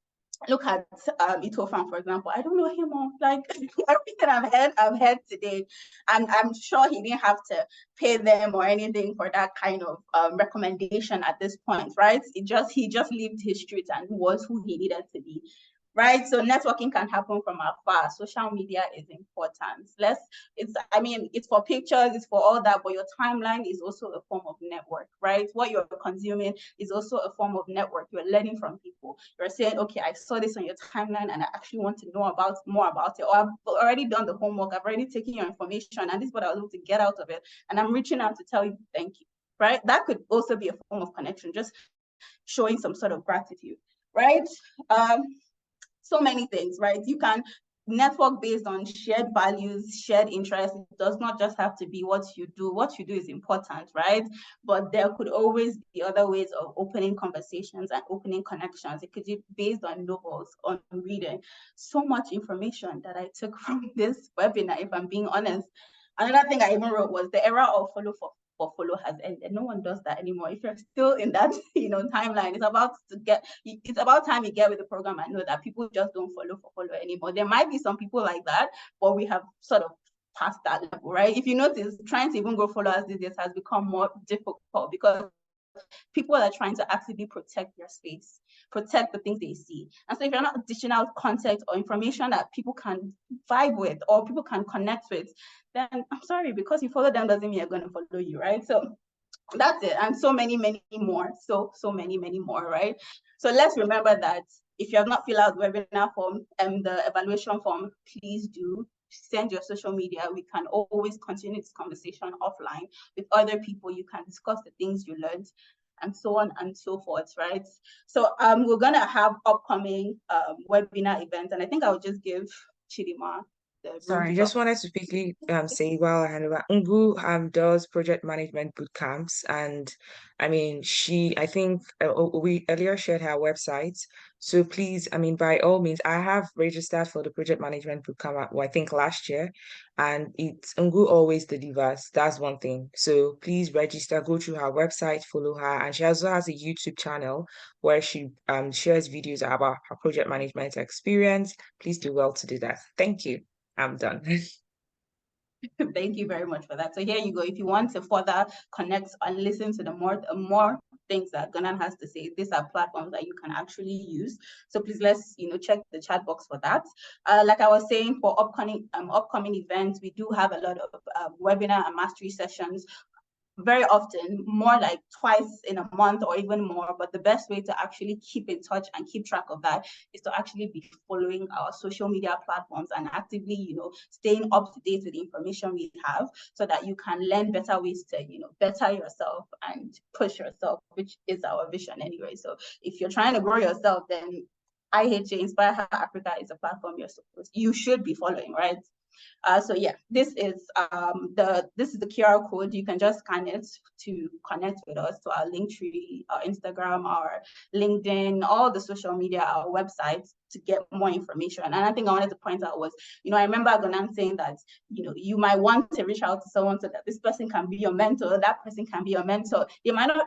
look at Itofan, for example. I don't know him all. Like everything I've heard today, and I'm sure he didn't have to pay them or anything for that kind of recommendation at this point, right? He just lived his truth and was who he needed to be. Right, so networking can happen from afar. Social media is important. It's for pictures, it's for all that, but your timeline is also a form of network, right? What you're consuming is also a form of network. You're learning from people. You're saying, okay, I saw this on your timeline and I actually want to know more about it, or I've already done the homework, I've already taken your information, and this is what I was able to get out of it, and I'm reaching out to tell you thank you, right? That could also be a form of connection, just showing some sort of gratitude, right? So many things, right? You can network based on shared values, shared interests. It does not just have to be what you do. What you do is important, right? But there could always be other ways of opening conversations and opening connections. It could be based on novels, on reading. So much information that I took from this webinar, if I'm being honest. Another thing I even wrote was the era of follow has ended. No one does that anymore. If you're still in that, timeline, it's about time you get with the program and know that people just don't follow anymore. There might be some people like that, but we have sort of past that level, right? If you notice, trying to even grow followers these days has become more difficult because people are trying to actively protect their space, protect the things they see. And so if you're not dishing out content or information that people can vibe with or people can connect with, then I'm sorry, because you follow them doesn't mean you're going to follow you, right? So that's it. And so many more. So many more, right? So let's remember that if you have not filled out the webinar form and the evaluation form, please do send your social media. We can always continue this conversation offline with other people. You can discuss the things you learned and so on and so forth, right? So we're gonna have upcoming webinar events, and I think I'll just give Chidima the room Sorry, to I just talk. wanted to quickly say while I hand over, Ngu does project management boot camps, and I mean I think we earlier shared her website. So please, I mean, by all means, I have registered for the project management boot camp, I think last year, and it's Ngu always delivers. That's one thing. So please register, go to her website, follow her, and she also has a YouTube channel where she shares videos about her project management experience. Please do well to do that. Thank you. I'm done. Thank you very much for that. So here you go. If you want to further connect and listen to the more things that Ngunan has to say, these are platforms that you can actually use. So please let's check the chat box for that. Like I was saying, for upcoming events, we do have a lot of webinar and mastery sessions. Very often, more like twice in a month or even more. But the best way to actually keep in touch and keep track of that is to actually be following our social media platforms and actively, staying up to date with the information we have, so that you can learn better ways to, better yourself and push yourself, which is our vision anyway. So if you're trying to grow yourself, then IHA Inspire Her Africa is a platform you should be following, right? So yeah, this is the QR code. You can just scan it to connect with us to our Linktree, our Instagram, our LinkedIn, all the social media, our websites to get more information. And I think I wanted to point out was, I remember Ngunan saying that, you might want to reach out to someone so that this person can be your mentor, that person can be your mentor. They might not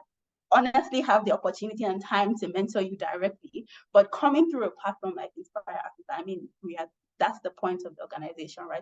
honestly have the opportunity and time to mentor you directly, but coming through a platform like Inspire Africa, I mean, that's the point of the organization, right?